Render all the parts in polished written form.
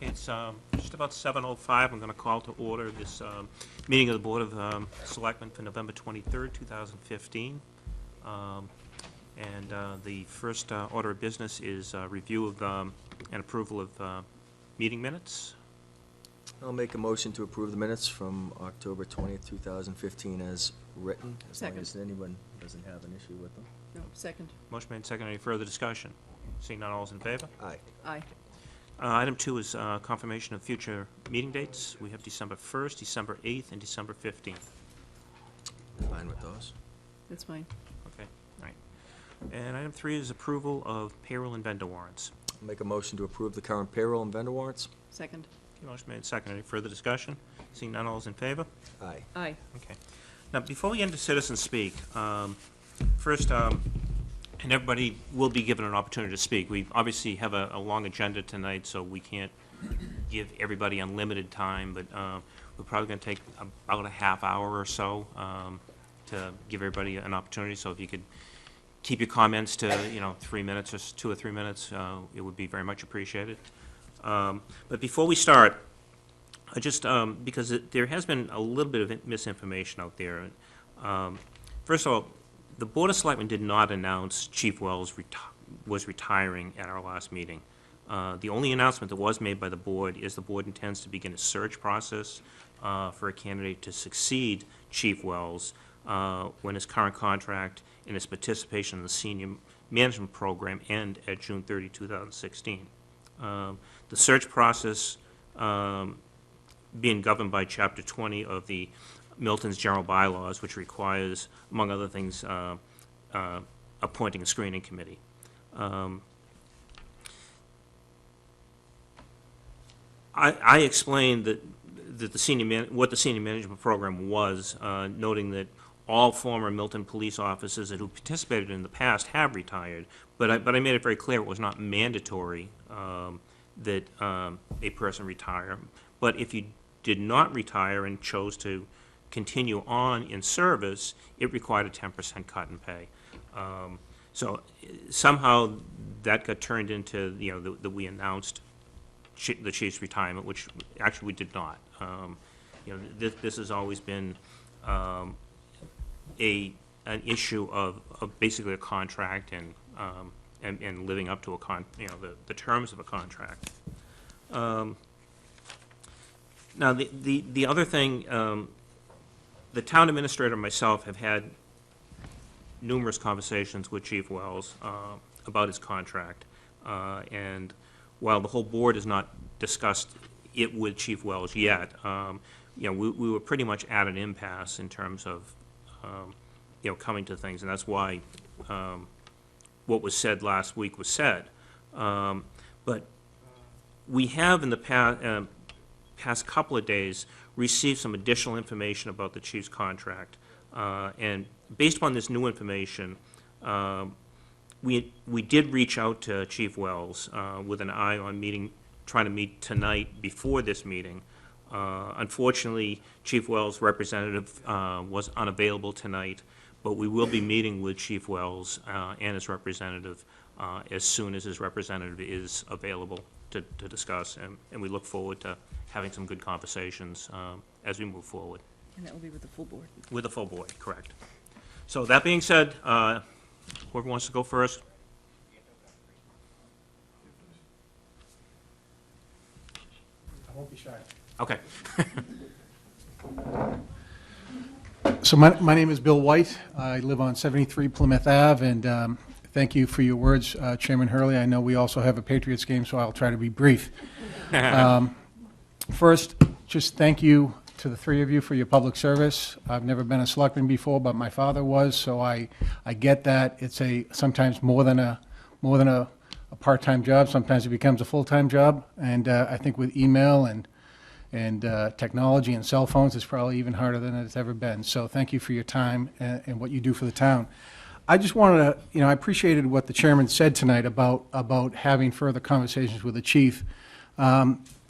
It's just about 7:05. I'm going to call to order this meeting of the Board of Selectmen for November 23rd, 2015. The first order of business is review of and approval of meeting minutes. I'll make a motion to approve the minutes from October 20th, 2015 as written, as long as anyone doesn't have an issue with them. No, second. Motion made, second. Any further discussion? Seeing none, all is in favor? Aye. Aye. Item 2 is confirmation of future meeting dates. We have December 1st, December 8th, and December 15th. Fine with those. That's fine. Okay, all right. And item 3 is approval of payroll and vendor warrants. I'll make a motion to approve the current payroll and vendor warrants. Second. Okay, motion made, second. Any further discussion? Seeing none, all is in favor? Aye. Aye. Okay. Now, before we get into citizen speak, first, and everybody will be given an opportunity to speak. We obviously have a long agenda tonight, so we can't give everybody unlimited time, but we're probably going to take about a half hour or so to give everybody an opportunity. So if you could keep your comments to 3 minutes or 2 or 3 minutes, it would be very much appreciated. But before we start, I just because there has been a little bit of misinformation out there. First of all, the Board of Selectmen did not announce Chief Wells was retiring at our last meeting. The only announcement that was made by the board is the board intends to begin a search process for a candidate to succeed Chief Wells when his current contract and his participation in the senior management program end at June 30, 2016. The search process being governed by Chapter 20 of the Milton's general bylaws, which requires, among other things, appointing a screening committee. I explained that what the senior management program was, noting that all former Milton police officers who participated in the past have retired, but I made it very clear it was not mandatory that a person retire. But if you did not retire and chose to continue on in service, it required a 10% cut in pay. So somehow that got turned into, that we announced the chief's retirement, which actually we did not. This has always been an issue of basically a contract and living up to the terms of a contract. Now the other thing. The town administrator and myself have had numerous conversations with Chief Wells about his contract, and while the whole board has not discussed it with Chief Wells yet, we were pretty much at an impasse in terms of coming to things, and that's why what was said last week was said. But we have in the past couple of days received some additional information about the chief's contract, and based upon this new information, we did reach out to Chief Wells with an eye on trying to meet tonight before this meeting. Unfortunately, Chief Wells' representative was unavailable tonight, but we will be meeting with Chief Wells and his representative as soon as his representative is available to discuss, and we look forward to having some good conversations as we move forward. And that will be with the full board. With the full board, correct. So that being said, whoever wants to go first. I won't be shy. Okay. So my name is Bill White. I live on 73 Plymouth Ave, and thank you for your words, Chairman Hurley. I know we also have a Patriots game, so I'll try to be brief. First, just thank you to the three of you for your public service. I've never been a selectman before, but my father was, so I get that. It's sometimes more than a part-time job. Sometimes it becomes a full-time job, and I think with email and technology and cell phones, it's probably even harder than it's ever been. So thank you for your time and what you do for the town. I just wanted to, I appreciated what the chairman said tonight about having further conversations with the chief.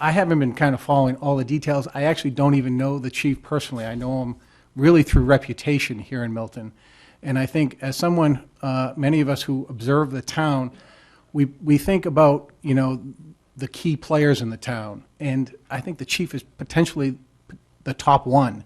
I haven't been kind of following all the details. I actually don't even know the chief personally. I know him really through reputation here in Milton. And I think as someone, many of us who observe the town, we think about, the key players in the town, and I think the chief is potentially the top one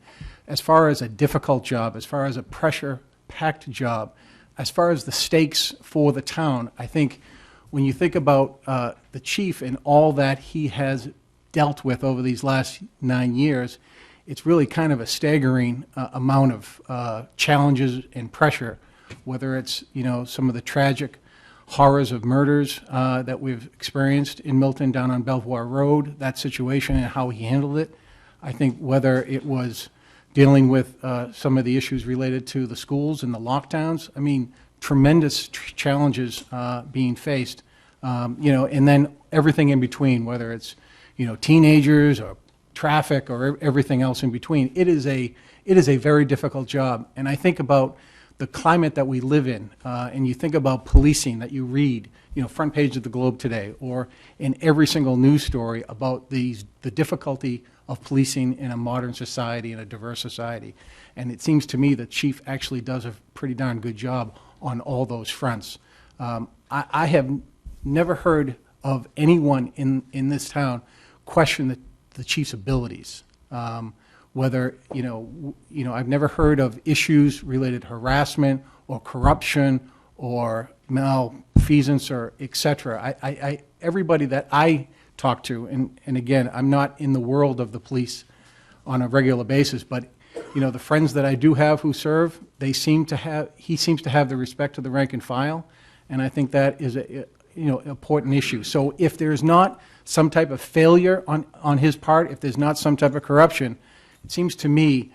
as far as a difficult job, as far as a pressure-packed job, as far as the stakes for the town. I think when you think about the chief and all that he has dealt with over these last 9 years, it's really kind of a staggering amount of challenges and pressure, whether it's, some of the tragic horrors of murders that we've experienced in Milton down on Belvoir Road, that situation and how he handled it. I think whether it was dealing with some of the issues related to the schools and the lockdowns, I mean, tremendous challenges being faced, and then everything in between, whether it's, teenagers or traffic or everything else in between. It is a very difficult job. And I think about the climate that we live in, and you think about policing that you read, front page of the Globe today, or in every single news story about the difficulty of policing in a modern society, in a diverse society. And it seems to me the chief actually does a pretty darn good job on all those fronts. I have never heard of anyone in this town question the chief's abilities. Whether, I've never heard of issues related to harassment or corruption or malfeasance or et cetera. Everybody that I talk to, and again, I'm not in the world of the police on a regular basis, but, the friends that I do have who serve, he seems to have the respect of the rank and file, and I think that is a important issue. So if there's not some type of failure on his part, if there's not some type of corruption, it seems to me,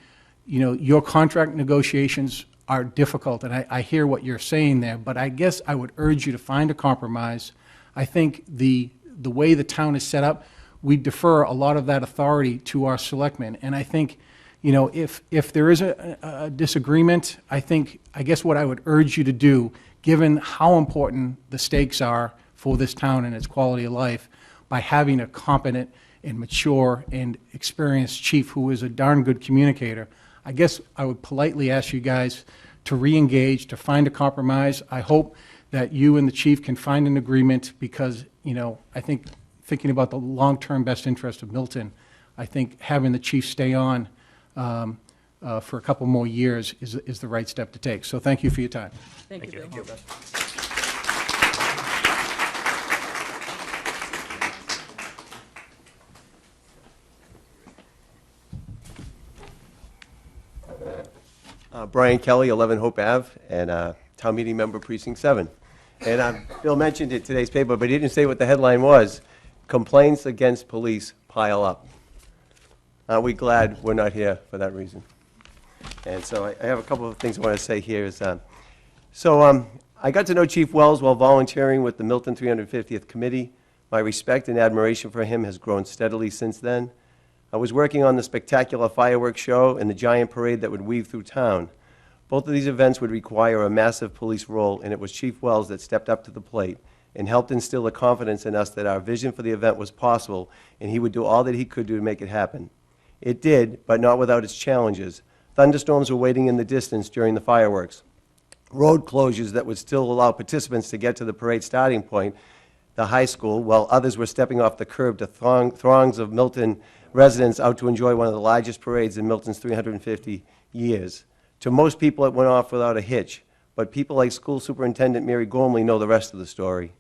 your contract negotiations are difficult, and I hear what you're saying there, but I guess I would urge you to find a compromise. I think the way the town is set up, we defer a lot of that authority to our selectmen, and I think, if there is a disagreement, I guess what I would urge you to do, given how important the stakes are for this town and its quality of life, by having a competent and mature and experienced chief who is a darn good communicator, I guess I would politely ask you guys to re-engage, to find a compromise. I hope that you and the chief can find an agreement because, I think thinking about the long-term best interest of Milton, I think having the chief stay on for a couple more years is the right step to take. So thank you for your time. Thank you, Bill. Brian Kelly, 11 Hope Ave, and town meeting member, Precinct 7. And Bill mentioned it today's paper, but he didn't say what the headline was. Complaints against police pile up. Aren't we glad we're not here for that reason? And so I have a couple of things I want to say here. I got to know Chief Wells while volunteering with the Milton 350th Committee. My respect and admiration for him has grown steadily since then. I was working on the spectacular fireworks show and the giant parade that would weave through town. Both of these events would require a massive police role, and it was Chief Wells that stepped up to the plate and helped instill the confidence in us that our vision for the event was possible, and he would do all that he could do to make it happen. It did, but not without its challenges. Thunderstorms were waiting in the distance during the fireworks. Road closures that would still allow participants to get to the parade starting point, the high school, while others were stepping off the curb to throngs of Milton residents out to enjoy one of the largest parades in Milton's 350 years. To most people, it went off without a hitch, but people like School Superintendent Mary Gormley know the rest of the story.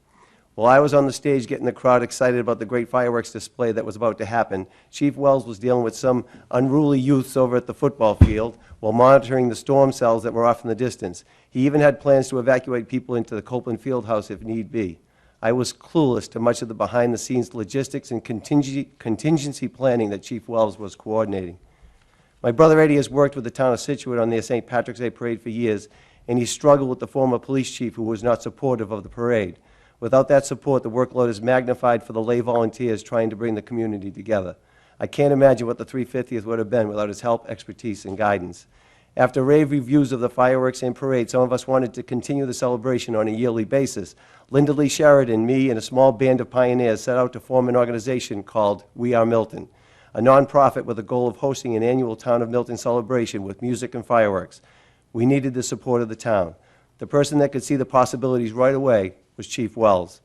While I was on the stage getting the crowd excited about the great fireworks display that was about to happen, Chief Wells was dealing with some unruly youths over at the football field while monitoring the storm cells that were off in the distance. He even had plans to evacuate people into the Copeland Fieldhouse if need be. I was clueless to much of the behind-the-scenes logistics and contingency planning that Chief Wells was coordinating. My brother Eddie has worked with the town of Situate on their St. Patrick's Day parade for years, and he struggled with the former police chief who was not supportive of the parade. Without that support, the workload is magnified for the lay volunteers trying to bring the community together. I can't imagine what the 350th would have been without his help, expertise, and guidance. After rave reviews of the fireworks and parade, some of us wanted to continue the celebration on a yearly basis. Linda Lee Sheridan, me, and a small band of pioneers set out to form an organization called We Are Milton, a nonprofit with the goal of hosting an annual Town of Milton celebration with music and fireworks. We needed the support of the town. The person that could see the possibilities right away was Chief Wells.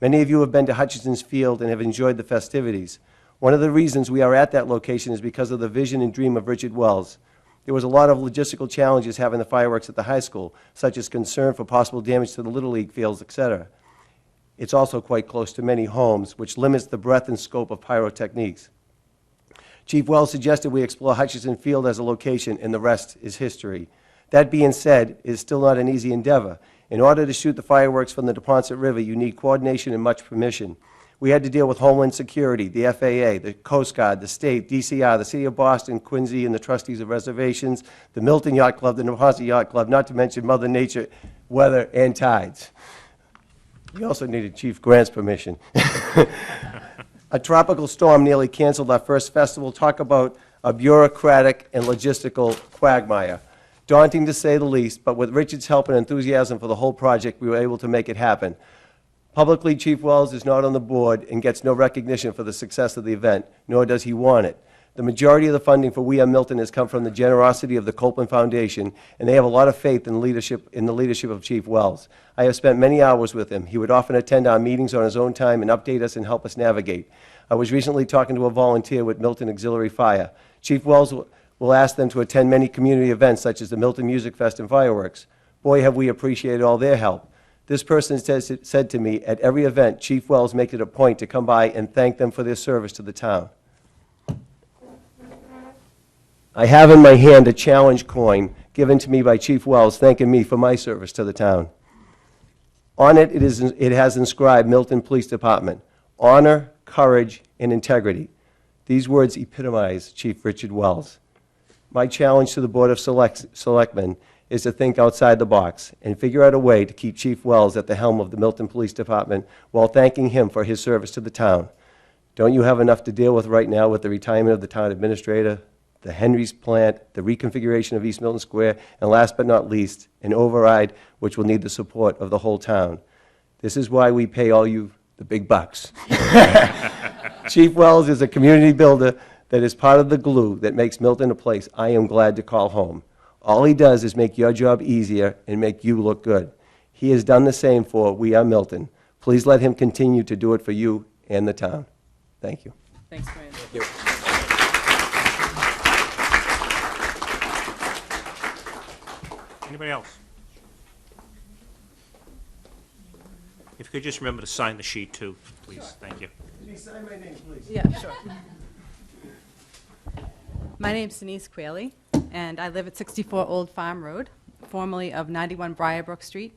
Many of you have been to Hutchinson's Field and have enjoyed the festivities. One of the reasons we are at that location is because of the vision and dream of Richard Wells. There was a lot of logistical challenges having the fireworks at the high school, such as concern for possible damage to the Little League fields, etc. It's also quite close to many homes, which limits the breadth and scope of pyrotechniques. Chief Wells suggested we explore Hutchinson Field as a location, and the rest is history. That being said, it is still not an easy endeavor. In order to shoot the fireworks from the Neponset River, you need coordination and much permission. We had to deal with Homeland Security, the FAA, the Coast Guard, the state, DCR, the City of Boston, Quincy, and the trustees of reservations, the Milton Yacht Club, the Neponset Yacht Club, not to mention Mother Nature, weather, and tides. We also needed Chief Grant's permission. A tropical storm nearly canceled our first festival. Talk about a bureaucratic and logistical quagmire. Daunting to say the least, but with Richard's help and enthusiasm for the whole project, we were able to make it happen. Publicly, Chief Wells is not on the board and gets no recognition for the success of the event, nor does he want it. The majority of the funding for We Are Milton has come from the generosity of the Copeland Foundation, and they have a lot of faith in the leadership of Chief Wells. I have spent many hours with him. He would often attend our meetings on his own time and update us and help us navigate. I was recently talking to a volunteer with Milton Auxiliary Fire. Chief Wells will ask them to attend many community events such as the Milton Music Fest and fireworks. Boy, have we appreciated all their help. This person said to me, at every event, Chief Wells makes it a point to come by and thank them for their service to the town. I have in my hand a challenge coin given to me by Chief Wells thanking me for my service to the town. On it, it has inscribed Milton Police Department, honor, courage, and integrity. These words epitomize Chief Richard Wells. My challenge to the Board of Selectmen is to think outside the box and figure out a way to keep Chief Wells at the helm of the Milton Police Department while thanking him for his service to the town. Don't you have enough to deal with right now with the retirement of the town administrator, the Henry's plant, the reconfiguration of East Milton Square, and last but not least, an override which will need the support of the whole town? This is why we pay all you the big bucks. Chief Wells is a community builder that is part of the glue that makes Milton a place I am glad to call home. All he does is make your job easier and make you look good. He has done the same for We Are Milton. Please let him continue to do it for you and the town. Thank you. Thanks, Brian. Anybody else? If you could just remember to sign the sheet too, please. Thank you. Can you sign my name, please? Yeah, sure. My name's Denise Quayle, and I live at 64 Old Farm Road, formerly of 91 Briarbrook Street.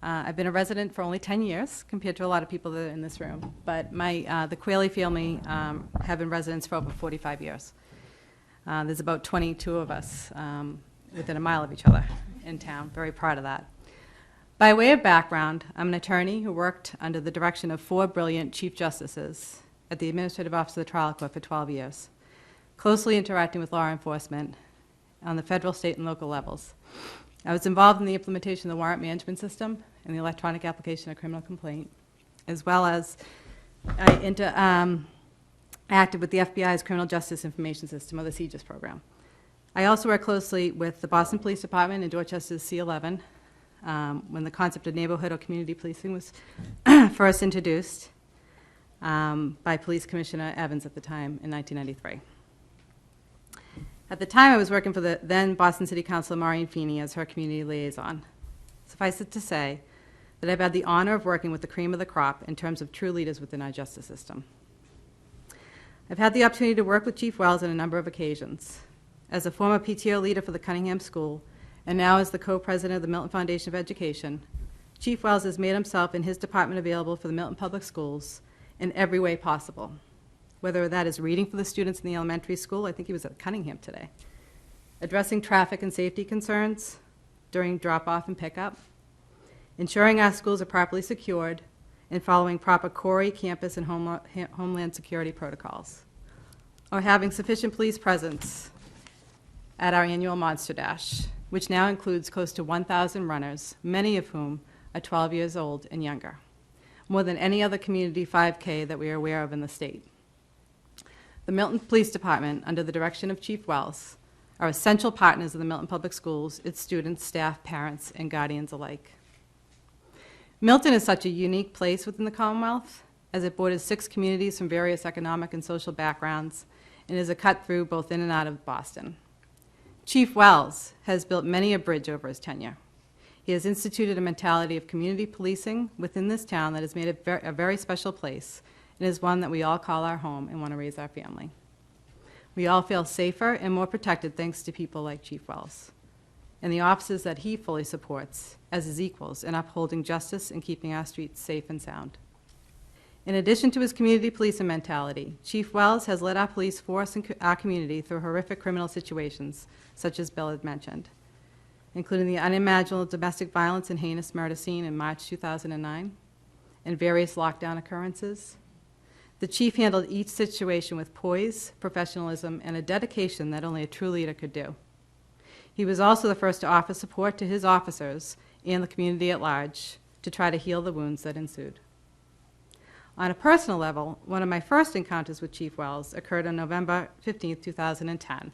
I've been a resident for only 10 years, compared to a lot of people that are in this room. But the Quayle family have been residents for over 45 years. There's about 22 of us within a mile of each other in town. Very proud of that. By way of background, I'm an attorney who worked under the direction of 4 brilliant Chief Justices at the Administrative Office of the Trial Court for 12 years, closely interacting with law enforcement on the federal, state, and local levels. I was involved in the implementation of the warrant management system and the electronic application of criminal complaint, as well as I acted with the FBI's Criminal Justice Information System, or the CJIS program. I also work closely with the Boston Police Department and Dorchester's C11 when the concept of neighborhood or community policing was first introduced by Police Commissioner Evans at the time in 1993. At the time, I was working for the then Boston City Councilor Maureen Feeney as her community liaison. Suffice it to say that I've had the honor of working with the cream of the crop in terms of true leaders within our justice system. I've had the opportunity to work with Chief Wells on a number of occasions. As a former PTO leader for the Cunningham School, and now as the co-president of the Milton Foundation of Education, Chief Wells has made himself and his department available for the Milton Public Schools in every way possible. Whether that is reading for the students in the elementary school, I think he was at Cunningham today, addressing traffic and safety concerns during drop-off and pickup, ensuring our schools are properly secured, and following proper Corey, campus, and homeland security protocols, or having sufficient police presence at our annual Monster Dash, which now includes close to 1,000 runners, many of whom are 12 years old and younger, more than any other community 5K that we are aware of in the state. The Milton Police Department, under the direction of Chief Wells, are essential partners of the Milton Public Schools, its students, staff, parents, and guardians alike. Milton is such a unique place within the Commonwealth, as it borders 6 communities from various economic and social backgrounds, and is a cut-through both in and out of Boston. Chief Wells has built many a bridge over his tenure. He has instituted a mentality of community policing within this town that has made it a very special place, and is one that we all call our home and want to raise our family. We all feel safer and more protected thanks to people like Chief Wells and the officers that he fully supports as his equals in upholding justice and keeping our streets safe and sound. In addition to his community policing mentality, Chief Wells has led our police force and our community through horrific criminal situations, such as Bill had mentioned, including the unimaginable domestic violence and heinous murder scene in March 2009, and various lockdown occurrences. The chief handled each situation with poise, professionalism, and a dedication that only a true leader could do. He was also the first to offer support to his officers and the community at large to try to heal the wounds that ensued. On a personal level, one of my first encounters with Chief Wells occurred on November 15, 2010,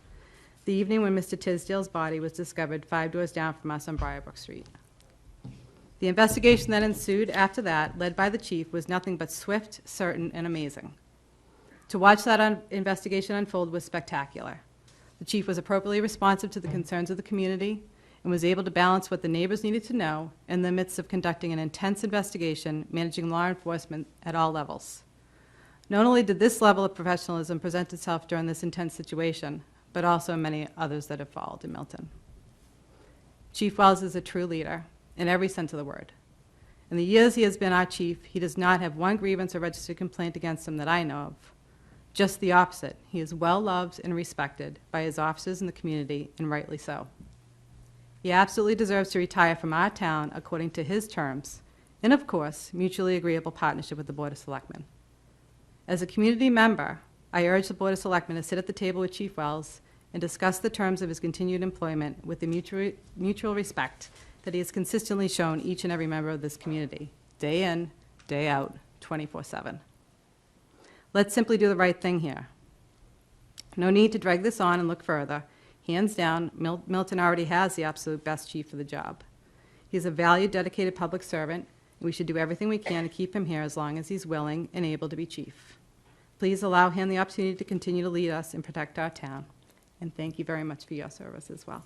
the evening when Mr. Tisdale's body was discovered 5 doors down from us on Briarbrook Street. The investigation that ensued after that, led by the chief, was nothing but swift, certain, and amazing. To watch that investigation unfold was spectacular. The chief was appropriately responsive to the concerns of the community and was able to balance what the neighbors needed to know in the midst of conducting an intense investigation, managing law enforcement at all levels. Not only did this level of professionalism present itself during this intense situation, but also many others that have followed in Milton. Chief Wells is a true leader in every sense of the word. In the years he has been our chief, he does not have one grievance or registered complaint against him that I know of. Just the opposite. He is well loved and respected by his officers in the community, and rightly so. He absolutely deserves to retire from our town according to his terms, and of course, mutually agreeable partnership with the Board of Selectmen. As a community member, I urge the Board of Selectmen to sit at the table with Chief Wells and discuss the terms of his continued employment with the mutual respect that he has consistently shown each and every member of this community, day in, day out, 24/7. Let's simply do the right thing here. No need to drag this on and look further. Hands down, Milton already has the absolute best chief for the job. He's a valued, dedicated public servant, and we should do everything we can to keep him here as long as he's willing and able to be chief. Please allow him the opportunity to continue to lead us and protect our town. And thank you very much for your service as well.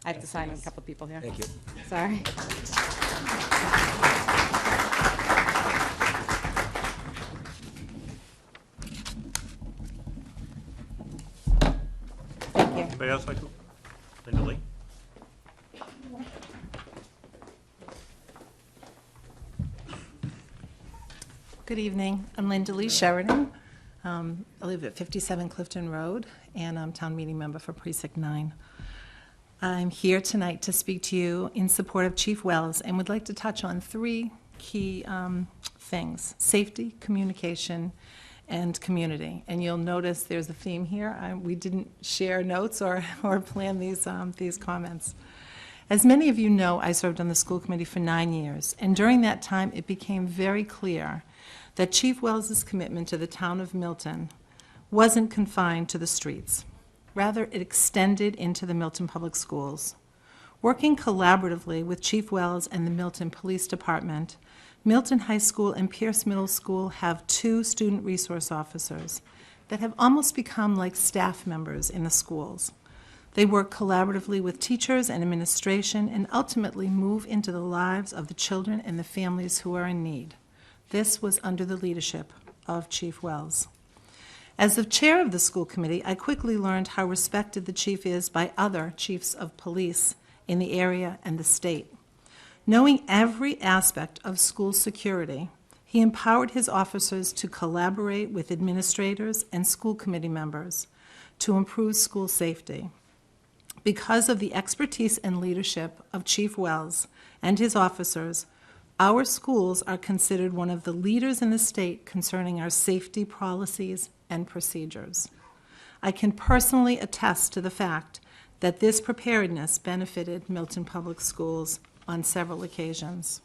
I have to sign a couple people here. Thank you. Sorry. Thank you. Anybody else like to? Linda Lee? Good evening. I'm Linda Lee Sheridan. I live at 57 Clifton Road, and I'm town meeting member for Precinct 9. I'm here tonight to speak to you in support of Chief Wells and would like to touch on 3 key things: safety, communication, and community. And you'll notice there's a theme here. We didn't share notes or plan these comments. As many of you know, I served on the school committee for 9 years, and during that time it became very clear that Chief Wells's commitment to the town of Milton wasn't confined to the streets. Rather, it extended into the Milton Public Schools. Working collaboratively with Chief Wells and the Milton Police Department, Milton High School and Pierce Middle School have 2 student resource officers that have almost become like staff members in the schools. They work collaboratively with teachers and administration and ultimately move into the lives of the children and the families who are in need. This was under the leadership of Chief Wells. As the chair of the school committee, I quickly learned how respected the chief is by other chiefs of police in the area and the state. Knowing every aspect of school security, he empowered his officers to collaborate with administrators and school committee members to improve school safety. Because of the expertise and leadership of Chief Wells and his officers, our schools are considered one of the leaders in the state concerning our safety policies and procedures. I can personally attest to the fact that this preparedness benefited Milton Public Schools on several occasions.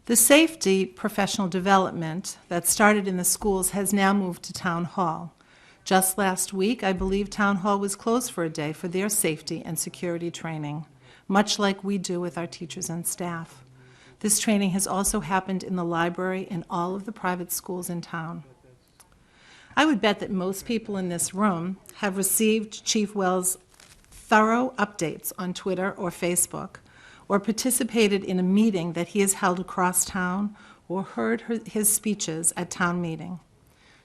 The safety professional development that started in the schools has now moved to Town Hall. Just last week, I believe Town Hall was closed for a day for their safety and security training, much like we do with our teachers and staff. This training has also happened in the library and all of the private schools in town. I would bet that most people in this room have received Chief Wells' thorough updates on Twitter or Facebook, or participated in a meeting that he has held across town, or heard his speeches at town meeting.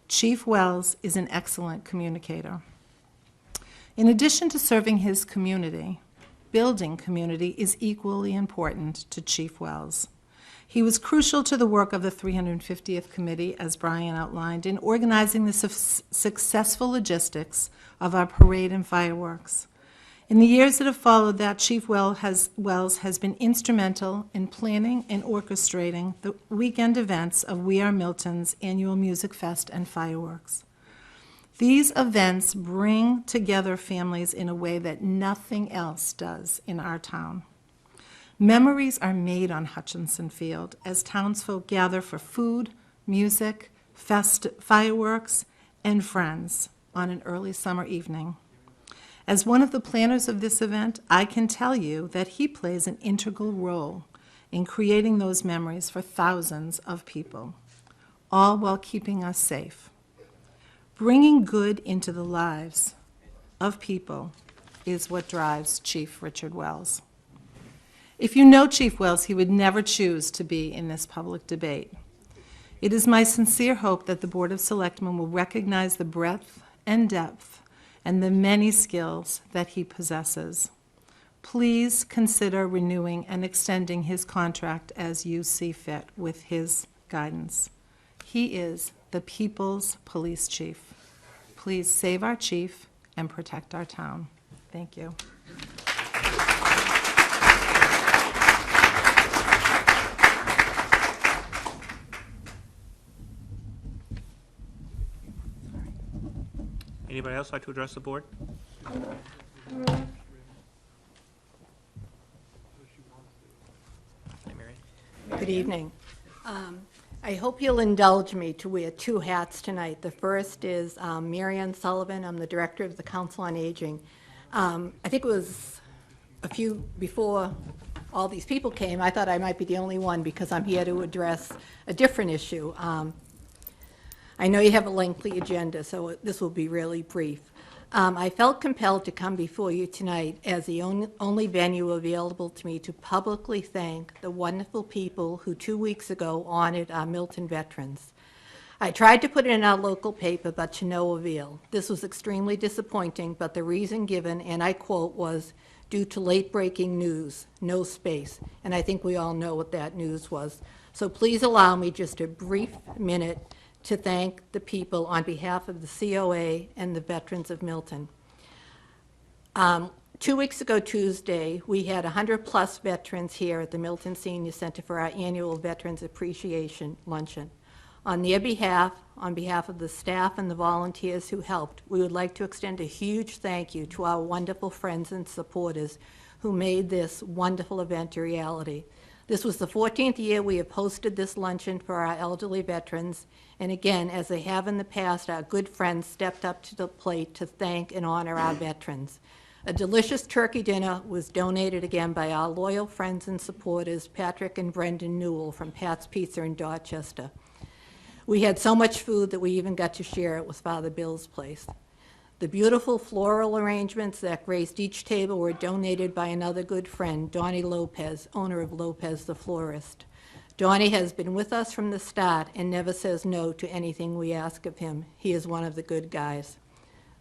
Chief Wells is an excellent communicator. In addition to serving his community, building community is equally important to Chief Wells. He was crucial to the work of the 350th Committee, as Brian outlined, in organizing the successful logistics of our parade and fireworks. In the years that have followed that, Chief Wells has been instrumental in planning and orchestrating the weekend events of We Are Milton's annual Music Fest and fireworks. These events bring together families in a way that nothing else does in our town. Memories are made on Hutchinson Field as townsfolk gather for food, music, fireworks, and friends on an early summer evening. As one of the planners of this event, I can tell you that he plays an integral role in creating those memories for thousands of people, all while keeping us safe. Bringing good into the lives of people is what drives Chief Richard Wells. If you know Chief Wells, he would never choose to be in this public debate. It is my sincere hope that the Board of Selectmen will recognize the breadth and depth and the many skills that he possesses. Please consider renewing and extending his contract as you see fit with his guidance. He is the people's police chief. Please save our chief and protect our town. Thank you. Anybody else like to address the board? Hey, Mary. Good evening. I hope you'll indulge me to wear two hats tonight. The first is Mary Ann Sullivan. I'm the Director of the Council on Aging. I think it was before all these people came, I thought I might be the only one because I'm here to address a different issue. I know you have a lengthy agenda, so this will be really brief. I felt compelled to come before you tonight as the only venue available to me to publicly thank the wonderful people who 2 weeks ago honored our Milton veterans. I tried to put it in our local paper, but to no avail. This was extremely disappointing, but the reason given, and I quote, was due to late-breaking news, no space. And I think we all know what that news was. So please allow me just a brief minute to thank the people on behalf of the COA and the veterans of Milton. 2 weeks ago Tuesday, we had 100-plus veterans here at the Milton Senior Center for our annual Veterans Appreciation Luncheon. On their behalf, on behalf of the staff and the volunteers who helped, we would like to extend a huge thank you to our wonderful friends and supporters who made this wonderful event a reality. This was the 14th year we have hosted this luncheon for our elderly veterans, and again, as they have in the past, our good friends stepped up to the plate to thank and honor our veterans. A delicious turkey dinner was donated again by our loyal friends and supporters, Patrick and Brendan Newell from Pat's Pizza in Dorchester. We had so much food that we even got to share it with Father Bill's place. The beautiful floral arrangements that graced each table were donated by another good friend, Donnie Lopez, owner of Lopez the Florist. Donnie has been with us from the start and never says no to anything we ask of him. He is one of the good guys.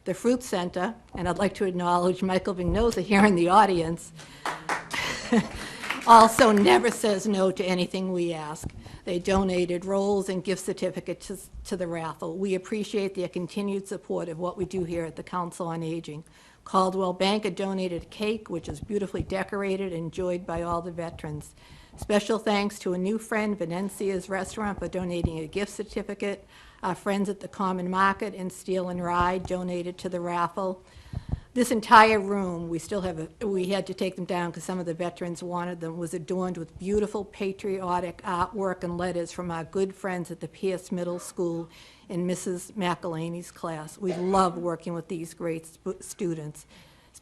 The Fruit Center, and I'd like to acknowledge Michael Vignosa here in the audience, also never says no to anything we ask. They donated rolls and gift certificates to the raffle. We appreciate their continued support of what we do here at the Council on Aging. Caldwell Bank had donated a cake, which is beautifully decorated and enjoyed by all the veterans. Special thanks to a new friend, Venencia's Restaurant, for donating a gift certificate. Our friends at the Common Market and Steel and Ride donated to the raffle. This entire room, we had to take them down because some of the veterans wanted them, was adorned with beautiful patriotic artwork and letters from our good friends at the Pierce Middle School in Mrs. McElhaney's class. We love working with these great students.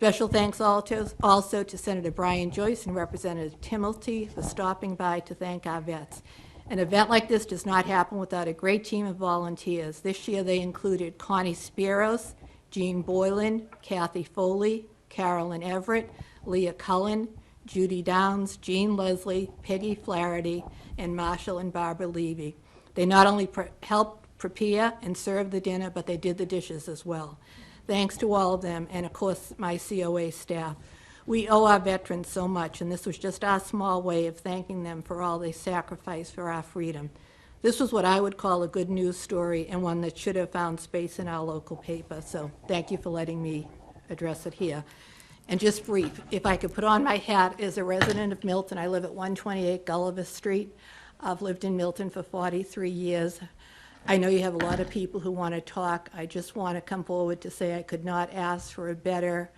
Special thanks also to Senator Brian Joyce and Representative Timothy for stopping by to thank our vets. An event like this does not happen without a great team of volunteers. This year they included Connie Spiros, Jean Boylan, Kathy Foley, Carolyn Everett, Leah Cullen, Judy Downs, Jean Leslie, Peggy Flaherty, and Marshall and Barbara Levy. They not only helped prepare and serve the dinner, but they did the dishes as well. Thanks to all of them, and of course my COA staff. We owe our veterans so much, and this was just our small way of thanking them for all they sacrificed for our freedom. This was what I would call a good news story, and one that should have found space in our local paper, so thank you for letting me address it here. And just brief, if I could put on my hat as a resident of Milton, I live at 128 Gulliver Street. I've lived in Milton for 43 years. I know you have a lot of people who want to talk. I just want to come forward to say I could not ask for a better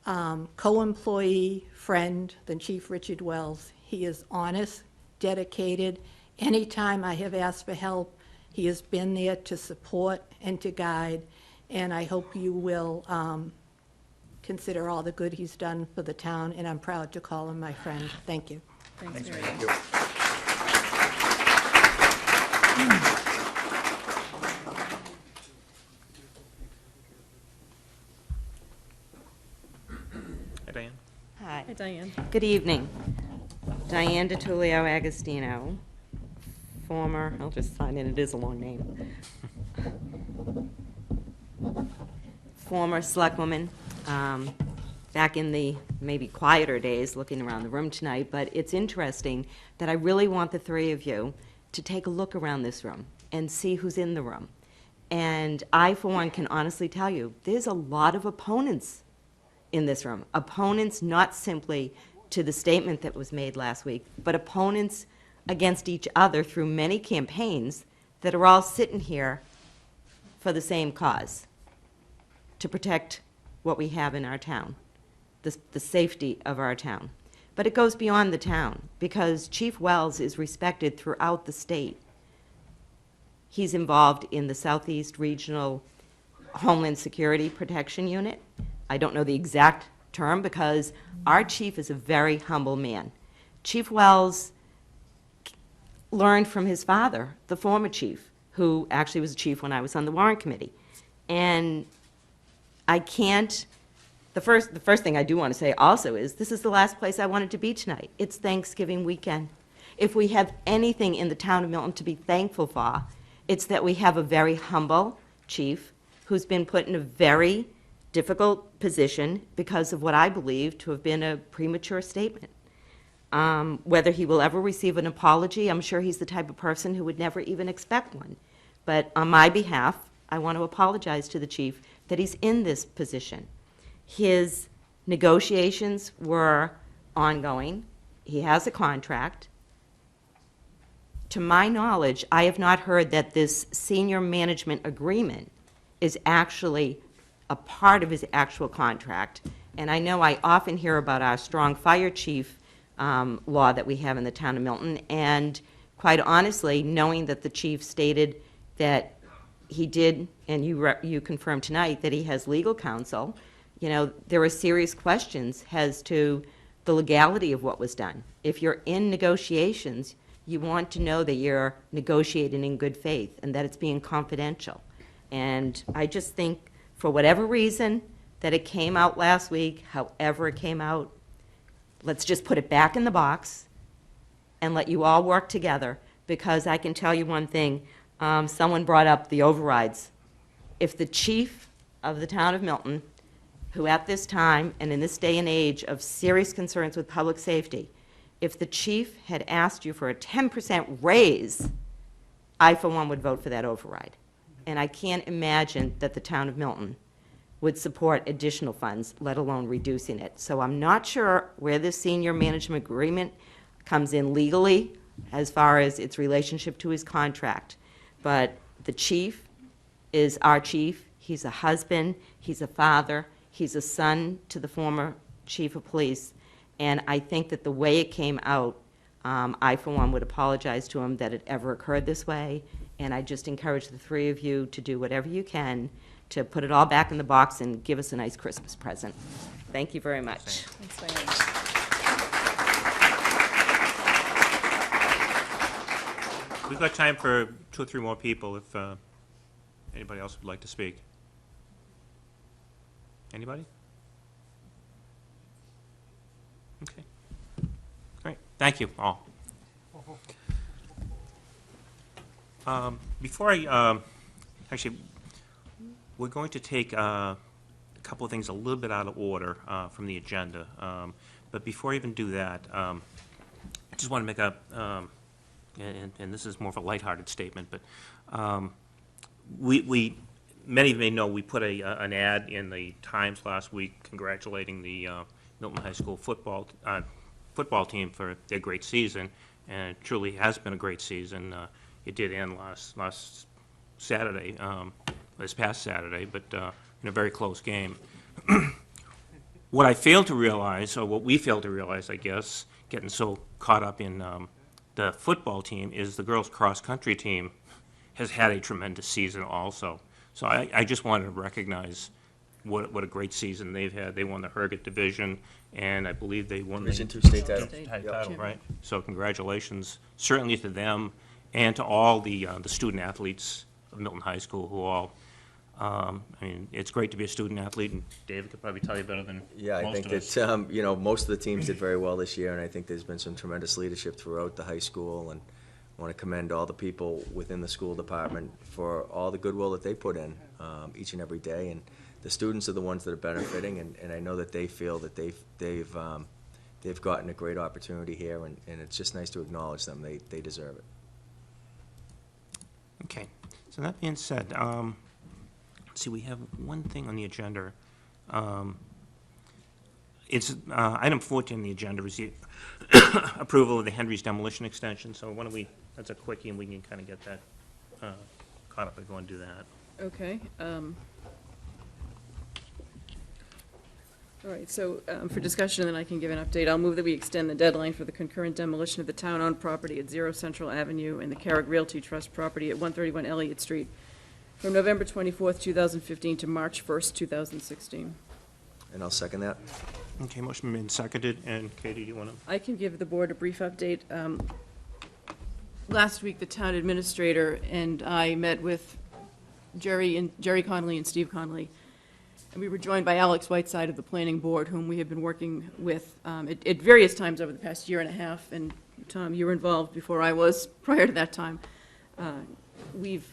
co-employee friend than Chief Richard Wells. He is honest, dedicated. Anytime I have asked for help, he has been there to support and to guide, and I hope you will consider all the good he's done for the town, and I'm proud to call him my friend. Thank you. Thanks, Mary Ann. Hi, Diane. Hi. Hi, Diane. Good evening. Diane DiTullio Agostino, former, I'll just sign in, it is a long name. Former selectwoman, back in the maybe quieter days, looking around the room tonight, but it's interesting that I really want the three of you to take a look around this room and see who's in the room. And I, for one, can honestly tell you, there's a lot of opponents in this room. Opponents not simply to the statement that was made last week, but opponents against each other through many campaigns that are all sitting here for the same cause, to protect what we have in our town, the safety of our town. But it goes beyond the town, because Chief Wells is respected throughout the state. He's involved in the Southeast Regional Homeland Security Protection Unit. I don't know the exact term, because our chief is a very humble man. Chief Wells learned from his father, the former chief, who actually was a chief when I was on the warrant committee. And I can't, the first thing I do want to say also is, this is the last place I wanted to be tonight. It's Thanksgiving weekend. If we have anything in the town of Milton to be thankful for, it's that we have a very humble chief who's been put in a very difficult position because of what I believe to have been a premature statement. Whether he will ever receive an apology, I'm sure he's the type of person who would never even expect one. But on my behalf, I want to apologize to the chief that he's in this position. His negotiations were ongoing. He has a contract. To my knowledge, I have not heard that this senior management agreement is actually a part of his actual contract. And I know I often hear about our strong fire chief law that we have in the town of Milton, and quite honestly, knowing that the chief stated that he did, and you confirmed tonight, that he has legal counsel, you know, there are serious questions as to the legality of what was done. If you're in negotiations, you want to know that you're negotiating in good faith and that it's being confidential. And I just think, for whatever reason that it came out last week, however it came out, let's just put it back in the box and let you all work together, because I can tell you one thing. Someone brought up the overrides. If the chief of the town of Milton, who at this time and in this day and age of serious concerns with public safety, if the chief had asked you for a 10% raise, I, for one, would vote for that override. And I can't imagine that the town of Milton would support additional funds, let alone reducing it. So I'm not sure where this senior management agreement comes in legally as far as its relationship to his contract. But the chief is our chief. He's a husband. He's a father. He's a son to the former chief of police. And I think that the way it came out, I, for one, would apologize to him that it ever occurred this way. And I just encourage the three of you to do whatever you can to put it all back in the box and give us a nice Christmas present. Thank you very much. Thanks, Diane. We've got time for 2 or 3 more people if anybody else would like to speak. Anybody? Okay. Great. Thank you all. Before I, actually, we're going to take a couple of things a little bit out of order from the agenda. But before I even do that, I just want to make a, and this is more of a lighthearted statement, but many of you may know we put an ad in the Times last week congratulating the Milton High School football team for their great season, and it truly has been a great season. It did end last Saturday, this past Saturday, but in a very close game. What I failed to realize, or what we failed to realize, I guess, getting so caught up in the football team, is the girls' cross-country team has had a tremendous season also. So I just wanted to recognize what a great season they've had. They won the Herget Division, and I believe they won Division the 2 state title. title, right? So congratulations, certainly to them and to all the student athletes of Milton High School who all, I mean, it's great to be a student athlete, and David could probably tell you better than Yeah, I most think of us. that, you know, most of the teams did very well this year, and I think there's been some tremendous leadership throughout the high school, and I want to commend all the people within the school department for all the goodwill that they put in each and every day, and the students are the ones that are benefiting, and I know that they feel that they've gotten a great opportunity here, and it's just nice to acknowledge them. They deserve it. Okay, so that being said, let's see, we have one thing on the agenda. It's item 14 on the agenda is the approval of the Henry's demolition extension. So why don't we, that's a quickie, and we can kind of get that caught up if we want to do that. Okay. All right, so for discussion, then I can give an update. I'll move that we extend the deadline for the concurrent demolition of the town-owned property at 0 Central Avenue and the Carrick Realty Trust property at 131 Elliott Street from November 24th, 2015 to March 1st, 2016. And I'll second that. Okay, motion made and seconded, and Katie, do you want to? I can give the board a brief update. Last week, the town administrator and I met with Jerry Connolly and Steve Connolly, and we were joined by Alex Whiteside of the planning board, whom we have been working with at various times over the past year and a half, and Tom, you were involved before I was, prior to that time. We've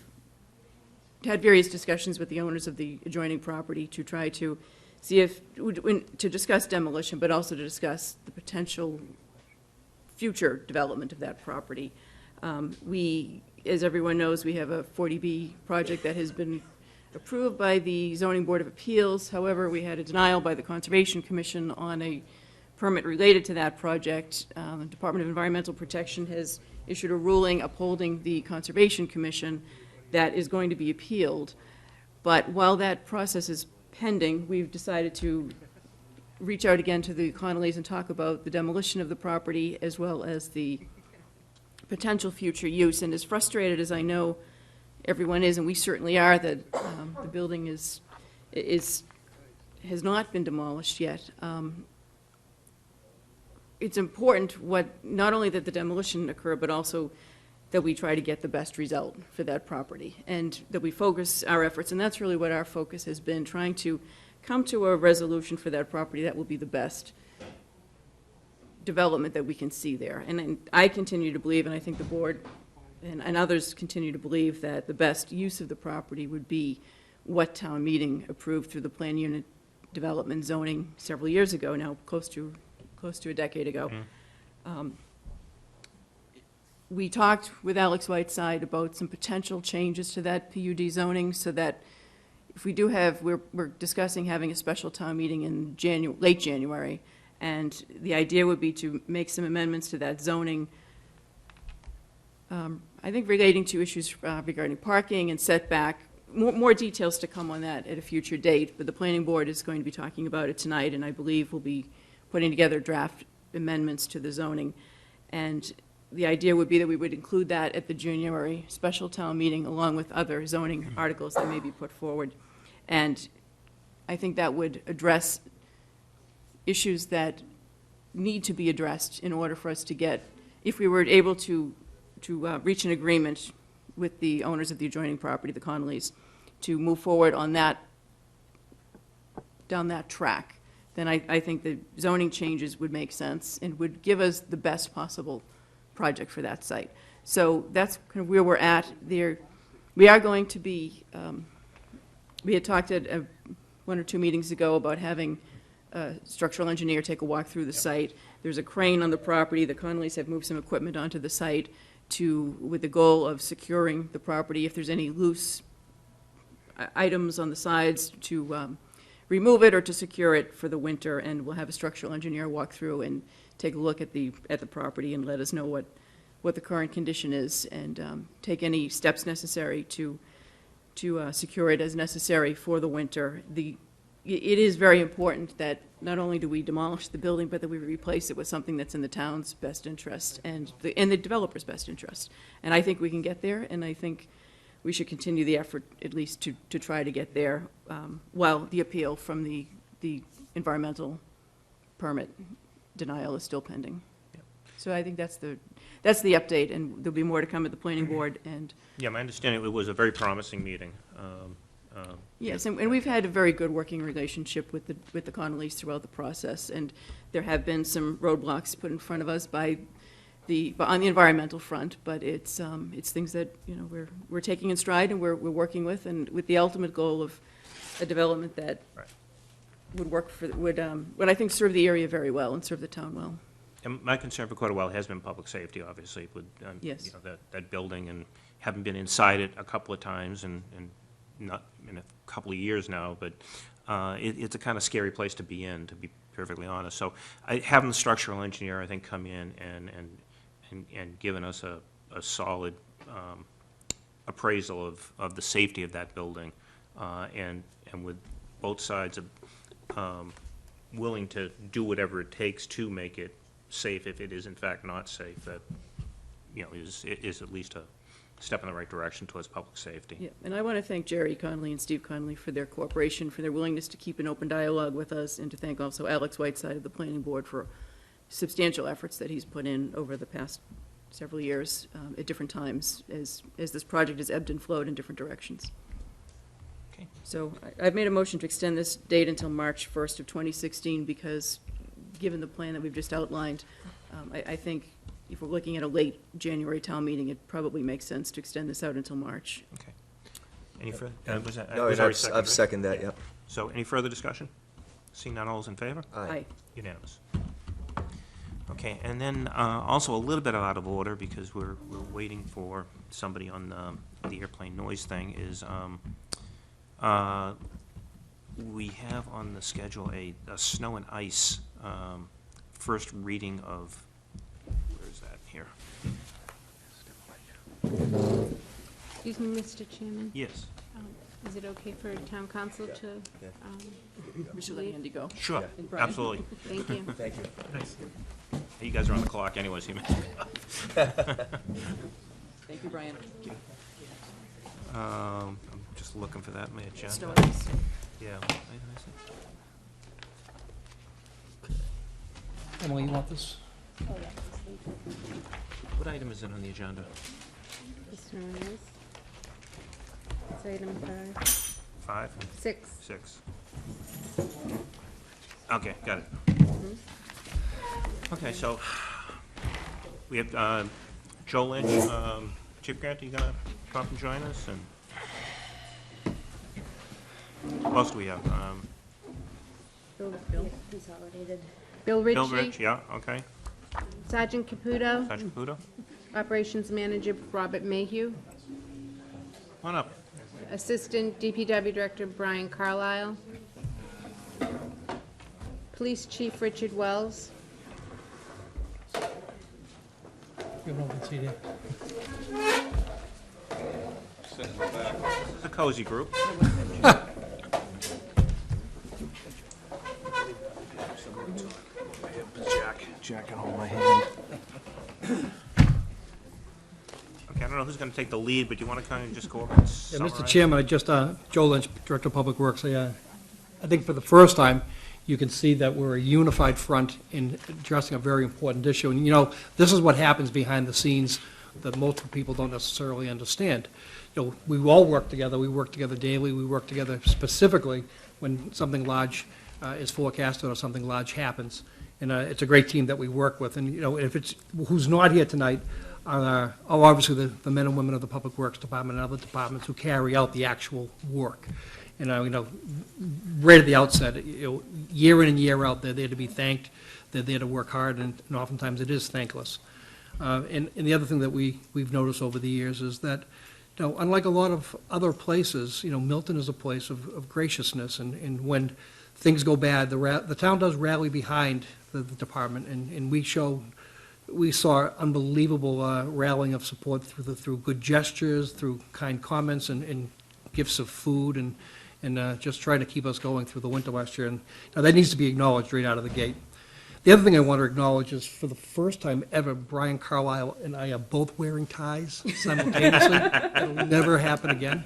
had various discussions with the owners of the adjoining property to try to see if, to discuss demolition, but also to discuss the potential future development of that property. We, as everyone knows, we have a 40B project that has been approved by the Zoning Board of Appeals. However, we had a denial by the Conservation Commission on a permit related to that project. The Department of Environmental Protection has issued a ruling upholding the Conservation Commission that is going to be appealed. But while that process is pending, we've decided to reach out again to the Connollys and talk about the demolition of the property as well as the potential future use. And as frustrated as I know everyone is, and we certainly are, that the building has not been demolished yet. It's important not only that the demolition occur, but also that we try to get the best result for that property, and that we focus our efforts, and that's really what our focus has been, trying to come to a resolution for that property that will be the best development that we can see there. And I continue to believe, and I think the board and others continue to believe, that the best use of the property would be what town meeting approved through the plan unit development zoning several years ago, now close to a decade ago. We talked with Alex Whiteside about some potential changes to that PUD zoning, so that if we do have, we're discussing having a special town meeting in late January, and the idea would be to make some amendments to that zoning, I think relating to issues regarding parking and setback. More details to come on that at a future date, but the planning board is going to be talking about it tonight, and I believe we'll be putting together draft amendments to the zoning. And the idea would be that we would include that at the January special town meeting, along with other zoning articles that may be put forward. And I think that would address issues that need to be addressed in order for us to get, if we were able to reach an agreement with the owners of the adjoining property, the Connollys, to move forward on that, down that track, then I think the zoning changes would make sense and would give us the best possible project for that site. So that's kind of where we're at there. We are going to be, we had talked at one or two meetings ago about having a structural engineer take a walk through the site. There's a crane on the property. The Connollys have moved some equipment onto the site with the goal of securing the property. If there's any loose items on the sides, to remove it or to secure it for the winter, and we'll have a structural engineer walk through and take a look at the property and let us know what the current condition is, and take any steps necessary to secure it as necessary for the winter. It is very important that not only do we demolish the building, but that we replace it with something that's in the town's best interest and the developer's best interest. And I think we can get there, and I think we should continue the effort at least to try to get there while the appeal from the environmental permit denial is still pending. Yep. So I think that's the update, and there'll be more to come at the planning board. And Yeah, my understanding, it was a very promising meeting. yes, and we've had a very good working relationship with the Connollys throughout the process, and there have been some roadblocks put in front of us on the environmental front, but it's things that, you know, we're taking in stride and we're working with, and with the ultimate goal of a development that Right. would I think serve the area very well and serve the town well. And my concern for quite a while has been public safety, obviously, with, Yes. you know, that building, and having been inside it a couple of times, and not in a couple of years now, but it's a kind of scary place to be in, to be perfectly honest. So having the structural engineer, I think, come in and given us a solid appraisal of the safety of that building, and with both sides willing to do whatever it takes to make it safe if it is in fact not safe, that, you know, is at least a step in the right direction towards public safety. Yeah, and I want to thank Jerry Connolly and Steve Connolly for their cooperation, for their willingness to keep an open dialogue with us, and to thank also Alex Whiteside of the Planning Board for substantial efforts that he's put in over the past several years at different times as this project has ebbed and flowed in different directions. Okay. So I've made a motion to extend this date until March 1st of 2016 because, given the plan that we've just outlined, I think if we're looking at a late January town meeting, it probably makes sense to extend this out until March. Okay. Any further? Was that? No, was already seconded, I've right? seconded that, yep. So any further discussion? Seeing none, all's in favor? Aye. Unanimous. Okay, and then also a little bit out of order, because we're waiting for somebody on the airplane noise thing, is we have on the schedule a snow and ice first reading of, where is that here? Excuse me, Mr. Chairman. Yes. Is it okay for town council to? We should let Andy go. Sure, And Brian. absolutely. Thank you. Thank you. You guys are on the clock anyways, you may. Thank you, Brian. I'm just looking for that in my agenda. Snow and ice. Yeah. Emily, you want this? What item is it on the agenda? This one is. It's item 5. 5? 6. 6. Okay, got it. Okay, so we have Joe Lynch, Chief Grant, are you gonna come up and join us? And who else do we have? Bill. Consolidated. Bill Ritchie. Bill Rich, yeah, okay. Sergeant Caputo. Sergeant Caputo, Operations Manager Robert Mayhew. come on up. Assistant DPW Director Brian Carlisle. Police Chief Richard Wells. You have an open seat here. It's a cozy group. Jack can hold my hand. Okay, I don't know who's gonna take the lead, but you wanna kind of just go over and Yeah, summarize? Mr. Chairman, Joe Lynch, Director of Public Works. I think for the first time, you can see that we're a unified front in addressing a very important issue. And, you know, this is what happens behind the scenes that most people don't necessarily understand. You know, we all work together, we work together daily, we work together specifically when something large is forecasted or something large happens. And it's a great team that we work with. And, you know, if it's, who's not here tonight are obviously the men and women of the Public Works Department and other departments who carry out the actual work. And, you know, right at the outset, you know, year in and year out, they're there to be thanked, they're there to work hard, and oftentimes it is thankless. And the other thing that we've noticed over the years is that, you know, unlike a lot of other places, you know, Milton is a place of graciousness, and when things go bad, the town does rally behind the department, and we saw unbelievable rallying of support through good gestures, through kind comments, and gifts of food, and just trying to keep us going through the winter last year. And now that needs to be acknowledged right out of the gate. The other thing I want to acknowledge is, for the first time ever, Brian Carlisle and I are both wearing ties simultaneously. It'll never happen again.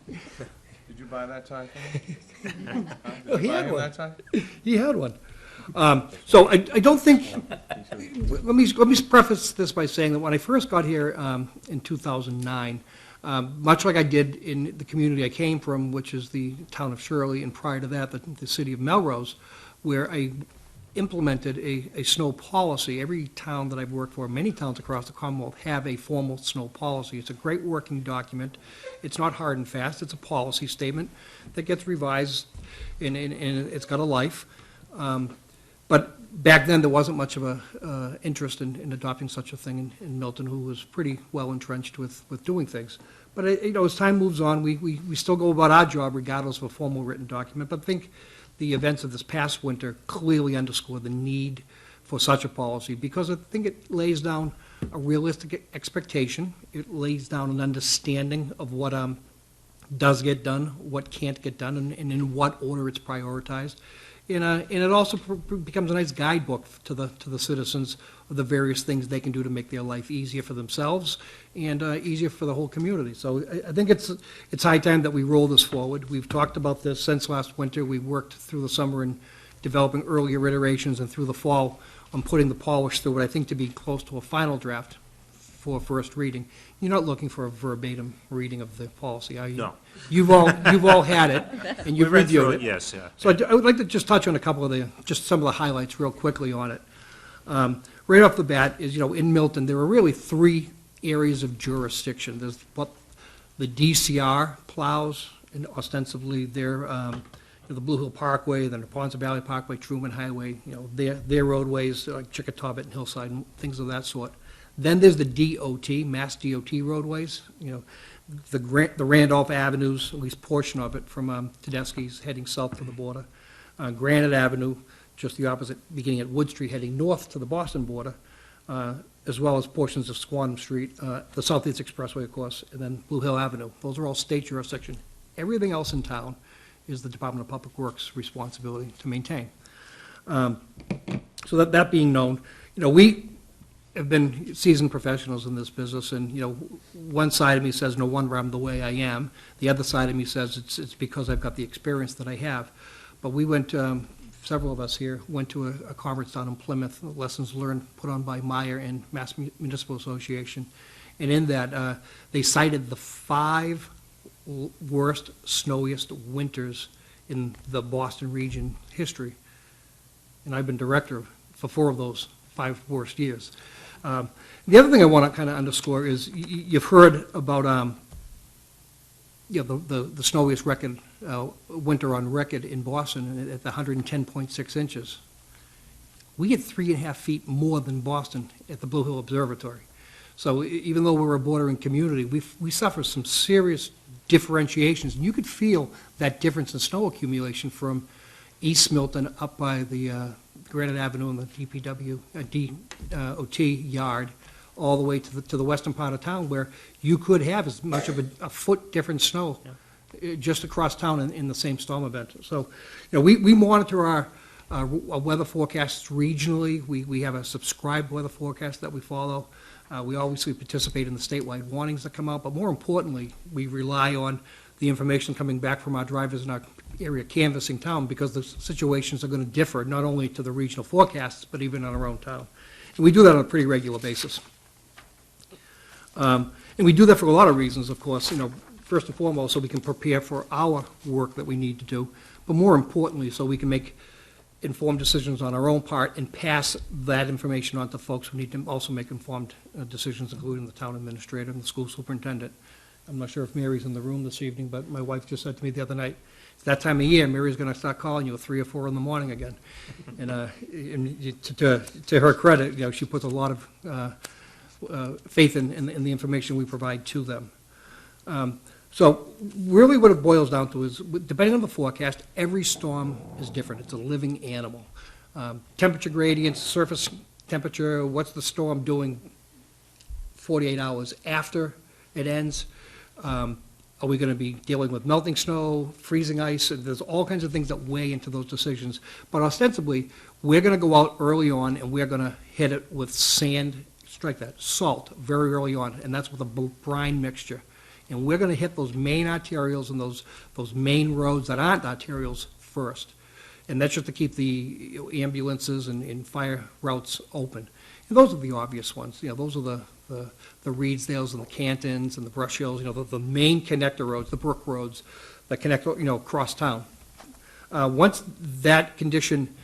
Did you buy that tie for him? Oh, he had Buy him one. that tie? He had one. So I don't think, let me preface this by saying that when I first got here in 2009, much like I did in the community I came from, which is the town of Shirley, and prior to that, the city of Melrose, where I implemented a snow policy. Every town that I've worked for, many towns across the Commonwealth, have a formal snow policy. It's a great working document. It's not hard and fast. It's a policy statement that gets revised, and it's got a life. But back then, there wasn't much of a interest in adopting such a thing in Milton, who was pretty well entrenched with doing things. But, you know, as time moves on, we still go about our job regardless of a formal written document. But I think the events of this past winter clearly underscore the need for such a policy, because I think it lays down a realistic expectation. It lays down an understanding of what does get done, what can't get done, and in what order it's prioritized. And it also becomes a nice guidebook to the citizens of the various things they can do to make their life easier for themselves and easier for the whole community. So I think it's high time that we roll this forward. We've talked about this since last winter. We worked through the summer in developing earlier iterations, and through the fall on putting the polish through what I think to be close to a final draft for first reading. You're not looking for a verbatim reading of the policy, are you? No. You've all had it, and you've We read through reviewed it. Yes, yeah. So I would like to just touch on a couple of just some of the highlights real quickly on it. Right off the bat is, you know, in Milton, there are really three areas of jurisdiction. There's what the DCR plows, and ostensibly they're the Blue Hill Parkway, the Neponset Valley Parkway, Truman Highway, you know, their roadways, like Chickatobit and Hillside, and things of that sort. Then there's the DOT, Mass DOT roadways, you know, the Randolph Avenues, at least portion of it, from Tedeschi's heading south to the border. Granite Avenue, just the opposite, beginning at Wood Street, heading north to the Boston border, as well as portions of Squantum Street, the Southeast Expressway, of course, and then Blue Hill Avenue. Those are all state jurisdiction. Everything else in town is the Department of Public Works' responsibility to maintain. So that being known, you know, we have been seasoned professionals in this business, and, you know, one side of me says, no wonder I'm the way I am. The other side of me says it's because I've got the experience that I have. But we went, several of us here, went to a conference down in Plymouth, lessons learned put on by Meyer and Mass Municipal Association. And in that, they cited the 5 worst, snowiest winters in the Boston region history. And I've been director for 4 of those 5 worst years. The other thing I want to kind of underscore is you've heard about you know, the snowiest record winter on record in Boston at the 110.6 inches. We get 3.5 feet more than Boston at the Blue Hill Observatory. So even though we're a bordering community, we suffer some serious differentiations, and you could feel that difference in snow accumulation from East Milton up by the Granite Avenue and the DOT yard, all the way to the western part of town, where you could have as much of a foot different snow just across town in the same storm event. So, you know, we monitor our weather forecasts regionally. We have a subscribed weather forecast that we follow. We obviously participate in the statewide warnings that come out, but more importantly, we rely on the information coming back from our drivers in our area canvassing town, because the situations are going to differ, not only to the regional forecasts, but even on our own town. And we do that on a pretty regular basis. And we do that for a lot of reasons, of course, first and foremost, so we can prepare for our work that we need to do, but more importantly, so we can make informed decisions on our own part and pass that information on to folks who need to also make informed decisions, including the town administrator and the school superintendent. I'm not sure if Mary's in the room this evening, but my wife just said to me the other night, it's that time of year, Mary's going to start calling you at 3 or 4 in the morning again. And to her credit, she puts a lot of faith in the information we provide to them. So really what it boils down to is, depending on the forecast, every storm is different. It's a living animal. Temperature gradients, surface temperature, what's the storm doing 48 hours after it ends? Are we going to be dealing with melting snow, freezing ice? There's all kinds of things that weigh into those decisions. But ostensibly, we're going to go out early on and we're going to hit it with sand, strike that, salt, very early on, and that's with a brine mixture. And we're going to hit those main arterials and those main roads that aren't arterials first. And that's just to keep the ambulances and fire routes open. And those are the obvious ones. Those are the Reedsdales and the Cantons and the Brush Hills, the main connector roads, the brook roads that connect, across town. Once that condition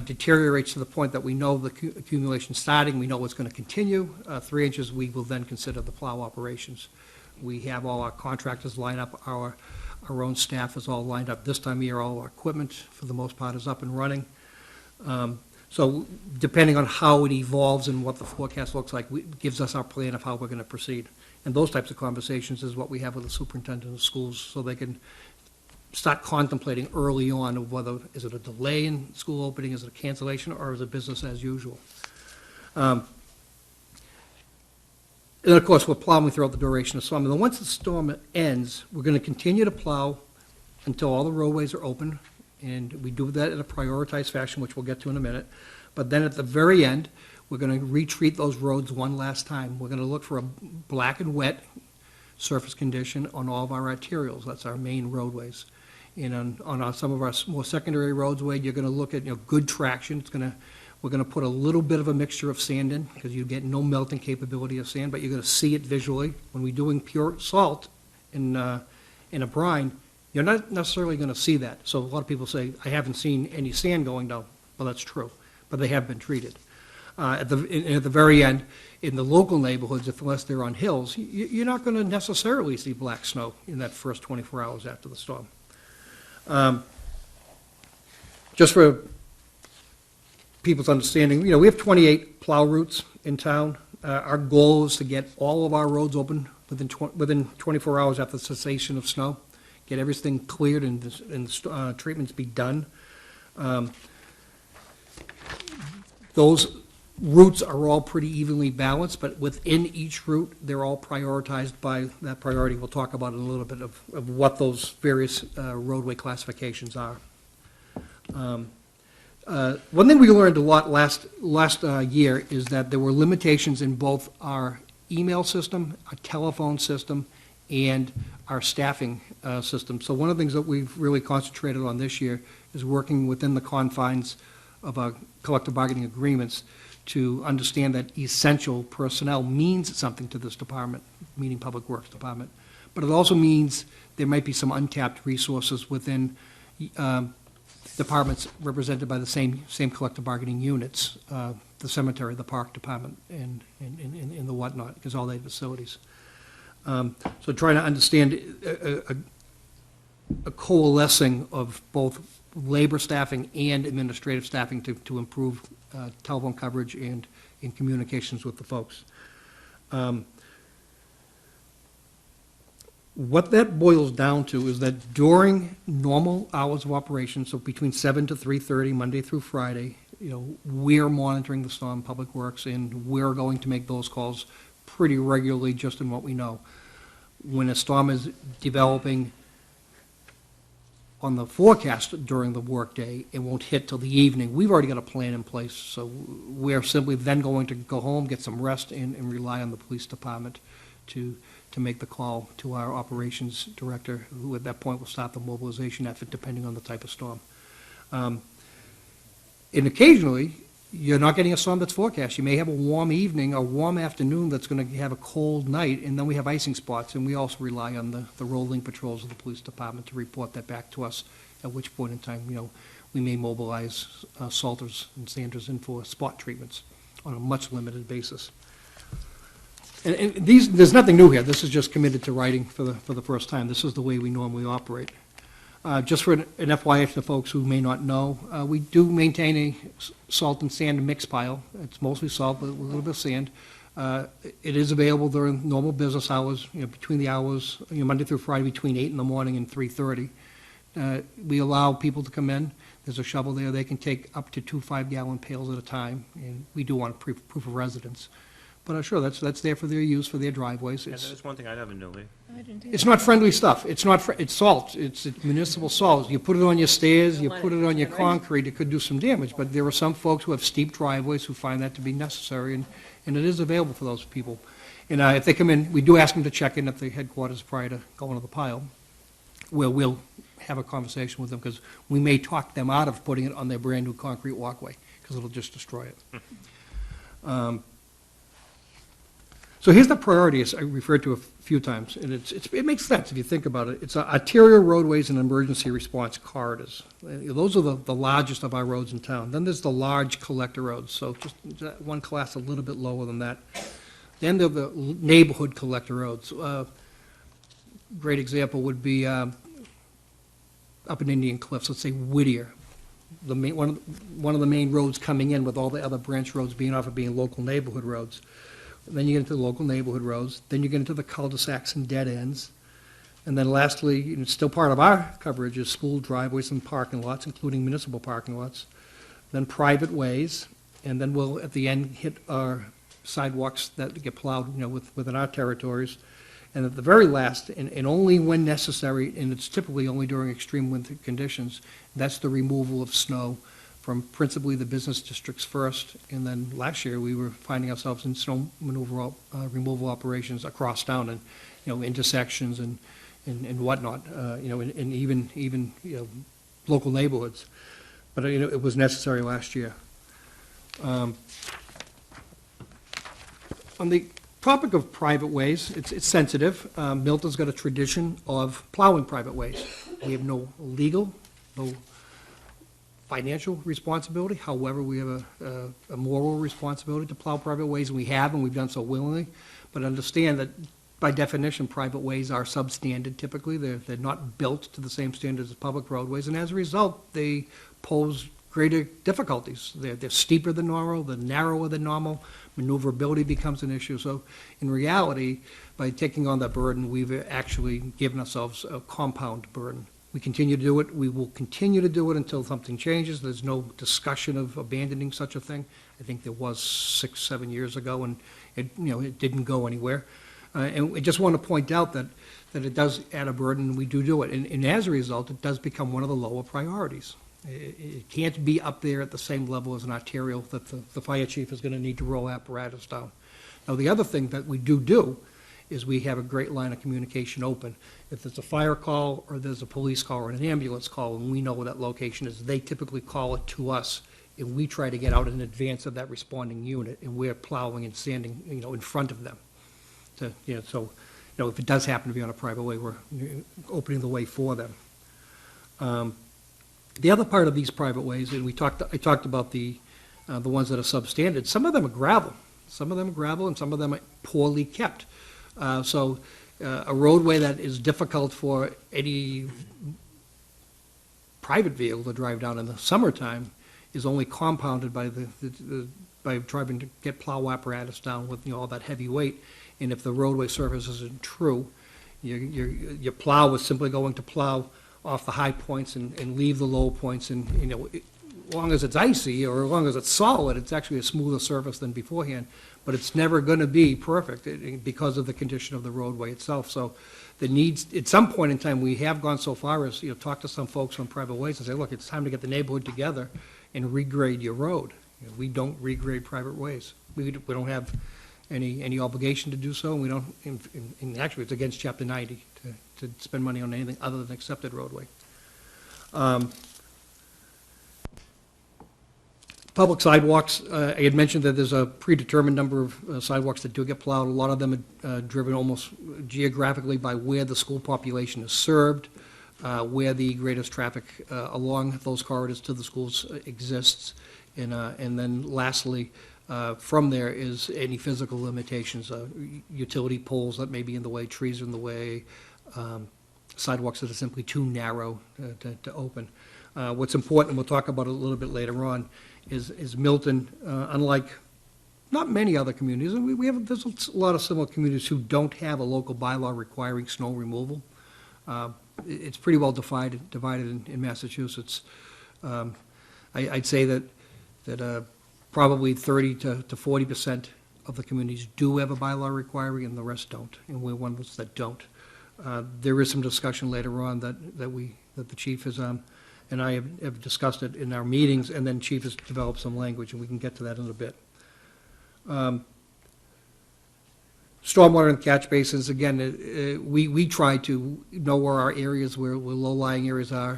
deteriorates to the point that we know the accumulation starting, we know it's going to continue, 3 inches, we will then consider the plow operations. We have all our contractors lined up, our own staff is all lined up. This time of year, all our equipment, for the most part, is up and running. So depending on how it evolves and what the forecast looks like, it gives us our plan of how we're going to proceed. And those types of conversations is what we have with the superintendent of schools, so they can start contemplating early on of whether, is it a delay in school opening, is it a cancellation, or is it business as usual? And of course, we're plowing throughout the duration of the storm. And then once the storm ends, we're going to continue to plow until all the roadways are open. And we do that in a prioritized fashion, which we'll get to in a minute. But then at the very end, we're going to retreat those roads one last time. We're going to look for a black and wet surface condition on all of our arterials. That's our main roadways. And on some of our more secondary roads, where you're going to look at good traction. We're going to put a little bit of a mixture of sand in, because you get no melting capability of sand, but you're going to see it visually. When we're doing pure salt in a brine, you're not necessarily going to see that. So a lot of people say, I haven't seen any sand going down. Well, that's true, but they have been treated. At the very end, in the local neighborhoods, unless they're on hills, you're not going to necessarily see black snow in that first 24 hours after the storm. Just for people's understanding, we have 28 plow routes in town. Our goal is to get all of our roads open within 24 hours after the cessation of snow, get everything cleared and treatments be done. Those routes are all pretty evenly balanced, but within each route, they're all prioritized by that priority. We'll talk about in a little bit of what those various roadway classifications are. One thing we learned a lot last year is that there were limitations in both our email system, our telephone system, and our staffing system. So one of the things that we've really concentrated on this year is working within the confines of our collective bargaining agreements to understand that essential personnel means something to this department, meaning Public Works Department. But it also means there might be some untapped resources within departments represented by the same collective bargaining units, the cemetery, the park department, and the whatnot, consolidated facilities. So trying to understand a coalescing of both labor staffing and administrative staffing to improve telephone coverage and in communications with the folks. What that boils down to is that during normal hours of operation, so between 7 to 3:30, Monday through Friday, we're monitoring the storm, Public Works, and we're going to make those calls pretty regularly just in what we know. When a storm is developing on the forecast during the workday, it won't hit till the evening. We've already got a plan in place, so we're simply then going to go home, get some rest, and rely on the police department to make the call to our operations director, who at that point will start the mobilization effort, depending on the type of storm. And occasionally, you're not getting a storm that's forecast. You may have a warm evening, a warm afternoon that's going to have a cold night, and then we have icing spots, and we also rely on the rolling patrols of the police department to report that back to us, at which point in time, we may mobilize salters and sanders in for spot treatments on a much limited basis. And there's nothing new here. This is just committed to writing for the first time. This is the way we normally operate. Just for an FYI to the folks who may not know, we do maintain a salt and sand mix pile. It's mostly salt with a little bit of sand. It is available during normal business hours, between the hours, Monday through Friday, between 8 in the morning and 3:30. We allow people to come in. There's a shovel there. They can take up to 2 5-gallon pails at a time, and we do want proof of residence. But sure, that's there for their use, for their driveways. And that's one thing I never knew. It's not friendly stuff. It's not, it's salt. It's municipal salt. You put it on your stairs, you put it on your concrete, it could do some damage. But there are some folks who have steep driveways who find that to be necessary, and it is available for those people. And if they come in, we do ask them to check in at the headquarters prior to going to the pile, where we'll have a conversation with them, because we may talk them out of putting it on their brand-new concrete walkway, because it'll just destroy it. So here's the priorities I referred to a few times, and it makes sense if you think about it. It's arterial roadways and emergency response corridors. Those are the largest of our roads in town. Then there's the large collector roads, so just one class a little bit lower than that. Then there are the neighborhood collector roads. Great example would be up in Indian Cliffs, let's say Whittier. One of the main roads coming in, with all the other branch roads being off of being local neighborhood roads. Then you get into the local neighborhood roads, then you get into the cul-de-sacs and dead ends. And then lastly, and it's still part of our coverage, is school driveways and parking lots, including municipal parking lots. Then private ways, and then we'll, at the end, hit our sidewalks that get plowed, within our territories. And at the very last, and only when necessary, and it's typically only during extreme winter conditions, that's the removal of snow from principally the business districts first, and then last year, we were finding ourselves in snow removal operations across town, and, intersections and whatnot, and even local neighborhoods. But, it was necessary last year. On the topic of private ways, it's sensitive. Milton's got a tradition of plowing private ways. We have no legal, no financial responsibility. However, we have a moral responsibility to plow private ways, and we've done so willingly. But understand that, by definition, private ways are substandard typically. They're not built to the same standards as public roadways, and as a result, they pose greater difficulties. They're steeper than normal, they're narrower than normal, maneuverability becomes an issue. So in reality, by taking on that burden, we've actually given ourselves a compound burden. We continue to do it. We will continue to do it until something changes. There's no discussion of abandoning such a thing. I think there was 6-7 years ago, and it didn't go anywhere. And we just want to point out that it does add a burden, and we do it. And as a result, it does become one of the lower priorities. It can't be up there at the same level as an arterial that the fire chief is going to need to roll apparatus down. Now, the other thing that we do is we have a great line of communication open. If there's a fire call, or there's a police call, or an ambulance call, and we know where that location is, they typically call it to us, and we try to get out in advance of that responding unit, and we're plowing and sanding, in front of them. So, if it does happen to be on a private way, we're opening the way for them. The other part of these private ways, and I talked about the ones that are substandard. Some of them are gravel. And some of them are poorly kept. So a roadway that is difficult for any private vehicle to drive down in the summertime is only compounded by by trying to get plow apparatus down with all that heavy weight. And if the roadway surface isn't true, your plow is simply going to plow off the high points and leave the low points. And as long as it's icy or as long as it's solid, it's actually a smoother surface than beforehand. But it's never going to be perfect because of the condition of the roadway itself. So the needs, at some point in time, we have gone so far as, talk to some folks on private ways and say, look, it's time to get the neighborhood together and regrade your road. We don't regrade private ways. We don't have, any obligation to do so, and we don't, and actually, it's against Chapter 90 to spend money on anything other than accepted roadway. Public sidewalks, I had mentioned that there's a predetermined number of sidewalks that do get plowed. A lot of them are driven almost geographically by where the school population is served, where the greatest traffic along those corridors to the schools exists. And then lastly, from there is any physical limitations, utility poles that may be in the way, trees in the way, sidewalks that are simply too narrow to open. What's important, and we'll talk about it a little bit later on, is Milton, unlike not many other communities, and there's a lot of similar communities who don't have a local bylaw requiring snow removal. It's pretty well divided in Massachusetts. I'd say that probably 30 to 40% of the communities do have a bylaw requiring, and the rest don't, and we're one of those that don't. There is some discussion later on that the chief has, and I have discussed it in our meetings, and then chief has developed some language, and we can get to that in a bit. Stormwater and catch basins, again, we try to know where our areas, where low-lying areas are.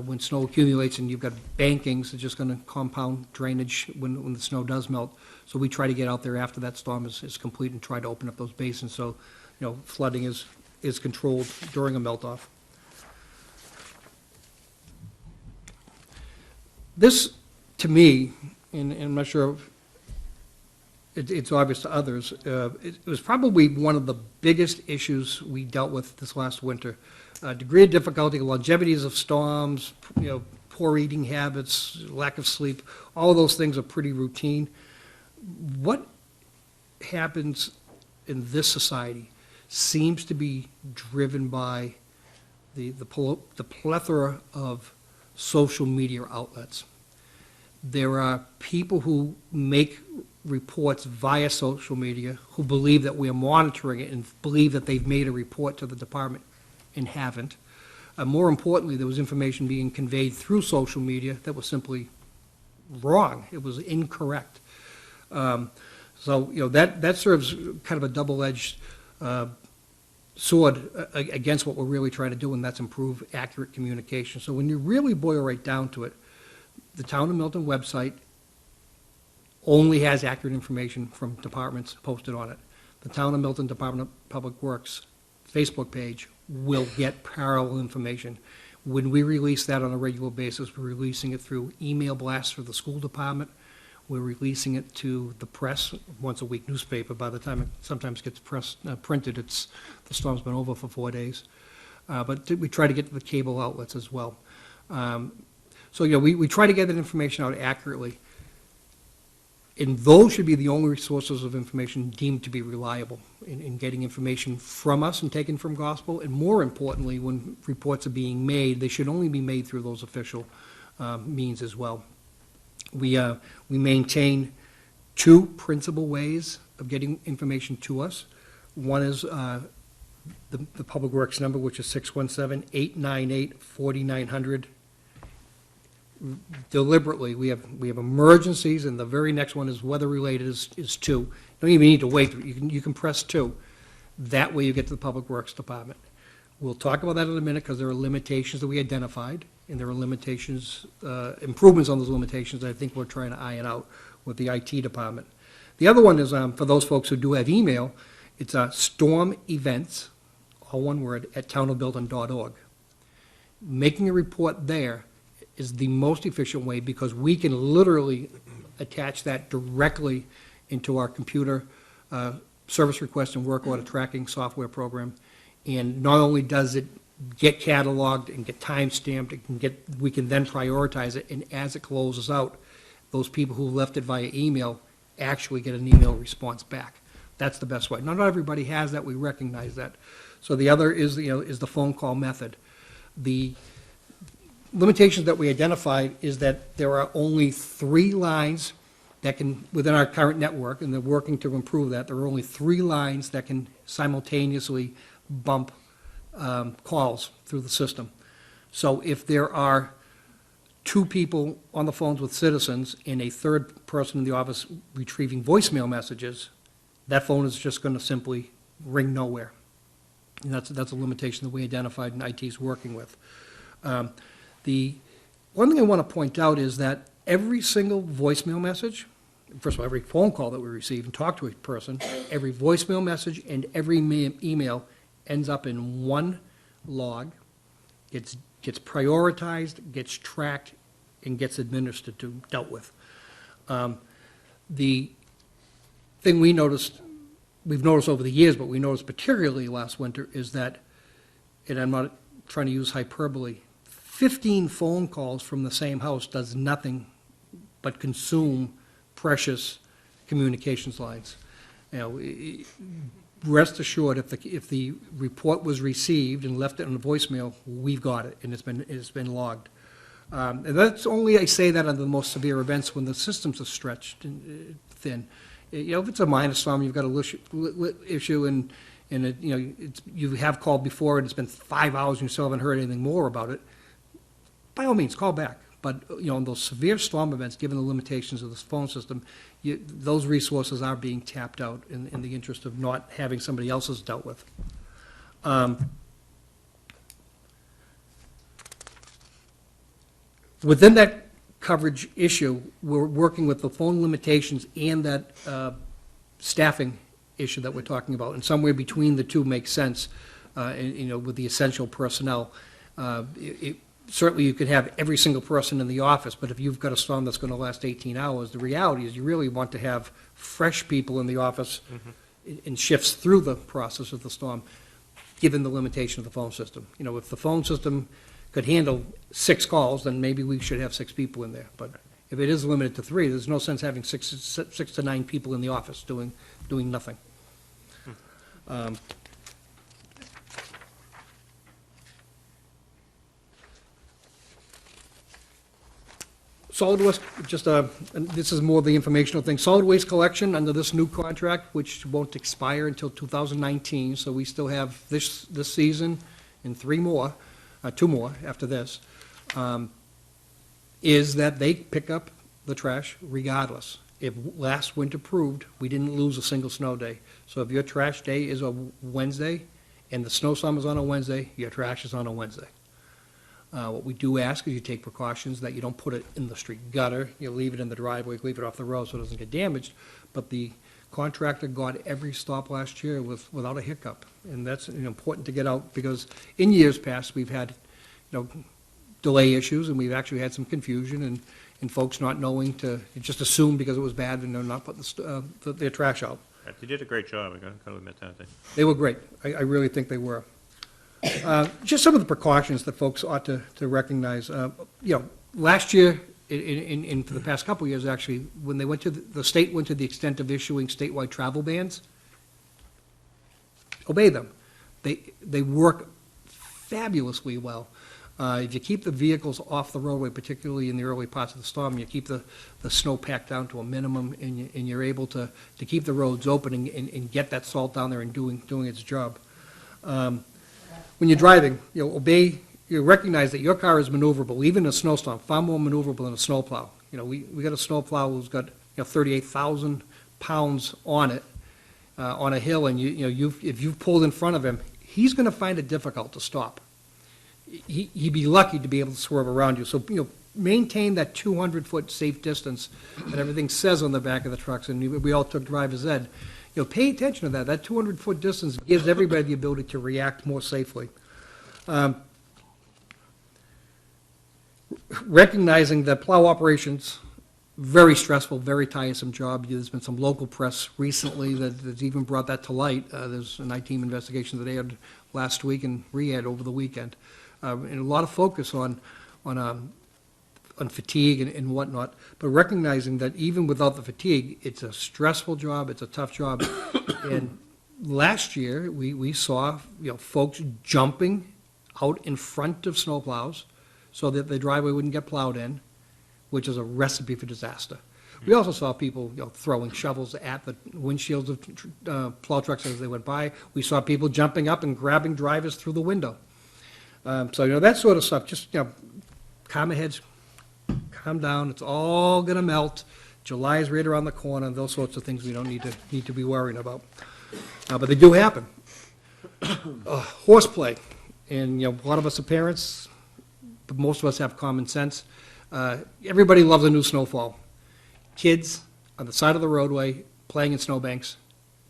When snow accumulates and you've got bankings, it's just going to compound drainage when the snow does melt. So we try to get out there after that storm is complete and try to open up those basins so, flooding is controlled during a melt-off. This, to me, and I'm not sure it's obvious to others, it was probably one of the biggest issues we dealt with this last winter. Degree of difficulty, longevities of storms, poor eating habits, lack of sleep, all of those things are pretty routine. What happens in this society seems to be driven by the plethora of social media outlets. There are people who make reports via social media who believe that we are monitoring it and believe that they've made a report to the department and haven't. More importantly, there was information being conveyed through social media that was simply wrong. It was incorrect. That serves kind of a double-edged sword against what we're really trying to do, and that's improve accurate communication. So when you really boil right down to it, the Town of Milton website only has accurate information from departments posted on it. The Town of Milton Department of Public Works Facebook page will get parallel information. When we release that on a regular basis, we're releasing it through email blasts for the school department. We're releasing it to the press, once a week newspaper. By the time it sometimes gets printed, the storm's been over for 4 days. But we try to get to the cable outlets as well. We try to get that information out accurately. And those should be the only sources of information deemed to be reliable in getting information from us and taken from gospel. And more importantly, when reports are being made, they should only be made through those official means as well. We maintain two principal ways of getting information to us. One is the Public Works number, which is 617-898-4900. Deliberately, we have emergencies, and the very next one is weather-related is 2. You don't even need to wait. You can press 2. That way you get to the Public Works Department. We'll talk about that in a minute because there are limitations that we identified, and there are limitations, improvements on those limitations that I think we're trying to iron out with the IT department. The other one is, for those folks who do have email, it's storm events, all one word, at townofmilton.org. Making a report there is the most efficient way because we can literally attach that directly into our computer service request and work order tracking software program. And not only does it get cataloged and get time-stamped, we can then prioritize it, and as it closes out, those people who left it via email actually get an email response back. That's the best way. Not everybody has that, we recognize that. So the other is the phone call method. The limitations that we identified is that there are only 3 lines that can, within our current network, and they're working to improve that, there are only 3 lines that can simultaneously bump calls through the system. So if there are 2 people on the phones with citizens and a third person in the office retrieving voicemail messages, that phone is just going to simply ring nowhere. And that's a limitation that we identified and IT is working with. The one thing I want to point out is that every single voicemail message, first of all, every phone call that we receive and talk to a person, every voicemail message and every email ends up in one log. It gets prioritized, gets tracked, and gets administered to, dealt with. The thing we've noticed over the years, but we noticed particularly last winter, is that, and I'm not trying to use hyperbole, 15 phone calls from the same house does nothing but consume precious communications lines. You know, rest assured, if the report was received and left it on a voicemail, we've got it, and it's been logged. And that's only, I say that under the most severe events when the systems are stretched and thin. You know, if it's a minor storm, you've got a issue and it, you know, you have called before and it's been 5 hours and you still haven't heard anything more about it, by all means, call back. But, you know, in those severe storm events, given the limitations of this phone system, those resources are being tapped out in the interest of not having somebody else's dealt with. Within that coverage issue, we're working with the phone limitations and that staffing issue that we're talking about, and somewhere between the two makes sense, you know, with the essential personnel. Certainly you could have every single person in the office, but if you've got a storm that's going to last 18 hours, the reality is you really want to have fresh people in the office in shifts through the process of the storm, given the limitation of the phone system. You know, if the phone system could handle 6 calls, then maybe we should have 6 people in there. But if it is limited to 3, there's no sense having 6 to 9 people in the office doing nothing. Solid waste, just and this is more the informational thing. Solid waste collection under this new contract, which won't expire until 2019, so we still have this season and 2 more after this, is that they pick up the trash regardless. If last winter proved, we didn't lose a single snow day. So if your trash day is a Wednesday and the snowstorm is on a Wednesday, your trash is on a Wednesday. What we do ask is you take precautions that you don't put it in the street gutter, you leave it in the driveway, leave it off the road so it doesn't get damaged. But the contractor got every stop last year without a hiccup. And that's important to get out because in years past, we've had, delay issues and we've actually had some confusion and folks not knowing to just assume because it was bad and they're not putting their trash out. They did a great job, I gotta admit that. They were great. I really think they were. Just some of the precautions that folks ought to recognize. Last year, for the past couple of years, actually, when they went to the state went to the extent of issuing statewide travel bans, obey them. They work fabulously well. If you keep the vehicles off the roadway, particularly in the early parts of the storm, you keep the snow packed down to a minimum, and you're able to keep the roads open and get that salt down there and doing its job. When you're driving, obey. You recognize that your car is maneuverable, even in a snowstorm, far more maneuverable than a snowplow. We got a snowplow who's got 38,000 pounds on it, on a hill, and if you've pulled in front of him, he's going to find it difficult to stop. He'd be lucky to be able to swerve around you. So maintain that 200-foot safe distance that everything says on the back of the trucks, and we all took driver's ed. Pay attention to that. That 200-foot distance gives everybody the ability to react more safely. Recognizing that plow operations, very stressful, very tiresome job. There's been some local press recently that's even brought that to light. There's an I-team investigation that aired last week and re-aired over the weekend. And a lot of focus on fatigue and whatnot, but recognizing that even without the fatigue, it's a stressful job, it's a tough job. And last year, we saw folks jumping out in front of snowplows so that the driveway wouldn't get plowed in, which is a recipe for disaster. We also saw people throwing shovels at the windshields of plow trucks as they went by. We saw people jumping up and grabbing drivers through the window. So that sort of stuff, just calm your heads, calm down, it's all going to melt. July is right around the corner, those sorts of things we don't need to be worrying about. But they do happen. Horseplay, and, you know, a lot of us are parents, but most of us have common sense. Everybody loves a new snowfall. Kids on the side of the roadway playing in snowbanks,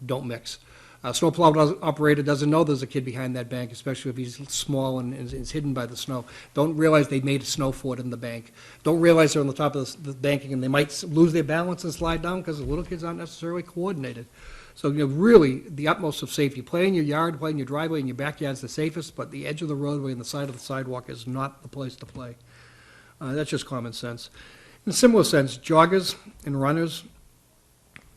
don't mix. A snowplow operator doesn't know there's a kid behind that bank, especially if he's small and is hidden by the snow. Don't realize they made a snow fort in the bank. Don't realize they're on the top of the banking and they might lose their balance and slide down because the little kids aren't necessarily coordinated. So, you know, really, the utmost of safety. Play in your yard, play in your driveway, in your backyard's the safest, but the edge of the roadway and the side of the sidewalk is not the place to play. That's just common sense. In a similar sense, joggers and runners,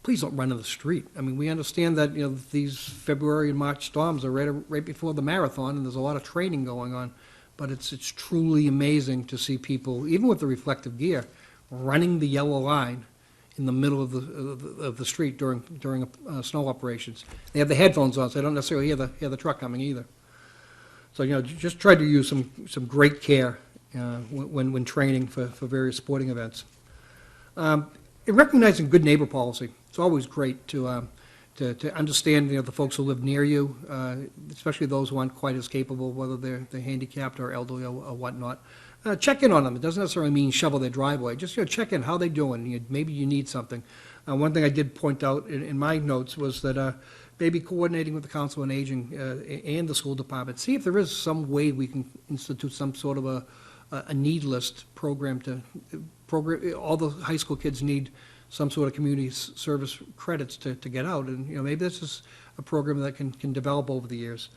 please don't run in the street. I mean, we understand that, you know, these February and March storms are right before the marathon, and there's a lot of training going on. But it's truly amazing to see people, even with the reflective gear, running the yellow line in the middle of the street during snow operations. They have the headphones on, so they don't necessarily hear the truck coming either. So, you know, just try to use some great care when training for various sporting events. In recognizing good neighbor policy, it's always great to understand, you know, the folks who live near you, especially those who aren't quite as capable, whether they're handicapped or elderly or whatnot. Check in on them. It doesn't necessarily mean shovel their driveway. Just, you know, check in how they're doing. Maybe you need something. One thing I did point out in my notes was that maybe coordinating with the Council on Aging and the school department, see if there is some way we can institute some sort of a need list program all the high school kids need some sort of community service credits to get out, and, you know, maybe this is a program that can develop over the years.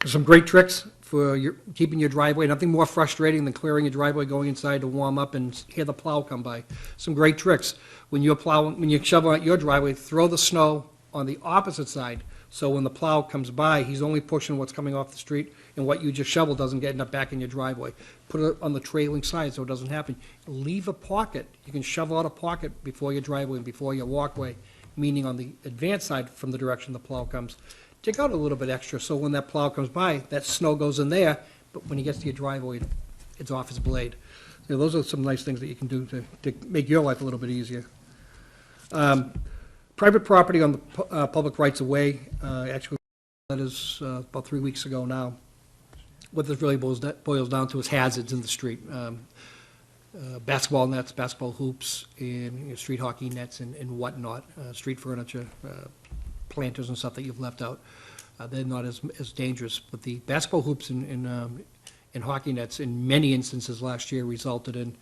Some great tricks for keeping your driveway, nothing more frustrating than clearing your driveway, going inside to warm up and hear the plow come by. Some great tricks. When you shovel out your driveway, throw the snow on the opposite side, so when the plow comes by, he's only pushing what's coming off the street, and what you just shoveled doesn't end up back in your driveway. Put it on the trailing side so it doesn't happen. Leave a pocket. You can shovel out a pocket before your driveway and before your walkway, meaning on the advanced side from the direction the plow comes. Take out a little bit extra, so when that plow comes by, that snow goes in there, but when he gets to your driveway, it's off his blade. You know, those are some nice things that you can do to make your life a little bit easier. Private property on the public rights-of-way, actually, that is about 3 weeks ago now. What this really boils down to is hazards in the street. Basketball nets, basketball hoops, and, you know, street hockey nets and whatnot, street furniture, planters and stuff that you've left out. They're not as dangerous, but the basketball hoops and hockey nets in many instances last year resulted in, you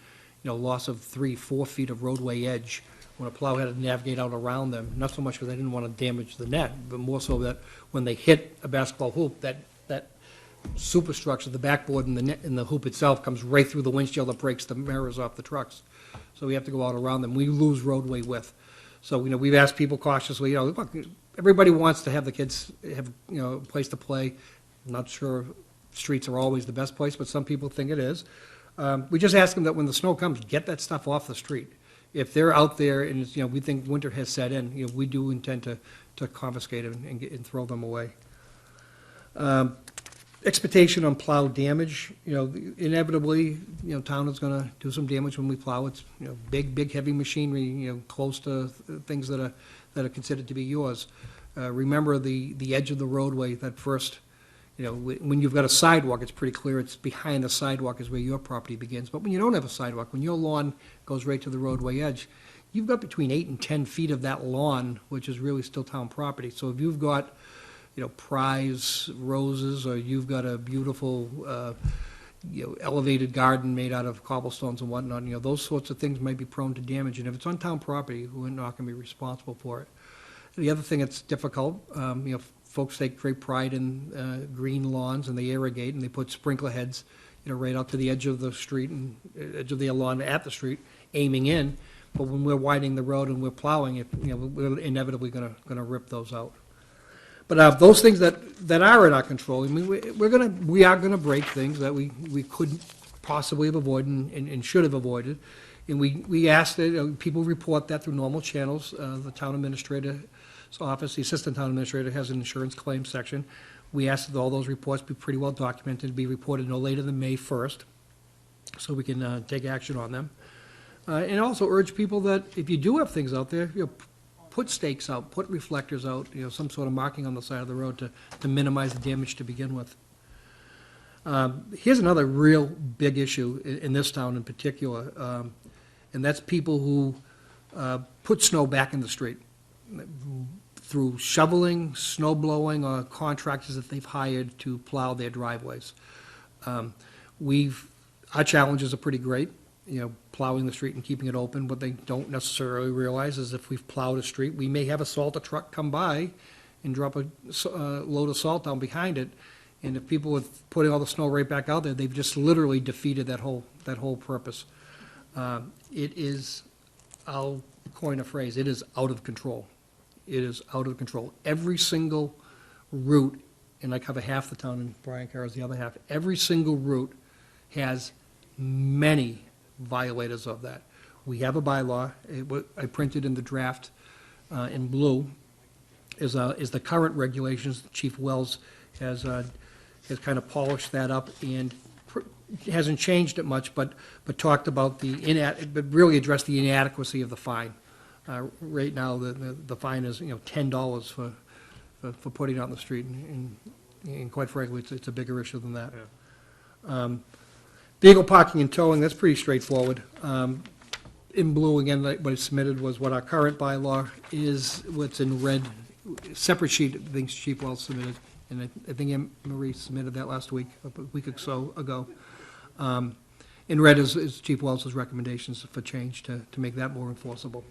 know, loss of 3-4 feet of roadway edge when a plow had to navigate out around them. Not so much because they didn't want to damage the net, but more so that when they hit a basketball hoop, that superstructure, the backboard and the net and the hoop itself comes right through the windshield that breaks the mirrors off the trucks. So we have to go out around them. We lose roadway width. So, you know, we've asked people cautiously, you know, look, everybody wants to have the kids have, you know, a place to play. I'm not sure streets are always the best place, but some people think it is. We just ask them that when the snow comes, get that stuff off the street. If they're out there and, it's, you know, we think winter has set in, you know, we do intend to confiscate it and throw them away. Expectation on plow damage, you know, inevitably, you know, town is gonna do some damage when we plow. It's, you know, big heavy machinery, you know, close to things that are considered to be yours. Remember the edge of the roadway, that first, you know, when you've got a sidewalk, it's pretty clear it's behind the sidewalk is where your property begins. But when you don't have a sidewalk, when your lawn goes right to the roadway edge, you've got between 8 and 10 feet of that lawn, which is really still town property. So if you've got, you know, prize roses, or you've got a beautiful, you know, elevated garden made out of cobblestones and whatnot, you know, those sorts of things might be prone to damage. And if it's on town property, we're not going to be responsible for it. The other thing that's difficult, you know, folks take great pride in green lawns, and they irrigate, and they put sprinkler heads, you know, right out to the edge of the street and edge of the lawn at the street, aiming in. But when we're widening the road and we're plowing it, you know, we're inevitably going to rip those out. But those things that are in our control, I mean, we are gonna break things that we couldn't possibly have avoided and should have avoided. And we ask that, you know, people report that through normal channels. The town administrator's office, the assistant town administrator, has an insurance claims section. We ask that all those reports be pretty well documented, be reported no later than May 1st, so we can take action on them. And also urge people that if you do have things out there, put stakes out, put reflectors out, some sort of marking on the side of the road to minimize the damage to begin with. Here's another real big issue in this town in particular, and that's people who put snow back in the street through shoveling, snow blowing, or contractors that they've hired to plow their driveways. Our challenges are pretty great, plowing the street and keeping it open. What they don't necessarily realize is if we've plowed a street, we may have a salter truck come by and drop a load of salt down behind it. And if people are putting all the snow right back out there, they've just literally defeated that whole purpose. It is, I'll coin a phrase, it is out of control. It is out of control. Every single route, and I cover half the town and Brian covers the other half, every single route has many violators of that. We have a bylaw. I printed in the draft in blue is the current regulations. Chief Wells has kind of polished that up and hasn't changed it much, but talked about but really addressed the inadequacy of the fine. Right now, the fine is $10 for putting it out in the street, and quite frankly, it's a bigger issue than that. Yeah. Vehicle parking and towing, that's pretty straightforward. In blue, again, what I submitted was what our current bylaw is, what's in red, separate sheet, I think Chief Wells submitted, and I think Anne Marie submitted that last week, a week or so ago. In red is Chief Wells' recommendations for change to make that more enforceable.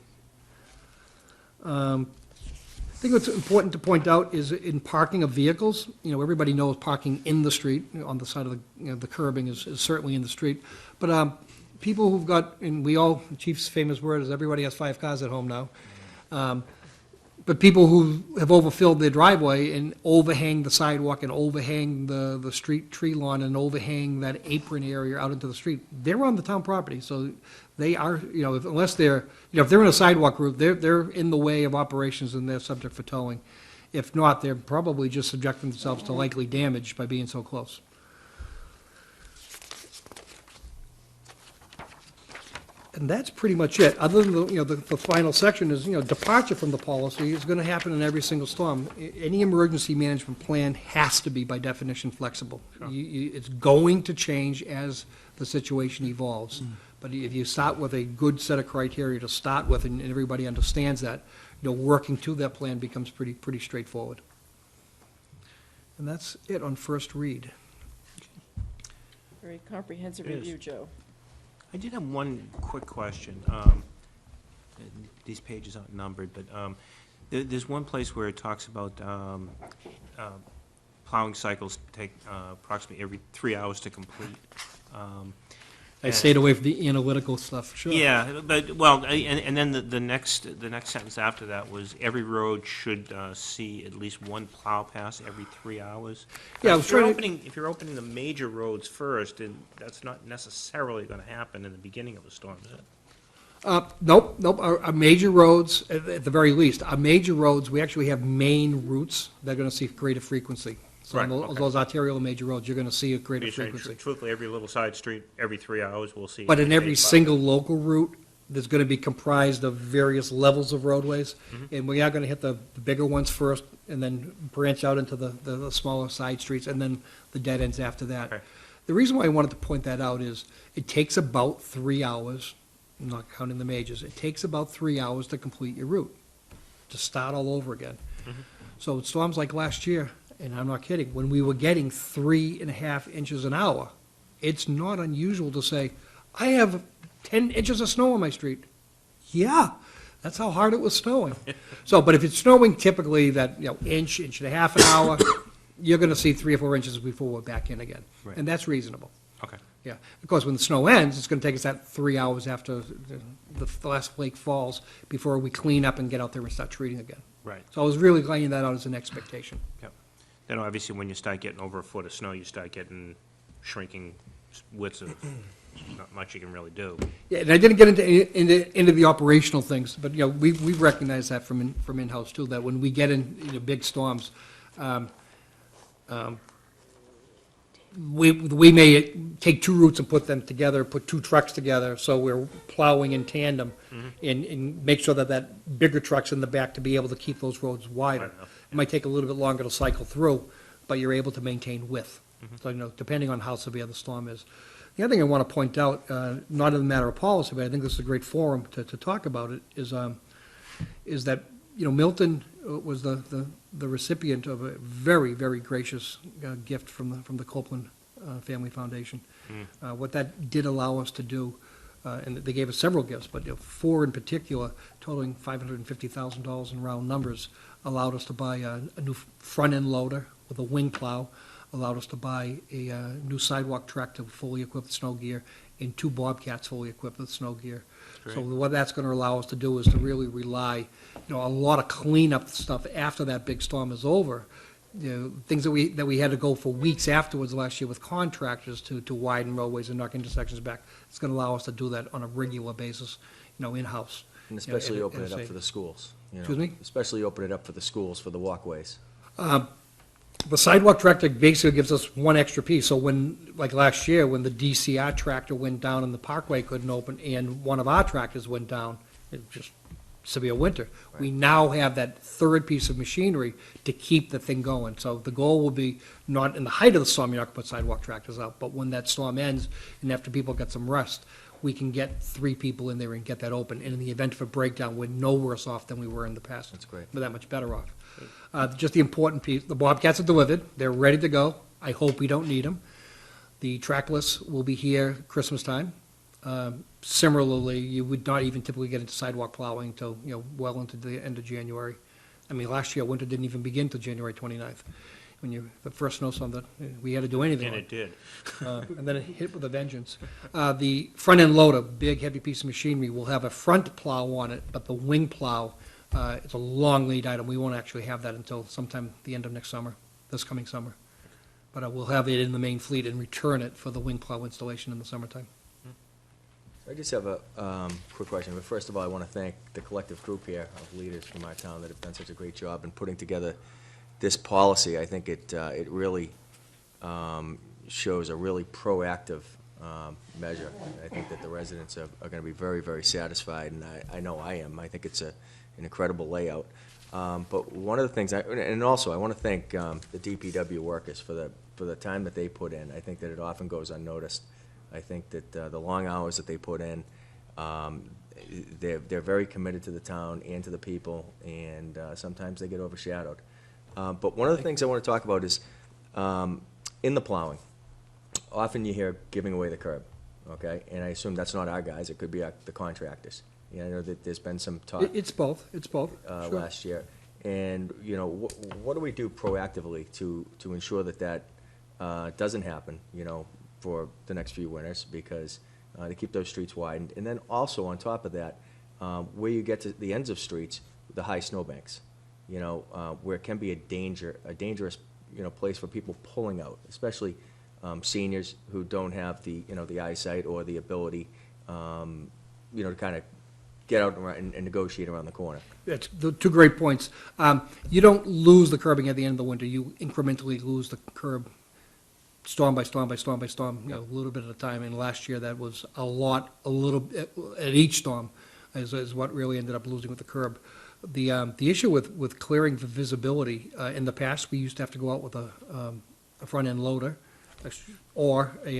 I think what's important to point out is in parking of vehicles, everybody knows parking in the street, on the side of the curbing is certainly in the street. But people who've got, and the Chief's famous word is everybody has 5 cars at home now. But people who have overfilled their driveway and overhang the sidewalk and overhang the street tree lawn and overhang that apron area out into the street, they're on the town property. So they are, unless they're, if they're in a sidewalk route, they're in the way of operations and they're subject for towing. If not, they're probably just subjecting themselves to likely damage by being so close. And that's pretty much it. Other than the final section is, departure from the policy is going to happen in every single storm. Any emergency management plan has to be, by definition, flexible. Sure. It's going to change as the situation evolves. But if you start with a good set of criteria to start with, and everybody understands that, working to that plan becomes pretty straightforward. And that's it on first read. Very comprehensive It is. review, Joe. I did have one quick question. These pages aren't numbered, but there's one place where it talks about plowing cycles take approximately every 3 hours to complete. I stayed away from the analytical stuff, sure. Yeah, but, well, and then the next sentence after that was, every road should see at least one plow pass every 3 hours. Yeah, I If was you're trying to- opening, if you're opening the major roads first, and that's not necessarily gonna happen in the beginning of a storm, is it? Nope. Our major roads, at the very least, our major roads, we actually have main routes that are going to see greater frequency. So on Right, okay. those arterial major roads, you're going to see a greater You're saying frequency. truthfully, every little side street, every 3 hours, we'll see. But in every a plow. single local route, there's going to be comprised of various levels of roadways. And we are going to hit the bigger ones first, and then branch out into the smaller side streets, and then the dead ends after that. Okay. The reason why I wanted to point that out is, it takes about 3 hours, I'm not counting the majors, it takes about 3 hours to complete your route, to start all over again. So storms like last year, and I'm not kidding, when we were getting 3.5 inches an hour, it's not unusual to say, I have 10 inches of snow on my street. Yeah, that's how hard it was snowing. So, but if it's snowing typically that, inch and a half an hour, you're gonna see 3 or 4 inches before we're back in again. Right. And that's reasonable. Okay. Yeah, of course, when the snow ends, it's gonna take us that 3 hours after the last flake falls before we clean up and get out there and start treating again. Right. So I was really laying that out as an expectation. Yep. Then obviously, when you start getting over a foot of snow, you start getting shrinking widths of, not much you can really do. Yeah, and I didn't get into the operational things, but, we recognize that from in-house too, that when we get in, big storms, we may take two routes and put them together, put two trucks together, so we're plowing in tandem, and make sure that that bigger truck's in the back to be able to keep those roads wider. Wide enough, It might take a little bit longer to cycle through, but you're able to maintain width. So, depending on how severe the storm is. The other thing I want to point out, not in the matter of policy, but I think this is a great forum to talk about it, is that, Milton was the recipient of a very, very gracious gift from the Copeland Family Foundation. What that did allow us to do, and they gave us several gifts, but 4 in particular, totaling $550,000 in round numbers, allowed us to buy a new front-end loader with a wing plow, allowed us to buy a new sidewalk tractor fully equipped with snow gear, and 2 Bobcats fully equipped with snow gear. So what that's going to allow us to do is to really rely, a lot of cleanup stuff after that big storm is over. Things that we had to go for weeks afterwards last year with contractors to widen roadways and knock intersections back. It's going to allow us to do that on a regular basis, in-house. And especially open it up safe. for the schools. Excuse me? Especially open it up for the schools, for the walkways. The sidewalk tractor basically gives us one extra piece, so like last year, when the DCR tractor went down and the parkway couldn't open, and one of our tractors went down, it was just severe winter. We now have that third piece of machinery to keep the thing going. So the goal will be, not in the height of the storm, you're not gonna put sidewalk tractors out, but when that storm ends, and after people get some rest, we can get 3 people in there and get that open, and in the event of a breakdown, we're no worse off than we were in the past. That's great. We're that much better off. Just the important piece, the Bobcats are delivered, they're ready to go. I hope we don't need them. The trackless will be here Christmas time. Similarly, you would not even typically get into sidewalk plowing until, well into the end of January. I mean, last year, winter didn't even begin till January 29th. When the first snowstorm that we had to do anything And on. it did. And then it hit with a vengeance. The front-end loader, big, heavy piece of machinery, will have a front plow on it, but the wing plow, it's a long lead item. We won't actually have that until sometime the end of next summer, this coming summer. But we'll have it in the main fleet and return it for the wing plow installation in the summertime. I just have a quick question. But first of all, I want to thank the collective group here of leaders from our town that have done such a great job in putting together this policy. I think it really shows a really proactive measure. I think that the residents are going to be very, very satisfied, and I know I am. I think it's an incredible layout. But one of the things, and also I want to thank the DPW workers for the time that they put in. I think that it often goes unnoticed. I think that the long hours that they put in, they're very committed to the town and to the people, and sometimes they get overshadowed. But one of the things I want to talk about is in the plowing. Often you hear giving away the curb, okay? And I assume that's not our guys. It could be the contractors. I know that there's been some talk It's both, sure. last year. And, what do we do proactively to ensure that doesn't happen, for the next few winters, because to keep those streets widened? And then also, on top of that, where you get to the ends of streets, the high snowbanks, where it can be a dangerous, place for people pulling out, especially seniors who don't have the eyesight or the ability, to kind of get out and negotiate around the corner. That's the 2 great points. You don't lose the curbing at the end of the winter. You incrementally lose the curb storm by storm by storm by storm, a little bit at a time. And last year, that was a little bit at each storm is what really ended up losing with the curb. The issue with clearing the visibility, in the past, we used to have to go out with a front-end loader or a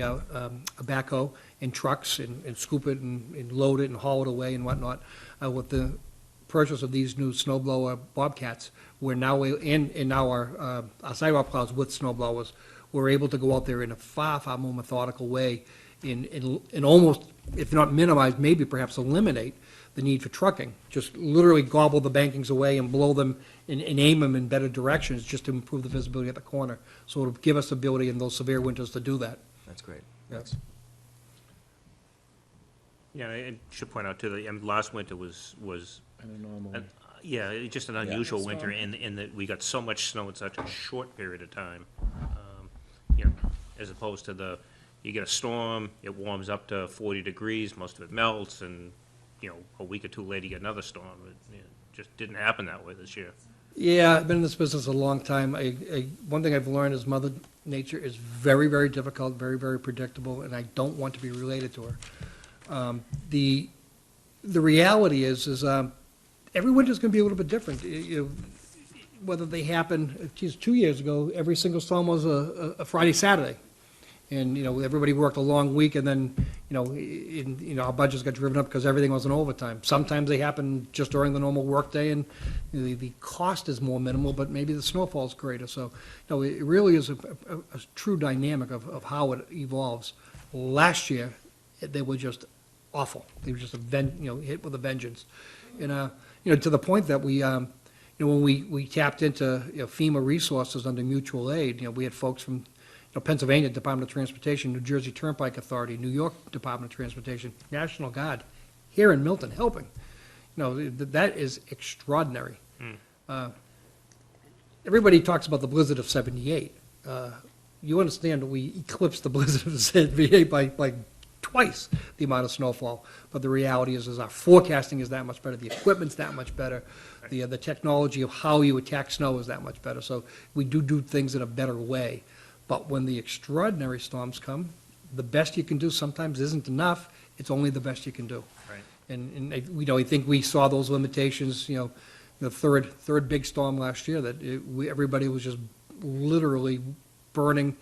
backhoe and trucks and scoop it and load it and haul it away and whatnot. With the purchase of these new snow blower Bobcats, we're now, and now our sidewalk plows with snow blowers, we're able to go out there in a far, far more methodical way and almost, if not minimize, maybe perhaps eliminate the need for trucking. Just literally gobble the bankings away and blow them and aim them in better directions just to improve the visibility at the corner. So it'll give us the ability in those severe winters to do that. That's great. Yes. Yeah, I should point out too, that last winter was, just an unusual winter in that we got so much snow in such a short period of time. As opposed to you get a storm, it warms up to 40 degrees, most of it melts, and, a week or two later you get another storm. It just didn't happen that way this year. Yeah, I've been in this business a long time. One thing I've learned is Mother Nature is very, very difficult, very, very predictable, and I don't want to be related to her. The reality is every winter's going to be a little bit different. Whether they happen, geez, 2 years ago, every single storm was a Friday, Saturday. And, everybody worked a long week, and then, our budgets got driven up because everything was in overtime. Sometimes they happen just during the normal workday, and the cost is more minimal, but maybe the snowfall's greater. So, it really is a true dynamic of how it evolves. Last year, they were just awful. They were just hit with a vengeance. And, to the point that we, when we tapped into FEMA resources under mutual aid, we had folks from Pennsylvania Department of Transportation, New Jersey Turnpike Authority, New York Department of Transportation, National Guard, here in Milton helping. That is extraordinary. Everybody talks about the blizzard of '78. You understand that we eclipsed the blizzard of '78 by twice the amount of snowfall. But the reality is our forecasting is that much better, the equipment's that much better, the technology of how you attack snow is that much better. So we do things in a better way. But when the extraordinary storms come, the best you can do sometimes isn't enough. It's only the best you can do. Right. And I think we saw those limitations, the third big storm last year, that everybody was just literally burning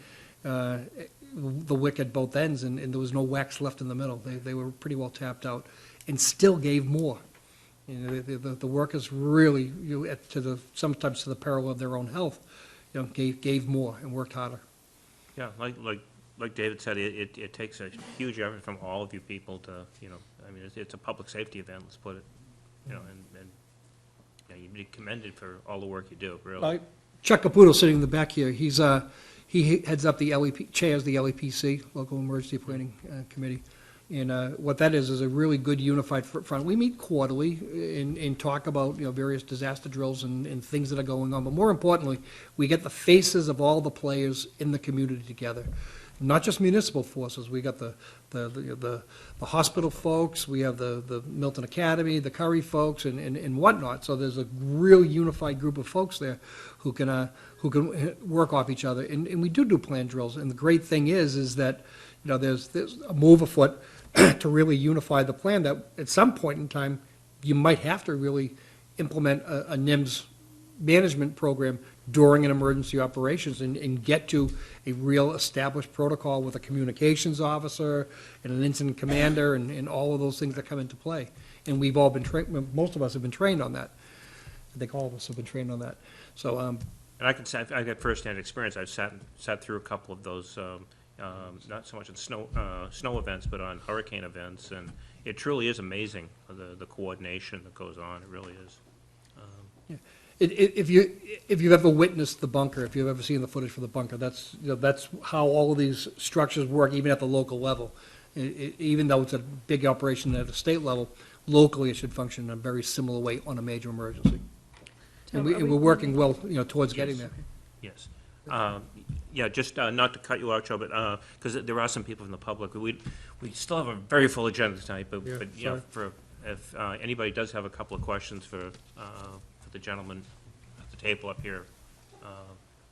the wick at both ends, and there was no wax left in the middle. They were pretty well tapped out, and still gave more. The workers really, sometimes to the peril of their own health, gave more and worked harder. Yeah, like David said, it takes a huge effort from all of you people to, it's a public safety event, let's put it, and you be commended for all the work you do, really. Chuck Caputo sitting in the back here, he heads up the chairs the LEPC, Local Emergency Planning Committee. And what that is a really good unified front. We meet quarterly and talk about various disaster drills and things that are going on. But more importantly, we get the faces of all the players in the community together. Not just municipal forces. We got the hospital folks. We have the Milton Academy, the Curry folks, and whatnot. So there's a real unified group of folks there who can work off each other. And we do plan drills. And the great thing is that there's a move afoot to really unify the plan that at some point in time, you might have to really implement a NIMS management program during an emergency operations and get to a real established protocol with a communications officer and an incident commander and all of those things that come into play. And we've all been trained, most of us have been trained on that. I think all of us have been trained on that. So, And I can say, I got firsthand experience. I've sat through a couple of those, not so much on snow events, but on hurricane events, and it truly is amazing, the coordination that goes on. It really is. If you've ever witnessed the bunker, if you've ever seen the footage for the bunker, that's how all of these structures work, even at the local level. Even though it's a big operation at a state level, locally it should function in a very similar way on a major emergency. And we're working well, towards getting there. Yes. Yeah, just not to cut you out, Joe, but because there are some people from the public. We still have a very full agenda tonight, but if anybody does have a couple of questions for the gentleman at the table up here,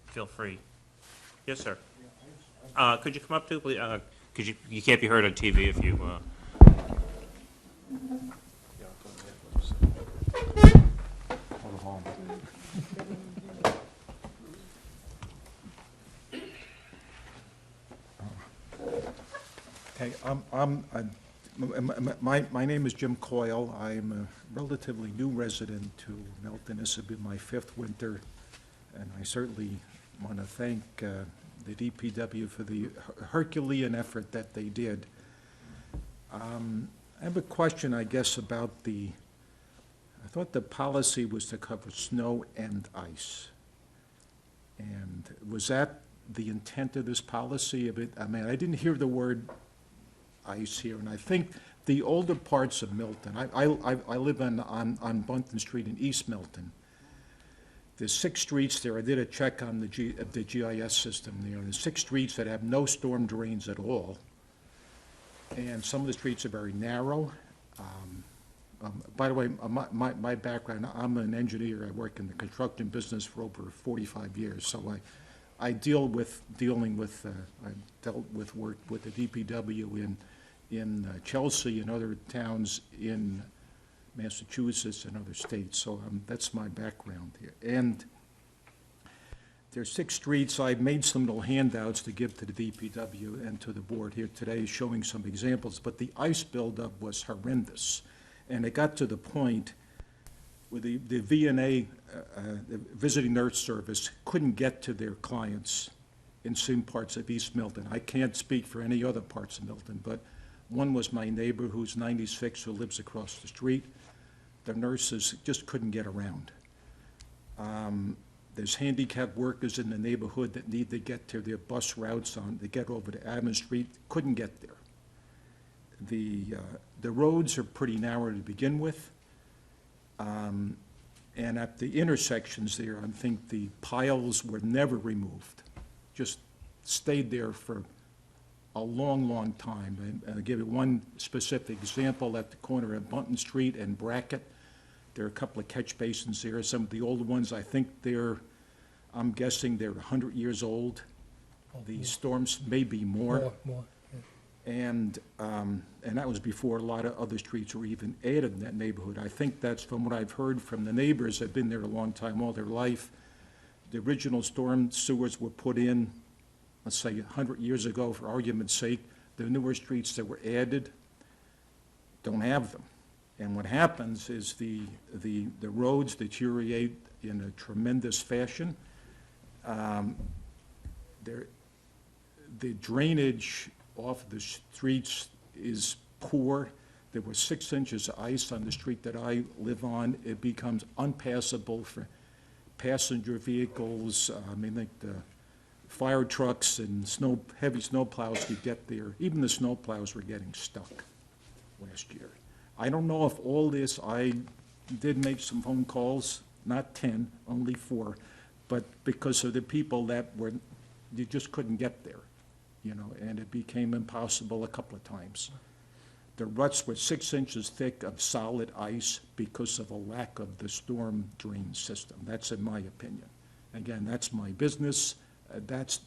feel free. Yes, sir. Could you come up too, please? Because you can't be heard on TV if you. Okay, my name is Jim Coyle. I'm a relatively new resident to Milton. This has been my 5th winter, and I certainly want to thank the DPW for the Herculean effort that they did. I have a question, I guess, about I thought the policy was to cover snow and ice. And was that the intent of this policy? I mean, I didn't hear the word ice here, and I think the older parts of Milton, I live on Bunton Street in East Milton. There's 6 streets there. I did a check on the GIS system there. There's 6 streets that have no storm drains at all, and some of the streets are very narrow. By the way, my background, I'm an engineer. I work in the construction business for over 45 years, so I dealt with work with the DPW in Chelsea and other towns in Massachusetts and other states, so that's my background here. And there's 6 streets. I've made some little handouts to give to the DPW and to the board here today, showing some examples, but the ice buildup was horrendous. And it got to the point where the VNA, the Visiting Nurse Service, couldn't get to their clients in some parts of East Milton. I can't speak for any other parts of Milton, but one was my neighbor who's 96, who lives across the street. The nurses just couldn't get around. There's handicapped workers in the neighborhood that need to get to their bus routes to get over to Adams Street, couldn't get there. The roads are pretty narrow to begin with. And at the intersections there, I think the piles were never removed, just stayed there for a long, long time. And I'll give you one specific example. At the corner of Bunton Street and Brackett, there are a couple of catch basins there. Some of the older ones, I think I'm guessing they're 100 years old. The storms may be more. And that was before a lot of other streets were even added in that neighborhood. I think that's from what I've heard from the neighbors. I've been there a long time, all their life. The original storm sewers were put in, let's say, 100 years ago, for argument's sake. The newer streets that were added don't have them. And what happens is the roads deteriorate in a tremendous fashion. The drainage off the streets is poor. There was 6 inches of ice on the street that I live on. It becomes unpassable for passenger vehicles. Like the fire trucks and heavy snow plows could get there. Even the snow plows were getting stuck last year. I don't know if all this, I did make some phone calls, not 10, only 4, but because of the people that you just couldn't get there, and it became impossible a couple of times. The ruts were 6 inches thick of solid ice because of a lack of the storm drain system. That's in my opinion. Again, that's my business. That's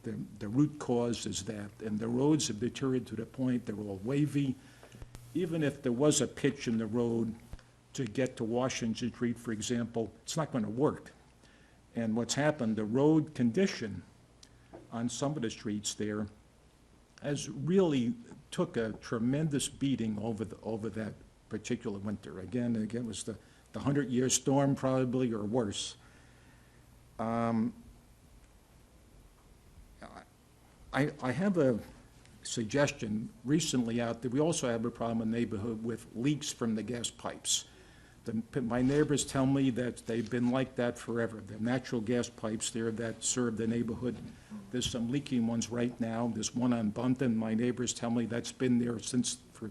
the root cause is that. And the roads have deteriorated to the point they're all wavy. Even if there was a pitch in the road to get to Washington Street, for example, it's not going to work. And what's happened, the road condition on some of the streets there has really took a tremendous beating over that particular winter. Again, it was the 100-year storm probably, or worse. I have a suggestion recently out there. We also have a problem in the neighborhood with leaks from the gas pipes. My neighbors tell me that they've been like that forever. The natural gas pipes there that serve the neighborhood. There's some leaking ones right now. There's one on Bunton. My neighbors tell me that's been there for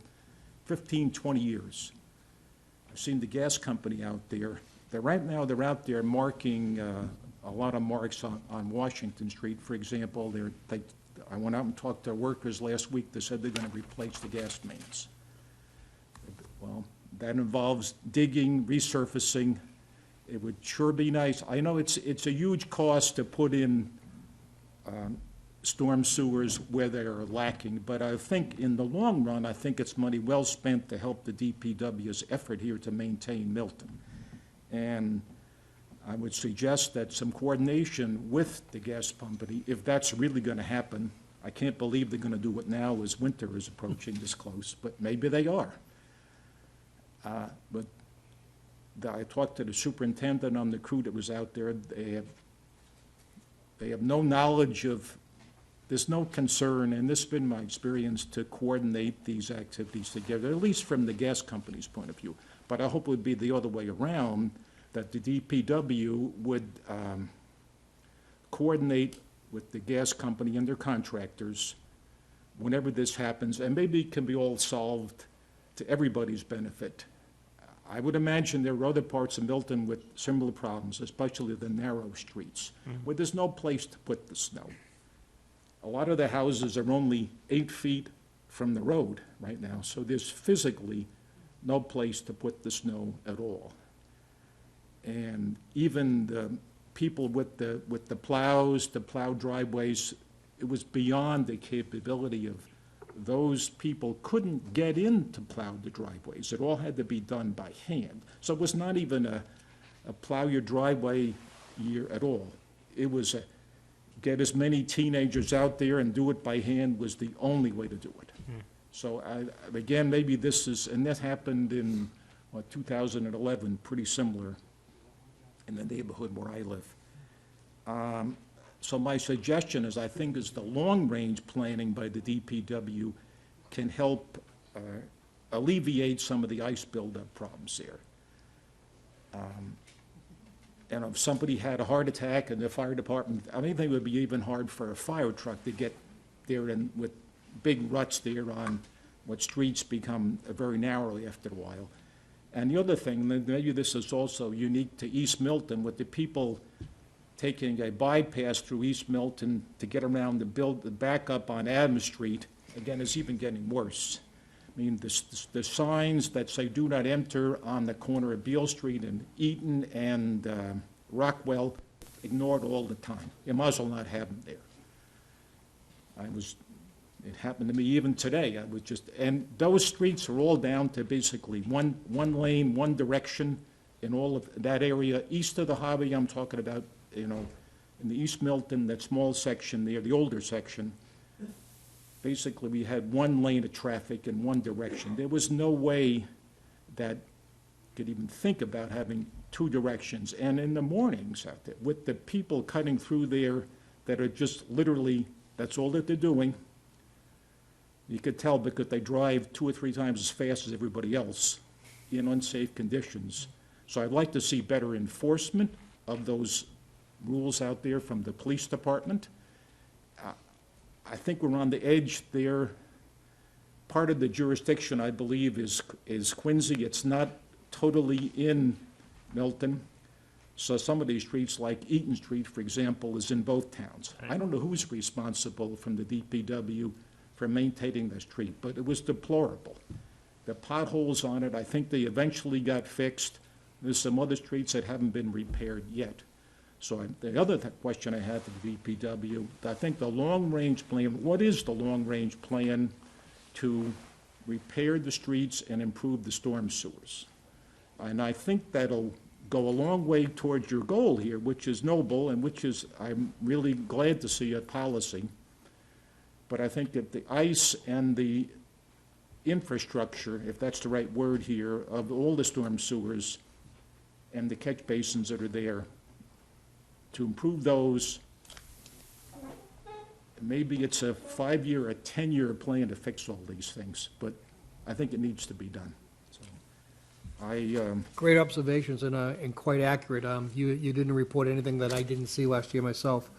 15, 20 years. I've seen the gas company out there. Right now they're out there marking a lot of marks on Washington Street. For example, I went out and talked to workers last week. They said they're going to replace the gas mains. Well, that involves digging, resurfacing. It would sure be nice. I know it's a huge cost to put in storm sewers where they are lacking, but I think in the long run, I think it's money well spent to help the DPW's effort here to maintain Milton. And I would suggest that some coordination with the gas company, if that's really going to happen. I can't believe they're going to do it now as winter is approaching this close, but maybe they are. But I talked to the superintendent on the crew that was out there. They have no knowledge of, there's no concern, and this has been my experience, to coordinate these activities together, at least from the gas company's point of view. But I hope it would be the other way around, that the DPW would coordinate with the gas company and their contractors whenever this happens, and maybe it can be all solved to everybody's benefit. I would imagine there are other parts of Milton with similar problems, especially the narrow streets, where there's no place to put the snow. A lot of the houses are only 8 feet from the road right now, so there's physically no place to put the snow at all. And even the people with the plows, the plow driveways, it was beyond the capability of, those people couldn't get in to plow the driveways. It all had to be done by hand. So it was not even a plow your driveway year at all. It was get as many teenagers out there and do it by hand was the only way to do it. So again, maybe this is, and that happened in, 2011, pretty similar in the neighborhood where I live. So my suggestion is, I think, is the long-range planning by the DPW can help alleviate some of the ice buildup problems there. And if somebody had a heart attack in the fire department, I think it would be even hard for a fire truck to get there and with big ruts there on what streets become very narrow after a while. And the other thing, maybe this is also unique to East Milton, with the people taking a bypass through East Milton to get around the back up on Adams Street, again, is even getting worse. I mean, the signs that say "Do not enter" on the corner of Beale Street and Eaton and Rockwell, ignored all the time. You might as well not have them there. It happened to me even today. I was just, and those streets are all down to basically one lane, one direction in all of that area. East of the highway, I'm talking about, in the East Milton, that small section there, the older section, basically we had one lane of traffic in one direction. There was no way that could even think about having two directions. And in the mornings out there, with the people cutting through there that are just literally, that's all that they're doing. You could tell because they drive 2 or 3 times as fast as everybody else in unsafe conditions. So I'd like to see better enforcement of those rules out there from the police department. I think we're on the edge there. Part of the jurisdiction, I believe, is Quincy. It's not totally in Milton. So some of these streets, like Eaton Street, for example, is in both towns. I don't know who's responsible from the DPW for maintaining the street, but it was deplorable. The potholes on it, I think they eventually got fixed. There's some other streets that haven't been repaired yet. So the other question I have for the DPW, I think the long-range plan, what is the long-range plan to repair the streets and improve the storm sewers? And I think that'll go a long way towards your goal here, which is noble and which is, I'm really glad to see a policy. But I think that the ice and the infrastructure, if that's the right word here, of all the storm sewers and the catch basins that are there, to improve those, maybe it's a 5-year or a 10-year plan to fix all these things, but I think it needs to be done. So Great observations and quite accurate. You didn't report anything that I didn't see last year myself.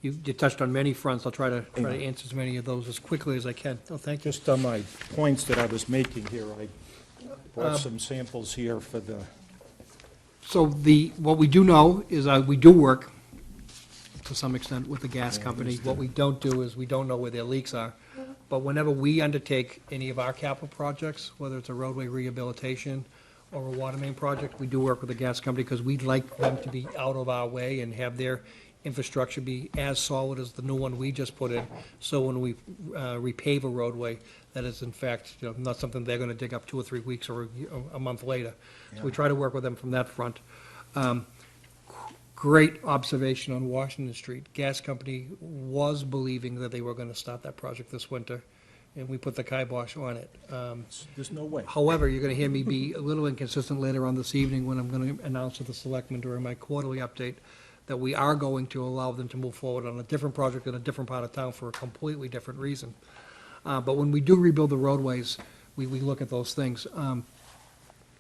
You touched on many fronts. I'll try to answer as many of those as quickly as I can. Oh, thank you. just on my points that I was making here, I brought some samples here for the, So what we do know is we do work to some extent with the gas company. What we don't do is we don't know where their leaks are. But whenever we undertake any of our capital projects, whether it's a roadway rehabilitation or a water main project, we do work with the gas company because we'd like them to be out of our way and have their infrastructure be as solid as the new one we just put in. So when we repave a roadway, that is in fact, not something they're gonna dig up 2 or 3 weeks or a month later. So we try to work with them from that front. Great observation on Washington Street. Gas company was believing that they were gonna start that project this winter, and we put the kibosh on it. there's no way. However, you're gonna hear me be a little inconsistent later on this evening when I'm gonna announce to the selectmen during my quarterly update that we are going to allow them to move forward on a different project in a different part of town for a completely different reason. But when we do rebuild the roadways, we look at those things.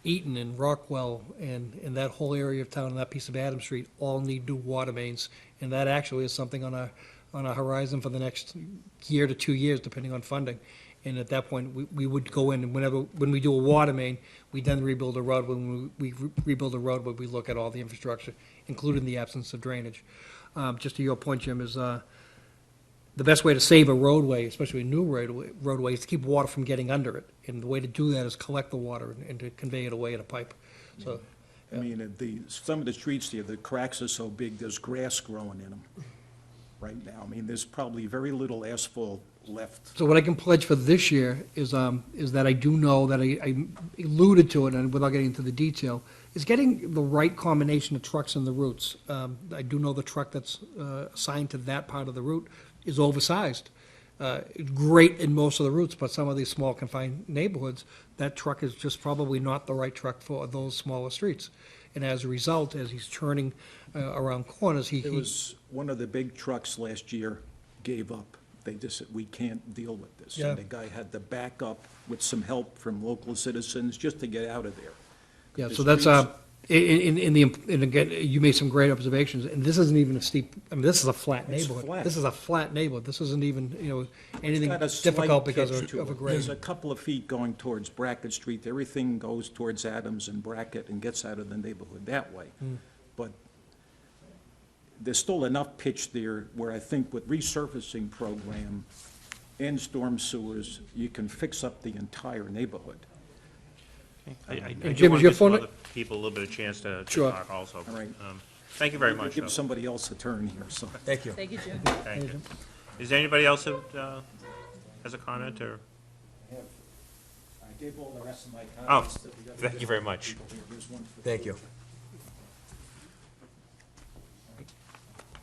Eaton and Rockwell and that whole area of town and that piece of Adams Street all need new water mains. And that actually is something on our horizon for the next year to 2 years, depending on funding. And at that point, we would go in, and when we do a water main, we then rebuild a road. When we rebuild a road, we look at all the infrastructure, including the absence of drainage. Just to your point, Jim, is the best way to save a roadway, especially a new roadway, is to keep water from getting under it. And the way to do that is collect the water and to convey it away in a pipe. So, I mean, some of the streets here, the cracks are so big, there's grass growing in them right now. I mean, there's probably very little asphalt left. so what I can pledge for this year is that I do know that I alluded to it, and without getting into the detail, is getting the right combination of trucks and the routes. I do know the truck that's assigned to that part of the route is oversized. It's great in most of the routes, but some of these small confined neighborhoods, that truck is just probably not the right truck for those smaller streets. And as a result, as he's turning around corners, There was, one of the big trucks last year gave up. They just said, we can't deal with this. Yeah. And the guy had to back up with some help from local citizens just to get out of there. Yeah, The so that's, streets- and again, you made some great observations, and this isn't even a steep, I mean, this is a flat It's neighborhood. flat. This is a flat neighborhood. This isn't even, anything Got a slight difficult because pitch to of a it. grade. There's a couple of feet going towards Brackett Street. Everything goes towards Adams and Brackett and gets out of the neighborhood that way. But there's still enough pitch there where I think with resurfacing program and storm sewers, you can fix up the entire neighborhood. I And do Jim, want is to your give some phone- other people a little bit of chance to Sure. talk also. All right. Thank you very much, though. Give somebody else a turn here, so. Thank you. Thank you, Jim. Thank you. Is there anybody else that has a comment, or? I gave all the rest of my Oh, comments to the other thank you very much. people here. Here's one for- Thank you.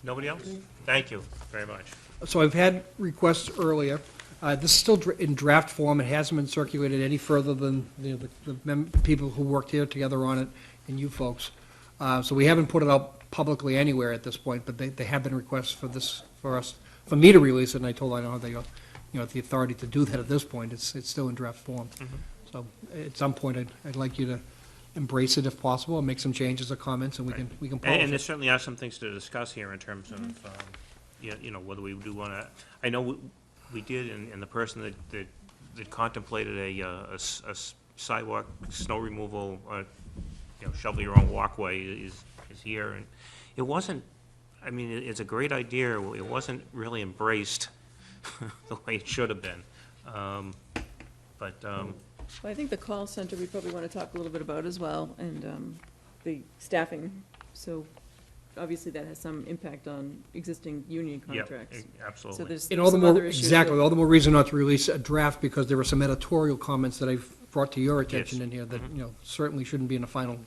Nobody else? Thank you very much. So I've had requests earlier. This is still in draft form. It hasn't been circulated any further than the people who worked here together on it and you folks. So we haven't put it out publicly anywhere at this point, but they have been requests for this, for me to release it, and I told I know they, have the authority to do that at this point. It's still in draft form. So at some point, I'd like you to embrace it if possible, and make some changes or comments, and we can And polish there it. certainly are some things to discuss here in terms of, whether we do want to, I know we did, and the person that contemplated a sidewalk, snow removal, shovel your own walkway is here, and it wasn't, I mean, it's a great idea, it wasn't really embraced the way it should have been. Well, I think the call center, we probably want to talk a little bit about as well, and the staffing. So obviously that has some impact on existing union Yeah, contracts. So absolutely. there's And all the some more, other issues. exactly, that- all the more reason not to release a draft, because there were some editorial comments that I've brought to your attention Yes. in here that, certainly shouldn't be in a final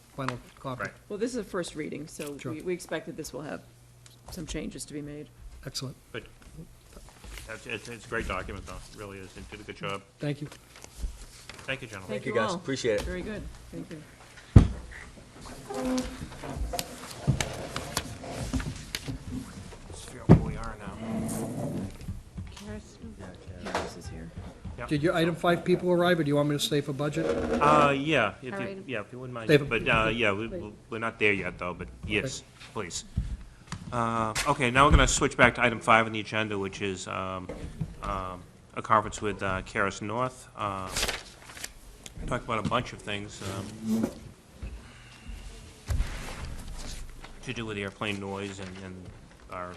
copy. Right. Well, this is a first reading, so Sure. we expect that this will have some changes to be made. Excellent. It's a great document, though, it really is, it did a good job. Thank you. Thank you, gentlemen. Thank you, you guys. all. Appreciate it. Very good, thank you. Let's figure out where we are now. This is here. Did your item 5 people arrive, or do you want me to stay for budget? Yeah, if All you, right. yeah, if you wouldn't mind, David. but, yeah, we're not there yet, though, but yes, please. Okay, now we're gonna switch back to item 5 on the agenda, which is, a conference with, Caris North. Talk about a bunch of things, to do with airplane noise and our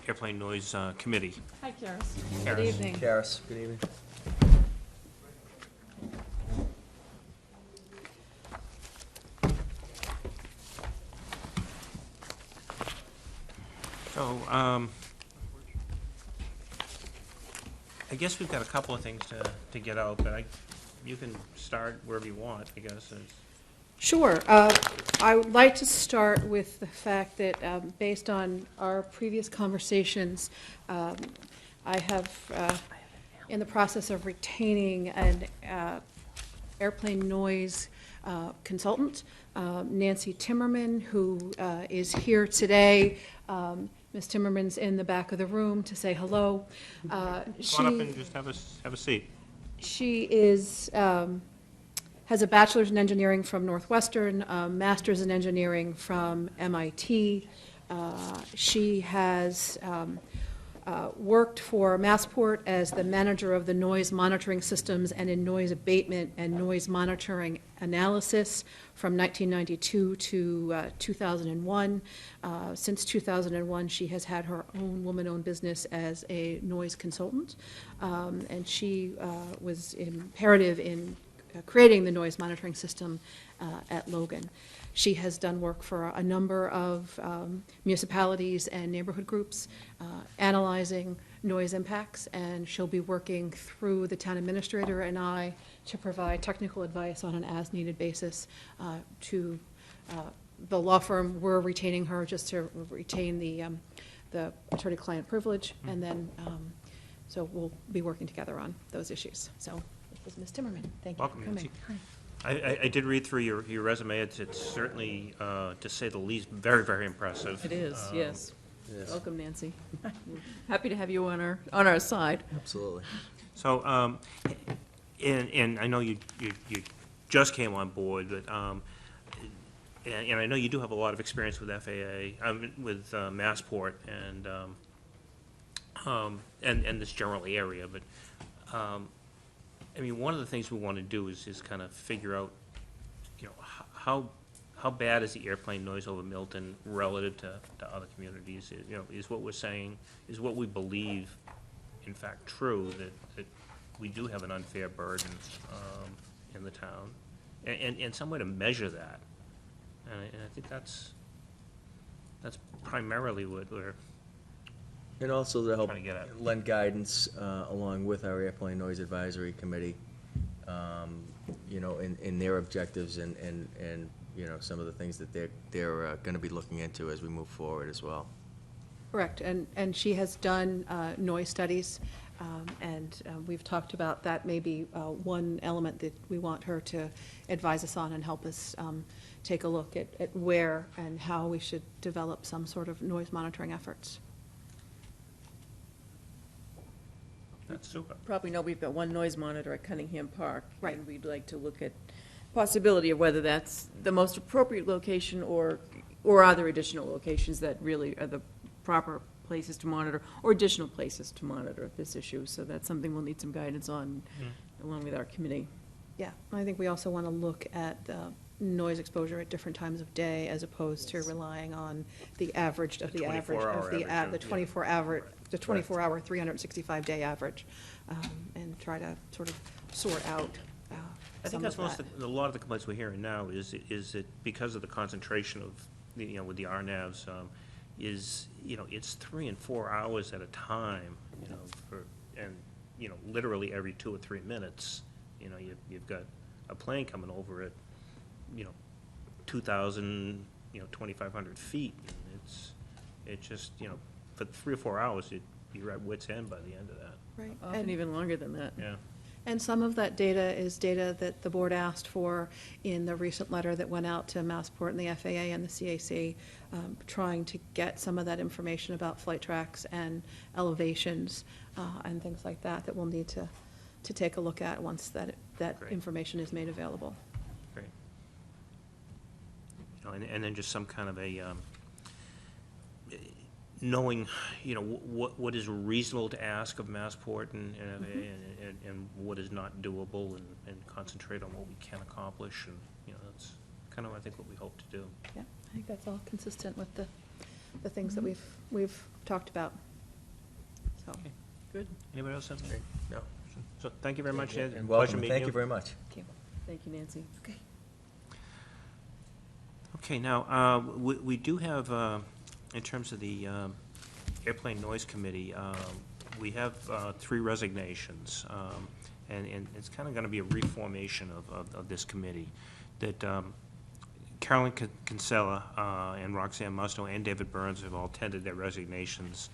airplane noise, committee. Hi, Karis. Karis. Good evening. Karis, good evening. So, I guess we've got a couple of things to get out, but you can start wherever you want, I guess. Sure. I would like to start with the fact that, based on our previous conversations, I have, in the process of retaining an airplane noise consultant, Nancy Timmerman, who is here today. Ms. Timmerman's in the back of the room to say hello. Come on up and just have a seat. She is, has a bachelor's in engineering from Northwestern, a master's in engineering from MIT. She has worked for Massport as the manager of the noise monitoring systems and in noise abatement and noise monitoring analysis from 1992 to 2001. Since 2001, she has had her own woman-owned business as a noise consultant, and she was imperative in creating the noise monitoring system at Logan. She has done work for a number of municipalities and neighborhood groups, analyzing noise impacts, and she'll be working through the town administrator and I to provide technical advice on an as-needed basis to the law firm. We're retaining her just to retain the attorney-client privilege, and then, so we'll be working together on those issues. So, this is Ms. Timmerman. Thank you Welcome, for coming. Nancy. Hi. I did read through your resume. It's certainly, to say the least, very, very impressive. It is, Um, yes. Yes. Welcome, Nancy. We're happy to have you on our side. Absolutely. So, and I know you just came on board, but, and I know you do have a lot of experience with FAA, with Massport and this general area, but, I mean, one of the things we want to do is kind of figure out, you know, how bad is the airplane noise over Milton relative to other communities? You know, is what we're saying, is what we believe, in fact, true, that we do have an unfair burden in the town? And some way to measure that. And I think that's primarily what we're And also to help Trying to get at. lend guidance along with our Airplane Noise Advisory Committee, you know, in their objectives and, you know, some of the things that they're going to be looking into as we move forward as well. Correct, and she has done noise studies, and we've talked about that may be one element that we want her to advise us on and help us take a look at where and how we should develop some sort of noise monitoring efforts. That's super. Probably know we've got one noise monitor at Cunningham Park. Right. And we'd like to look at possibility of whether that's the most appropriate location or are there additional locations that really are the proper places to monitor, or additional places to monitor this issue. So that's something we'll need some guidance on, along with our committee. Yeah, I think we also want to look at noise exposure at different times of day as opposed to relying on the average of the average 24-hour of the, average, the 24-hour, 365-day average, and try to sort of sort out I think some that's of most, that. a lot of the complaints we're hearing now is that because of the concentration of, you know, with the RNAVs, is, you know, it's 3 and 4 hours at a time, you know, and, you know, literally every 2 or 3 minutes, you know, you've got a plane coming over at, you know, 2,000, you know, 2,500 feet, and it's just, you know, for 3 or 4 hours, you're at wit's end by the end of that. Right. Often And- even longer than that. Yeah. And some of that data is data that the board asked for in the recent letter that went out to Massport and the FAA and the CAC, trying to get some of that information about flight tracks and elevations and things like that we'll need to take a look at once that Great. information is made available. Great. You know, and then just some kind of a, knowing, you know, what is reasonable to ask of Massport and what is not doable, and concentrate on what we can accomplish, and, you know, that's kind of, I think, what we hope to do. Yeah, I think that's all consistent with the things that we've talked about. So, Okay. Good. Anybody else have anything? No. So, thank you very much, Ed. And Pleasure welcome, meeting thank you very much. thank you. Thank you, Nancy. Okay. Okay, now, we do have, in terms of the Airplane Noise Committee, we have 3 resignations, and it's kind of going to be a reformation of this committee, that Carolyn Kinsella and Roxanne Musto and David Burns have all tendered their resignations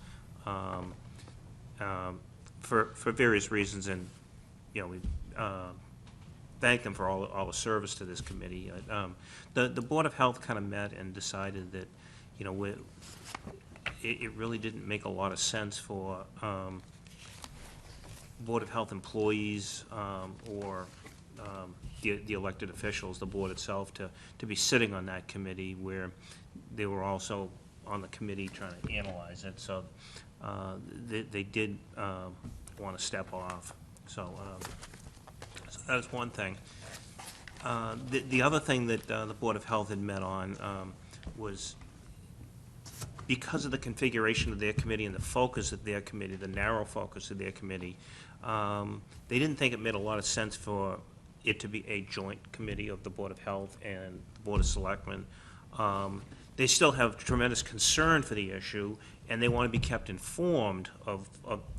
for various reasons, and, you know, we thank them for all the service to this committee. The Board of Health kind of met and decided that, you know, it really didn't make a lot of sense for Board of Health employees or the elected officials, the board itself, to be sitting on that committee where they were also on the committee trying to analyze it. So they did want to step off. So that's one thing. The other thing that the Board of Health had met on was because of the configuration of their committee and the focus of their committee, the narrow focus of their committee, they didn't think it made a lot of sense for it to be a joint committee of the Board of Health and the Board of Selectmen. They still have tremendous concern for the issue, and they want to be kept informed of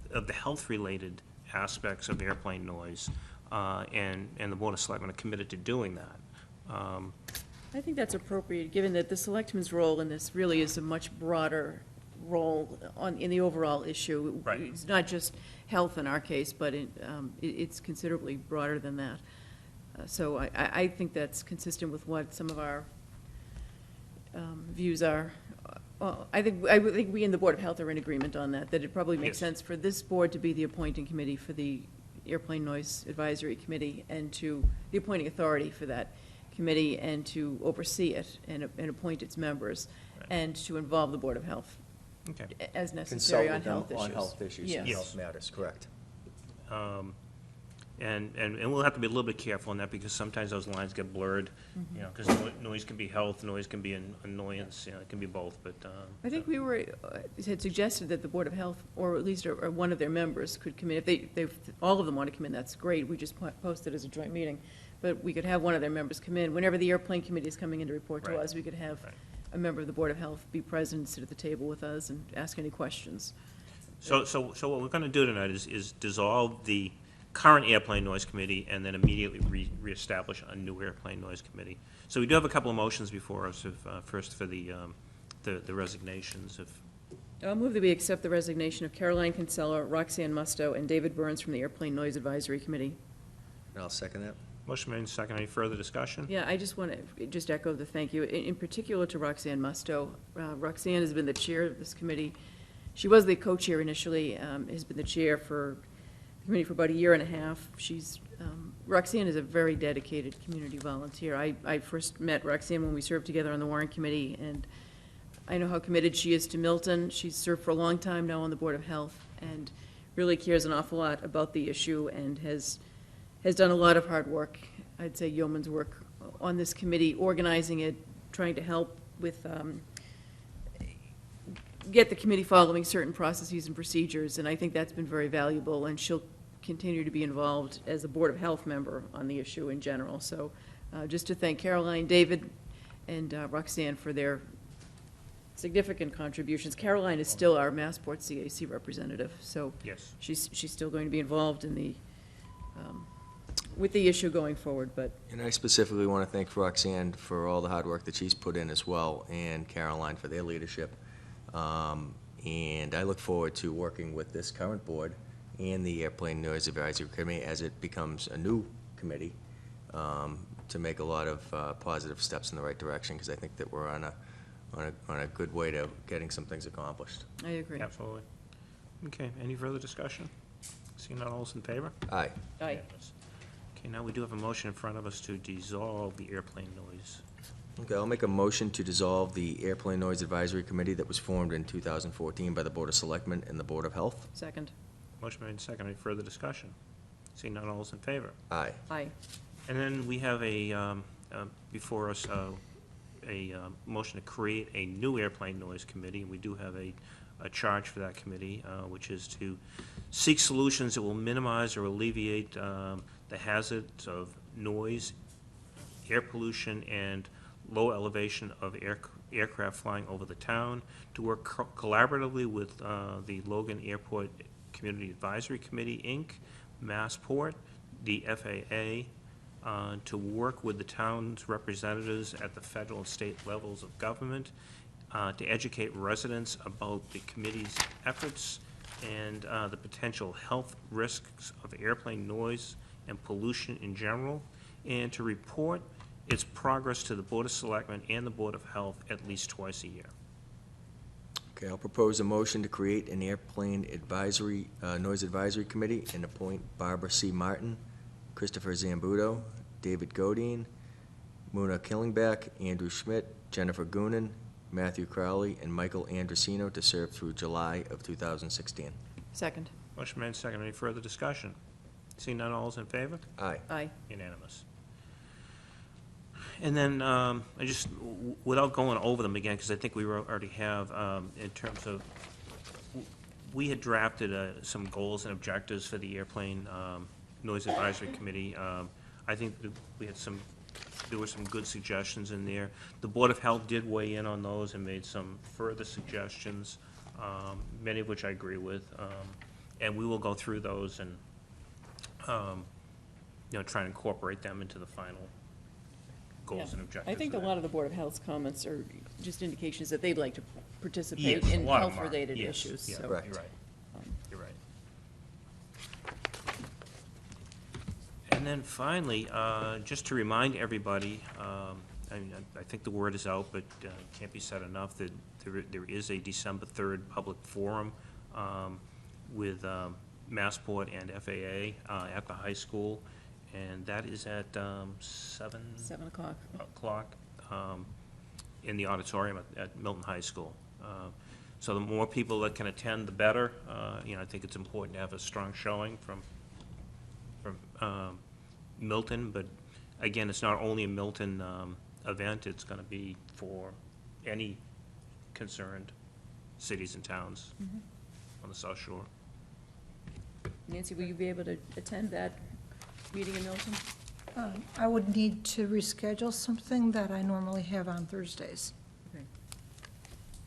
the health-related aspects of airplane noise, and the Board of Selectmen are committed to doing that. I think that's appropriate, given that the selectmen's role in this really is a much broader role in the overall issue. Right. It's not just health in our case, but it's considerably broader than that. So I think that's consistent with what some of our views are. I think we in the Board of Health are in agreement on that it probably makes Yes. sense for this board to be the appointing committee for the Airplane Noise Advisory Committee, and to the appointing authority for that committee, and to oversee it and appoint its members, and to involve the Board of Health Okay. as necessary on Consult health with issues. them on health issues and Yes. health matters, correct. And we'll have to be a little bit careful on that, because sometimes those lines get blurred, you know, because noise can be health, noise can be an annoyance, you know, it can be both, but, I think we had suggested that the Board of Health, or at least or one of their members, could come in. If all of them want to come in, that's great. We just post it as a joint meeting. But we could have one of their members come in. Whenever the airplane committee is coming in to report to Right. us, we could have Right. a member of the Board of Health be present, and sit at the table with us and ask any questions. so what we're gonna do tonight is dissolve the current airplane noise committee, and then immediately reestablish a new airplane noise committee. So we do have a couple of motions before us, first for the resignations of, I'll move that we accept the resignation of Caroline Kinsella, Roxanne Musto, and David Burns from the Airplane Noise Advisory Committee. And I'll second that. motion made and seconded. Any further discussion? Yeah, I just want to just echo the thank you, in particular to Roxanne Musto. Roxanne has been the chair of this committee. She was the co-chair initially, has been the chair for the committee for about a year and a half. Roxanne is a very dedicated community volunteer. I first met Roxanne when we served together on the Warrant Committee, and I know how committed she is to Milton. She's served for a long time now on the Board of Health, and really cares an awful lot about the issue, and has done a lot of hard work, I'd say yeoman's work, on this committee, organizing it, trying to help with, get the committee following certain processes and procedures, and I think that's been very valuable, and she'll continue to be involved as a Board of Health member on the issue in general. So just to thank Caroline, David, and Roxanne for their significant contributions. Caroline is still our Massport CAC representative, so Yes. she's still going to be involved in the, with the issue going forward, but And I specifically want to thank Roxanne for all the hard work that she's put in as well, and Caroline for their leadership. And I look forward to working with this current board and the Airplane Noise Advisory Committee as it becomes a new committee, to make a lot of positive steps in the right direction, because I think that we're on a good way to getting some things accomplished. I agree. Absolutely. Okay, any further discussion? Seeing none, all those in favor? Aye. Aye. Unanimous. Okay, now we do have a motion in front of us to dissolve the airplane noise. Okay, I'll make a motion to dissolve the Airplane Noise Advisory Committee that was formed in 2014 by the Board of Selectmen and the Board of Health. Second. Motion made and seconded. Any further discussion? Seeing none, all those in favor? Aye. Aye. And then we have before us, a motion to create a new airplane noise committee. We do have a charge for that committee, which is to seek solutions that will minimize or alleviate the hazards of noise, air pollution, and low elevation of aircraft flying over the town, to work collaboratively with the Logan Airport Community Advisory Committee, Inc., Massport, the FAA, to work with the town's representatives at the federal and state levels of government, to educate residents about the committee's efforts and the potential health risks of airplane noise and pollution in general, and to report its progress to the Board of Selectmen and the Board of Health at least twice a year. Okay, I'll propose a motion to create an Airplane Advisory, Noise Advisory Committee and appoint Barbara C. Martin, Christopher Zambuto, David Godine, Muna Killingbeck, Andrew Schmidt, Jennifer Goonan, Matthew Crowley, and Michael Andrusino to serve through July of 2016. Second. Motion made, second. Any further discussion? Seeing none, all is in favor? Aye. Aye. Unanimous. And then, I just, without going over them again, because I think we already have, in terms of, we had drafted some goals and objectives for the Airplane Noise Advisory Committee. I think that there were some good suggestions in there. The Board of Health did weigh in on those and made some further suggestions, many of which I agree with. And we will go through those and, try and incorporate them into the final goals and objectives. I think a of that. lot of the Board of Health's comments are just indications that they'd like to participate Yes, a in lot of them are. health-related Yes, issues, yeah, so. Correct. You're right. You're right. And then finally, just to remind everybody, I think the word is out, but can't be said enough, that there is a December 3rd public forum with Massport and FAA at the high school, and that is at 7 o'clock. In the auditorium at Milton High School. So the more people that can attend, the better. I think it's important to have a strong showing from Milton, but again, it's not only a Milton event, it's going to be for any concerned cities and towns on the South Shore. Nancy, will you be able to attend that meeting in Milton? I would need to reschedule something that I normally have on Thursdays.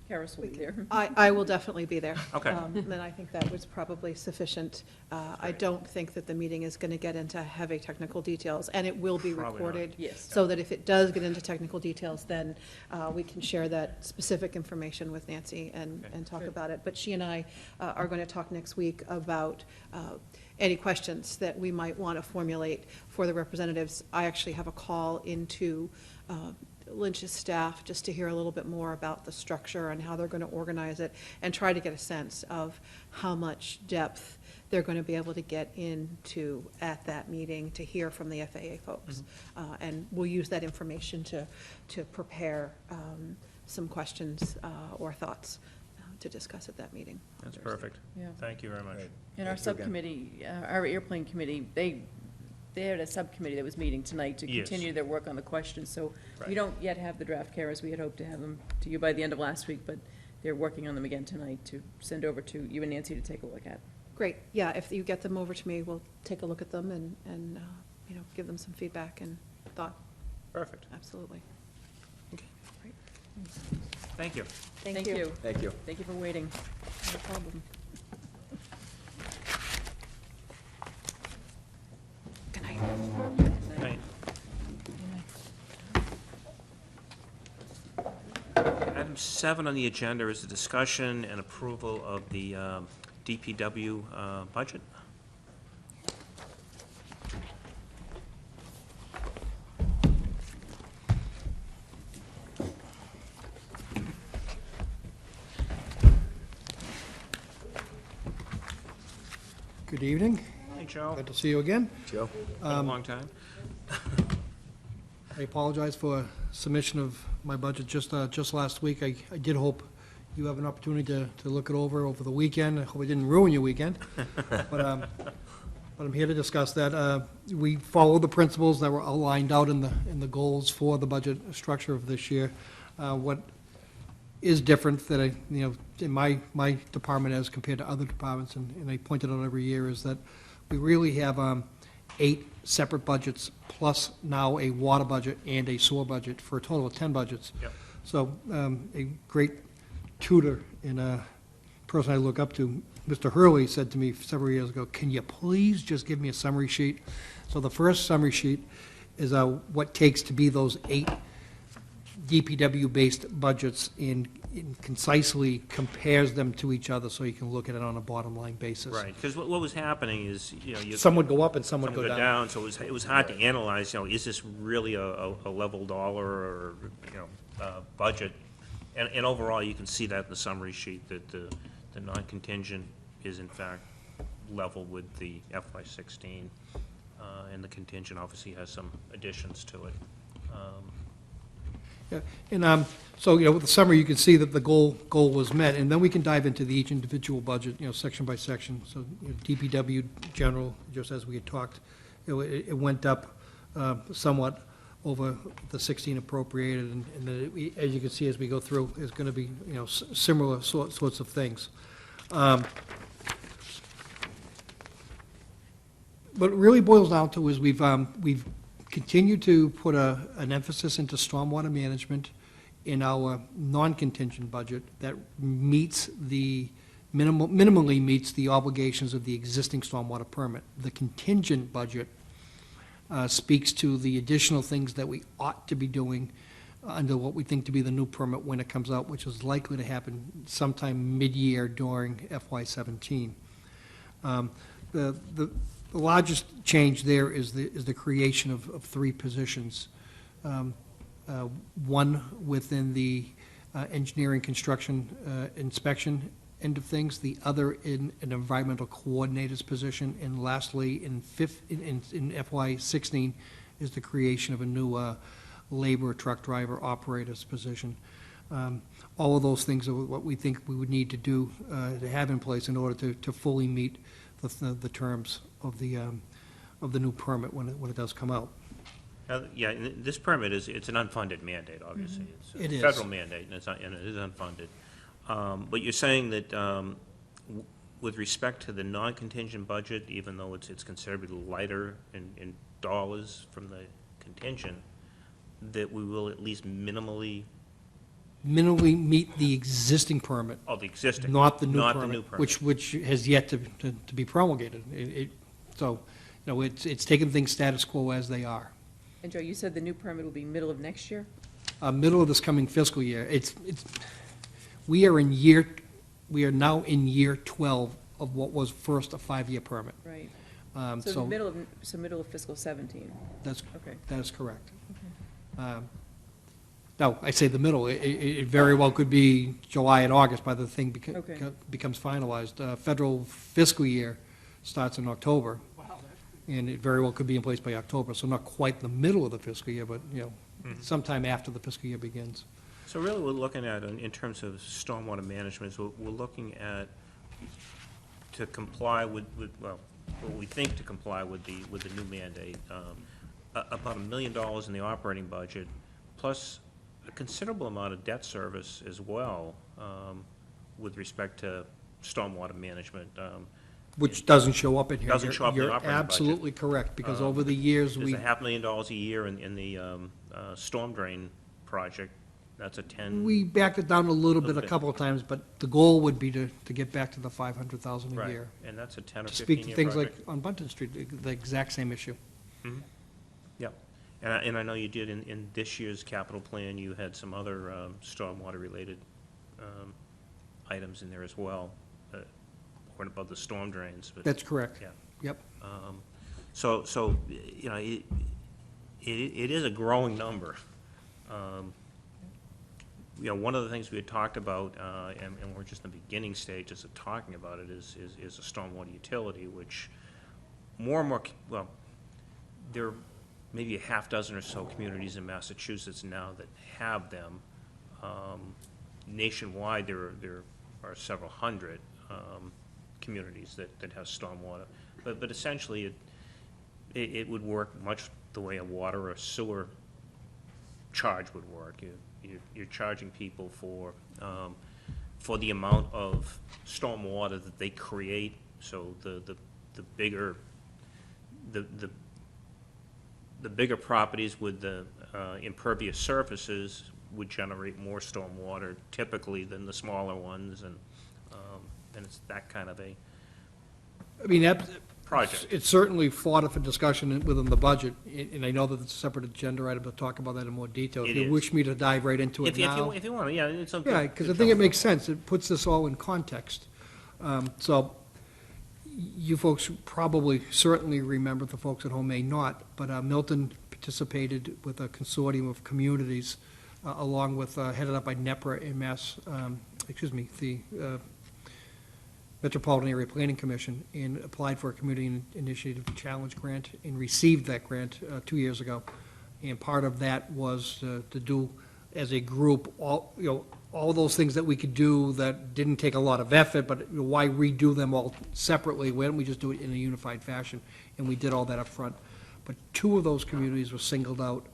Karis will be there. I will definitely be there. Okay. Then I think that was probably sufficient. I don't think that the meeting is going to get into heavy technical details, and it will be Probably not. recorded. Yes. So that if it does get into technical details, then we can share that specific information with Nancy and talk Good. about it. But she and I are going to talk next week about any questions that we might want to formulate for the representatives. I actually have a call into Lynch's staff just to hear a little bit more about the structure and how they're going to organize it, and try to get a sense of how much depth they're going to be able to get into at that meeting to hear from the FAA folks. And we'll use that information to prepare some questions or thoughts to discuss at that meeting. That's perfect. Yeah. Thank you very much. Right. And our Thank you again. subcommittee, our airplane committee, they had a subcommittee that was meeting tonight to Yes. continue their work on the questions. So we Right. don't yet have the draft CARES. We had hoped to have them to you by the end of last week, but they're working on them again tonight to send over to you and Nancy to take a look at. Great, yeah, if you get them over to me, we'll take a look at them and give them some feedback and thought, Perfect. absolutely. Thank you. Thank you. Thank you. Thank you for waiting. No problem. Good night. Right. Item 7 on the agenda is the discussion and approval of the DPW budget. Good evening. Hey, Joe. Glad to see you again. Joe? Been a long time. I apologize for submission of my budget just last week. I did hope you have an opportunity to look it over the weekend. I hope I didn't ruin your weekend. But I'm here to discuss that. We followed the principles that were outlined out in the goals for the budget structure of this year. What is different that in my department as compared to other departments, and I point it out every year, is that we really have 8 separate budgets, plus now a water budget and a sewer budget, for a total of 10 budgets. Yep. So a great tutor and a person I look up to, Mr. Hurley, said to me several years ago, "Can you please just give me a summary sheet?" So the first summary sheet is what takes to be those 8 DPW-based budgets and concisely compares them to each other, so you can look at it on a bottom-line basis. Right, because what was happening is, you. Some would go up and some would Some go down. so it was hard to analyze, is this really a level dollar or, budget? And overall, you can see that in the summary sheet, that the non-contingent is in fact level with the FY16, and the contingent obviously has some additions to it. Yeah, and so, with the summary, you can see that the goal was met, and then we can dive into each individual budget, section by section. So DPW general, just as we had talked, it went up somewhat over the 16 appropriated, and then as you can see as we go through, is going to be, similar sorts of things. What it really boils down to is we've continued to put an emphasis into stormwater management in our non-contingent budget that meets the, minimally meets the obligations of the existing stormwater permit. The contingent budget speaks to the additional things that we ought to be doing under what we think to be the new permit when it comes out, which is likely to happen sometime mid-year during FY17. The largest change there is the creation of 3 positions. One within the engineering, construction, inspection end of things, the other in an environmental coordinator's position, and lastly, in FY16, is the creation of a new labor truck driver operator's position. All of those things are what we think we would need to do, to have in place in order to fully meet the terms of the new permit when it does come out. Yeah, and this permit it's an unfunded mandate, obviously. It It's is. a federal mandate, and it is unfunded. But you're saying that with respect to the non-contingent budget, even though it's considerably lighter in dollars from the contingent, that we will at least minimally, Meet the existing permit, the existing. not the new Not the permit, new permit. which has yet to be promulgated. So, it's taking things status quo as they are. And Joe, you said the new permit will be middle of next year? Middle of this coming fiscal year. We are now in year 12 of what was first a 5-year permit. Right. So middle of fiscal 17. that's, Okay. that is correct. No, I say the middle. It very well could be July and August by the thing Okay. becomes finalized. Federal fiscal year starts in October. And it very well could be in place by October, so not quite the middle of the fiscal year, but, sometime after the fiscal year begins. So really, we're looking at, in terms of stormwater management, is we're looking at to comply with, well, what we think to comply with the new mandate, about $1 million in the operating budget, plus a considerable amount of debt service as well, with respect to stormwater management. Which doesn't show up in here. Doesn't show up in the operating budget. You're absolutely correct, because over the years, There's we, $500,000 a year in the storm drain project. That's a 10. we backed it down a little bit Little a bit. couple of times, but the goal would be to get back to the 500,000 a Right, year. and that's a 10 or To speak 15-year to things like project. on Bunton Street, the exact same issue. Yep. And I know you did in this year's capital plan, you had some other stormwater-related items in there as well, weren't about the storm drains, but. That's correct. Yeah. Yep. So, it is a growing number. One of the things we had talked about, and we're just in the beginning stages of talking about it, is a stormwater utility, which more and more, well, there are maybe a half dozen or so communities in Massachusetts now that have them. Nationwide, there are several hundred communities that have stormwater. But essentially, it would work much the way a water or sewer charge would work. You're charging people for the amount of stormwater that they create. So the bigger the bigger properties with the impervious surfaces would generate more stormwater typically than the smaller ones, and it's that kind of a I mean, project. it's certainly fodder for discussion within the budget, and I know that it's a separate agenda item to talk about that in more detail. If It you is. wish me to dive right into it If now. you want, yeah, it's something. Yeah, because I think it makes sense. It puts this all in context. So you folks probably certainly remember, the folks at home may not, but Milton participated with a consortium of communities along with, headed up by NEPRA and the Metropolitan Area Planning Commission, and applied for a community initiative challenge grant and received that grant 2 years ago. And part of that was to do as a group, all those things that we could do that didn't take a lot of effort, but why redo them all separately? Why don't we just do it in a unified fashion? And we did all that up front. But 2 of those communities were singled out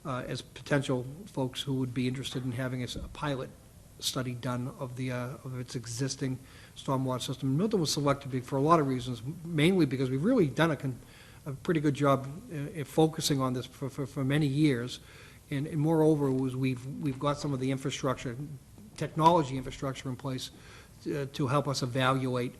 as potential folks who would be interested in having a pilot study done of of its existing stormwater system. Milton was selected for a lot of reasons, mainly because we've really done a pretty good job in focusing on this for many years. And moreover, we've got some of the infrastructure, technology infrastructure in place to help us evaluate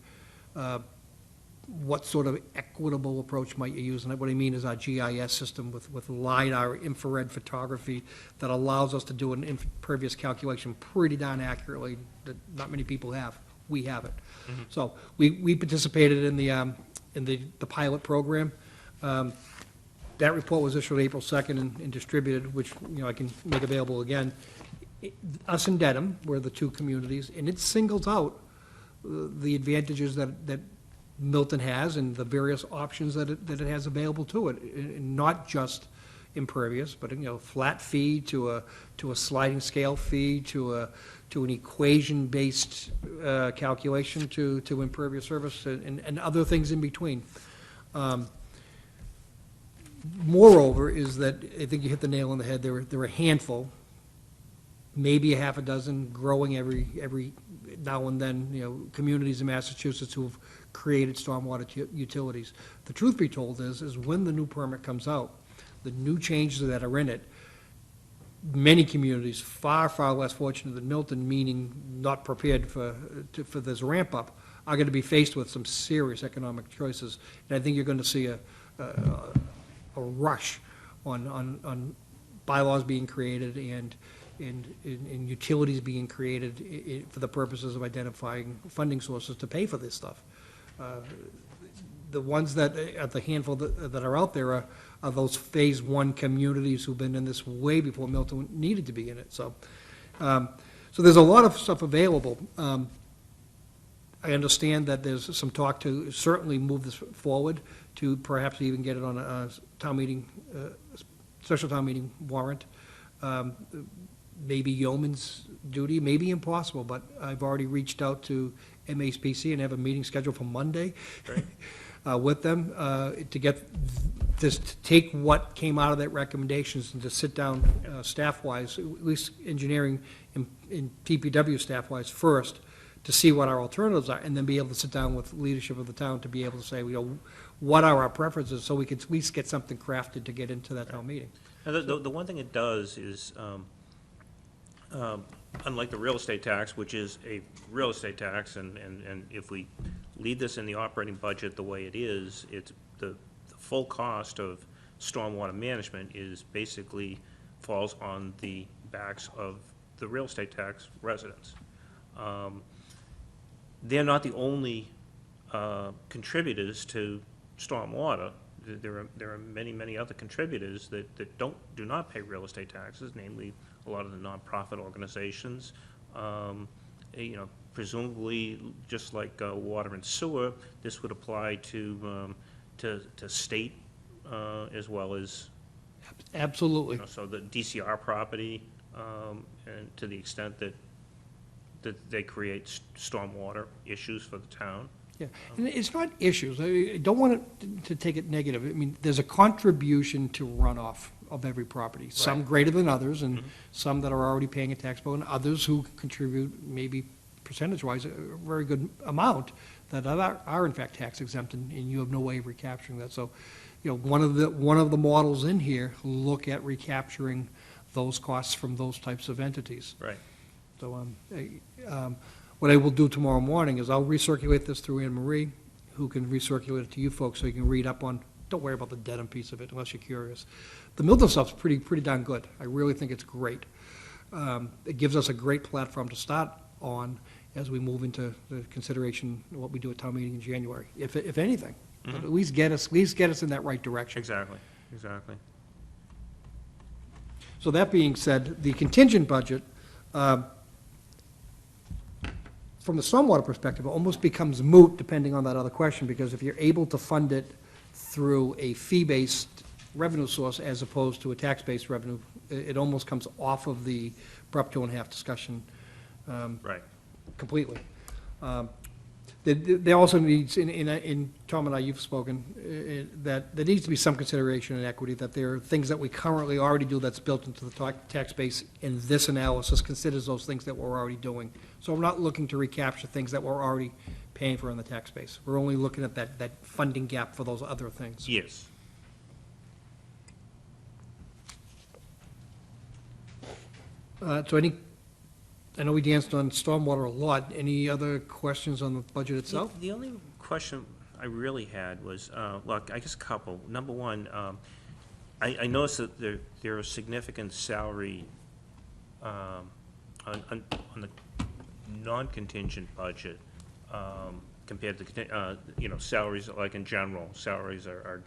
what sort of equitable approach might you use. And what I mean is our GIS system with LiDAR infrared photography that allows us to do an impervious calculation pretty darn accurately that not many people have. We have it. Mm-hmm. So we participated in the pilot program. That report was issued April 2nd and distributed, which, I can make available again. Us and Dedham were the two communities, and it singles out the advantages that Milton has and the various options that it has available to it, and not just impervious, but flat fee to a sliding scale fee to an equation-based calculation to impervious surface and other things in between. Moreover, is that I think you hit the nail on the head. There are a handful, maybe a half a dozen, growing every now and then, communities in Massachusetts who have created stormwater utilities. The truth be told is when the new permit comes out, the new changes that are in it, many communities far, far less fortunate than Milton, meaning not prepared for this ramp up, are going to be faced with some serious economic choices. And I think you're going to see a rush on bylaws being created and utilities being created for the purposes of identifying funding sources to pay for this stuff. The ones the handful that are out there are those phase one communities who've been in this way before Milton needed to be in it. So there's a lot of stuff available. I understand that there's some talk to certainly move this forward to perhaps even get it on a town meeting, special town meeting warrant. Maybe yeoman's duty, maybe impossible, but I've already reached out to MASPC and have a meeting scheduled for Monday with them to get this, to take what came out of that recommendations and to sit down staff-wise, at least engineering and DPW staff-wise first, to see what our alternatives are, and then be able to sit down with leadership of the town to be able to say, what are our preferences, so we can at least get something crafted to get into that town meeting. Now, the one thing it does is, unlike the real estate tax, which is a real estate tax, and if we leave this in the operating budget the way it is, it's the full cost of stormwater management is basically falls on the backs of the real estate tax residents. They're not the only contributors to stormwater. There are many other contributors that do not pay real estate taxes, namely a lot of the nonprofit organizations. Presumably, just like water and sewer, this would apply to state as well as. Absolutely. So the DCR property, and to the extent that they create stormwater issues for the town. Yeah, and it's not issues. I don't want it to take it negative. I mean, there's a contribution to runoff of every property, some greater than others, and some that are already paying a tax bill, and others who contribute maybe percentage-wise a very good amount that are in fact tax exempt, and you have no way of recapturing that. So, one of the models in here look at recapturing those costs from those types of entities. Right. So, what I will do tomorrow morning is I'll recirculate this through Anne Marie, who can recirculate it to you folks so you can read up on. Don't worry about the Dedham piece of it unless you're curious. The Milton stuff's pretty darn good. I really think it's great. It gives us a great platform to start on as we move into the consideration of what we do at town meeting in January, if anything. But at least get us in that right direction. Exactly. So that being said, the contingent budget, from the stormwater perspective, it almost becomes moot depending on that other question, because if you're able to fund it through a fee-based revenue source as opposed to a tax-based revenue, it almost comes off of the Prop 2.5 discussion Right. completely. There also needs, in Tom and I, you've spoken, that there needs to be some consideration in equity, that there are things that we currently already do that's built into the tax base, and this analysis considers those things that we're already doing. So we're not looking to recapture things that we're already paying for in the tax base. We're only looking at that funding gap for those other things. Yes. So I know we danced on stormwater a lot. Any other questions on the budget itself? The only question I really had was, look, I guess a couple. Number one, I noticed that there are significant salary on the non-contingent budget compared to, salaries, like in general, salaries are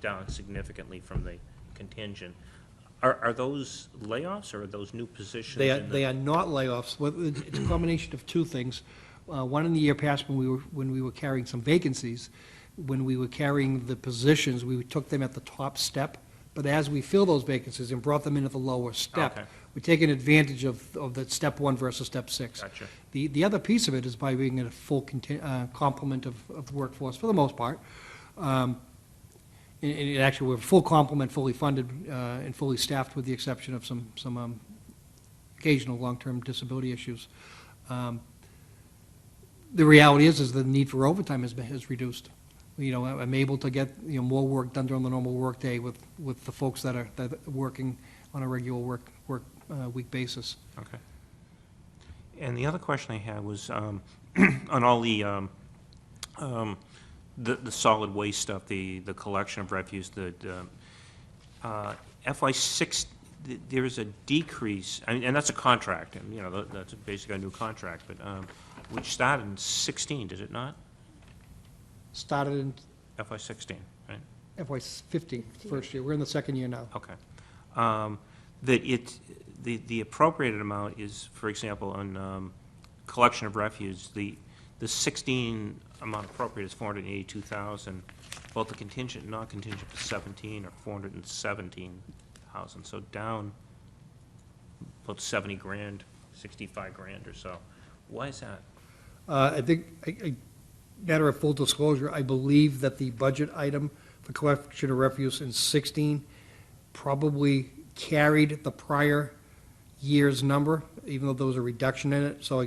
down significantly from the contingent. Are those layoffs, or are those new positions? They are not layoffs. Well, it's a combination of two things. One, in the year past, when we were carrying some vacancies, when we were carrying the positions, we took them at the top step. But as we fill those vacancies and brought them into the lower step, Okay. we're taking advantage of the step 1 versus step 6. Gotcha. The other piece of it is by being a full complement of the workforce, for the most part. And it actually, we're a full complement, fully funded, and fully staffed, with the exception of some occasional long-term disability issues. The reality is the need for overtime has reduced. I'm able to get, more work done during the normal workday with the folks that are working on a regular work week basis. Okay. And the other question I had was on all the solid waste stuff, the collection of refuse, the FY6, there is a decrease, and that's a contract, and, that's basically a new contract, but, which started in 16, did it not? Started in FY16, right? FY15, first year. We're in the second year now. Okay. The appropriated amount is, for example, on collection of refuse, the 16 amount appropriate is 482,000. Both the contingent and non-contingent for 17 are 417,000. So down about 70 grand, 65 grand or so. Why is that? I think, matter of full disclosure, I believe that the budget item for collection of refuse in 16 probably carried the prior year's number, even though there was a reduction in it. So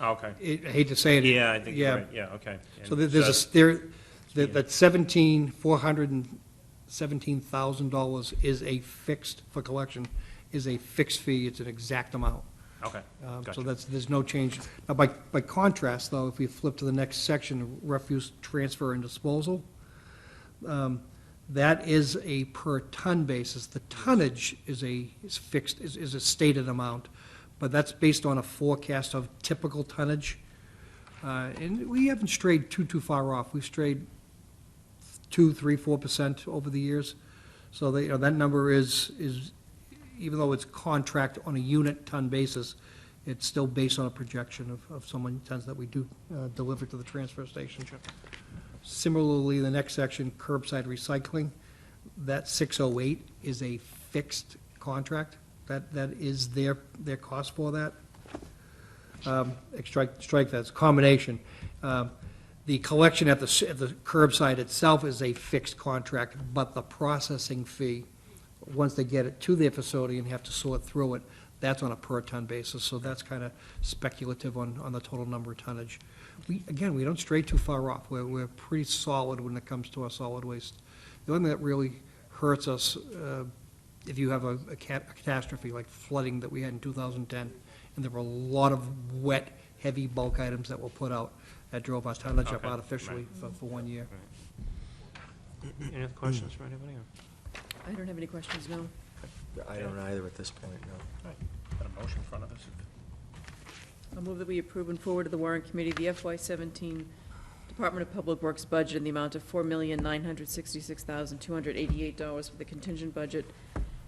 Okay. I hate to say it. Yeah, I think you're right. Yeah, okay. So And there's that $417,000 is a fixed, for collection, is a fixed fee. It's an exact amount. Okay, So gotcha. there's no change. Now, by contrast, though, if we flip to the next section, refuse transfer and disposal, that is a per ton basis. The tonnage is fixed, is a stated amount, but that's based on a forecast of typical tonnage. And we haven't strayed too far off. We've strayed 2%, 3%, 4% over the years. So that number is, even though it's contract on a unit ton basis, it's still based on a projection of so many tons that we do deliver to the transfer station. Similarly, the next section, curbside recycling, that 608 is a fixed contract. That is their cost for that. Strike that, it's a combination. The collection at the curbside itself is a fixed contract, but the processing fee, once they get it to their facility and have to sort through it, that's on a per ton basis, so that's kind of speculative on the total number of tonnage. We don't stray too far off. We're pretty solid when it comes to our solid waste. The only thing that really hurts us, if you have a catastrophe like flooding that we had in 2010, and there were a lot of wet, heavy bulk items that were put out, that drove our tonnage up Okay, artificially right. for 1 year. Any other questions for anybody? Or- I don't have any questions, no. I don't either at this point, no. Right. Got a motion in front of us. I'll move that we approve and forward to the warrant committee the FY17 Department of Public Works budget in the amount of $4,966,288 for the contingent budget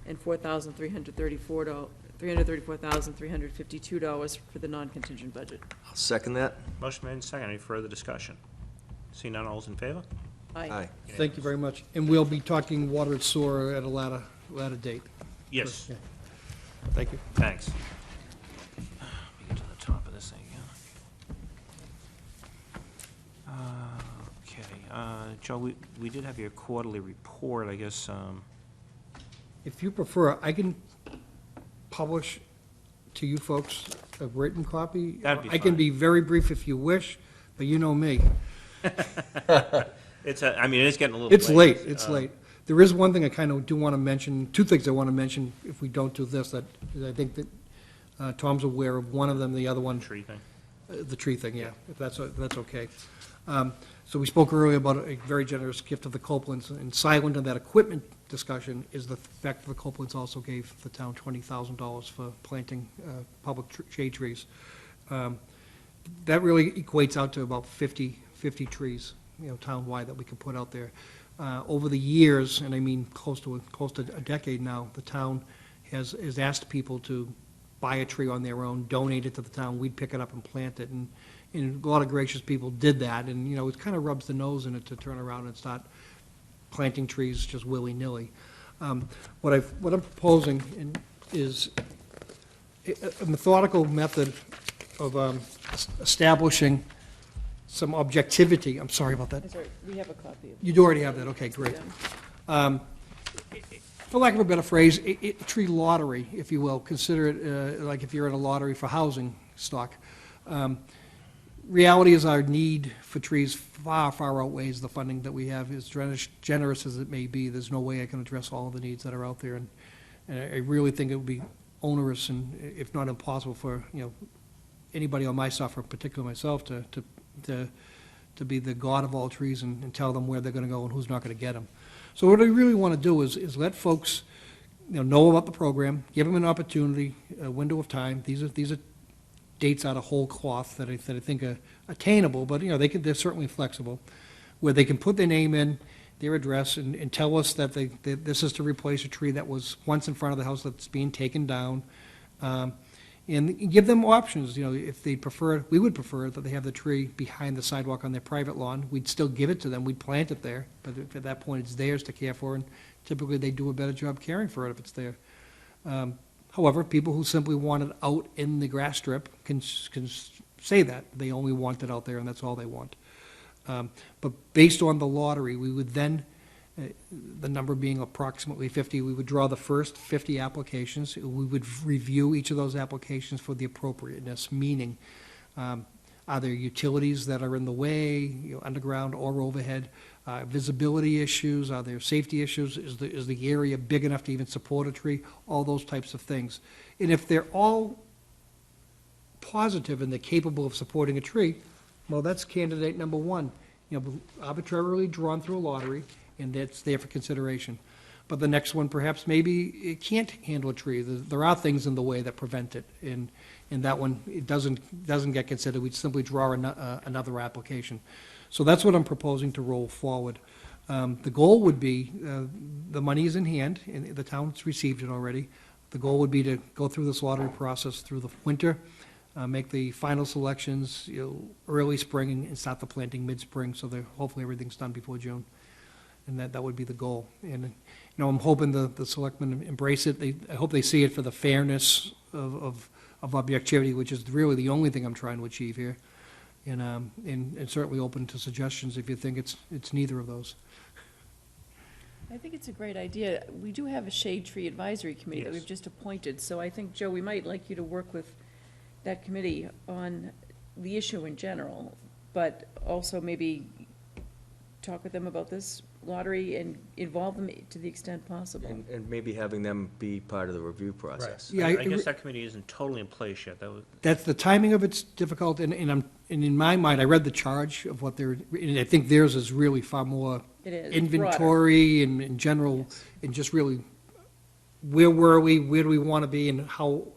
and $334,352 for the non-contingent budget. I'll second that. Motion made and seconded. Any further discussion? Seeing none, all's in favor? Aye. Thank you very much. And we'll be talking water and sewer at a latter date. Yes. Yeah. Thank you. Thanks. Let me get to the top of this thing again. Joe, we did have your quarterly report, I guess, If you prefer, I can publish to you folks a written copy. That'd be I can fine. be very brief if you wish, but you know me. it's, I mean, it is getting a little late. It's late, it's late. There is one thing I kind of do want to mention, two things I want to mention if we don't do this, that I think that Tom's aware of one of them, the other one. Tree thing. The tree thing, yeah, if that's okay. So we spoke earlier about a very generous gift of the Copelands, and silent in that equipment discussion is the fact that the Copelands also gave the town $20,000 for planting public shade trees. That really equates out to about 50 trees, townwide that we could put out there. Over the years, and I mean close to a decade now, the town has asked people to buy a tree on their own, donate it to the town, we'd pick it up and plant it, and a lot of gracious people did that, and, it kind of rubs the nose in it to turn around and start planting trees just willy-nilly. What I'm proposing is a methodical method of establishing some objectivity. I'm sorry about that. Sorry, we have a copy of You do already have that, okay, great. For lack of a better phrase, a tree lottery, if you will. Consider it like if you're in a lottery for housing stock. Reality is our need for trees far, far outweighs the funding that we have. As generous as it may be, there's no way I can address all of the needs that are out there. And I really think it would be onerous and, if not impossible, for, anybody on my staff, or particularly myself, to be the god of all trees and tell them where they're going to go and who's not going to get them. So what I really want to do is let folks, know about the program, give them an opportunity, a window of time. These are dates out of whole cloth that I think are attainable, but, they're certainly flexible, where they can put their name in, their address, and tell us that this is to replace a tree that was once in front of the house that's being taken down. And give them options, if they prefer, we would prefer that they have the tree behind the sidewalk on their private lawn. We'd still give it to them, we'd plant it there, but at that point, it's theirs to care for, and typically they do a better job caring for it if it's there. However, people who simply want it out in the grass strip can say that. They only want it out there, and that's all they want. But based on the lottery, we would then, the number being approximately 50, we would draw the first 50 applications. We would review each of those applications for the appropriateness, meaning, are there utilities that are in the way, underground or overhead? Visibility issues, are there safety issues? Is the area big enough to even support a tree? All those types of things. And if they're all positive and they're capable of supporting a tree, well, that's candidate number one. Arbitrarily drawn through a lottery, and that's there for consideration. But the next one, perhaps, maybe it can't handle a tree. There are things in the way that prevent it, and that one, it doesn't get considered. We'd simply draw another application. So that's what I'm proposing to roll forward. The goal would be, the money is in hand, and the town's received it already. The goal would be to go through this lottery process through the winter, make the final selections, early spring, and start the planting mid-spring, so that hopefully everything's done before June. And that would be the goal. And, I'm hoping the selectmen embrace it. I hope they see it for the fairness of objectivity, which is really the only thing I'm trying to achieve here. And certainly open to suggestions if you think it's neither of those. I think it's a great idea. We do have a shade tree advisory committee that Yes. we've just appointed, so I think, Joe, we might like you to work with that committee on the issue in general, but also maybe talk with them about this lottery and involve them to the extent possible. And maybe having them be part of the review process. Yeah, I guess that committee isn't totally in place yet. That's, the timing of it's difficult, and in my mind, I read the charge of what they're, and I think theirs is really far more It is. inventory and in general, and just really, where were we, where do we want to be, and how,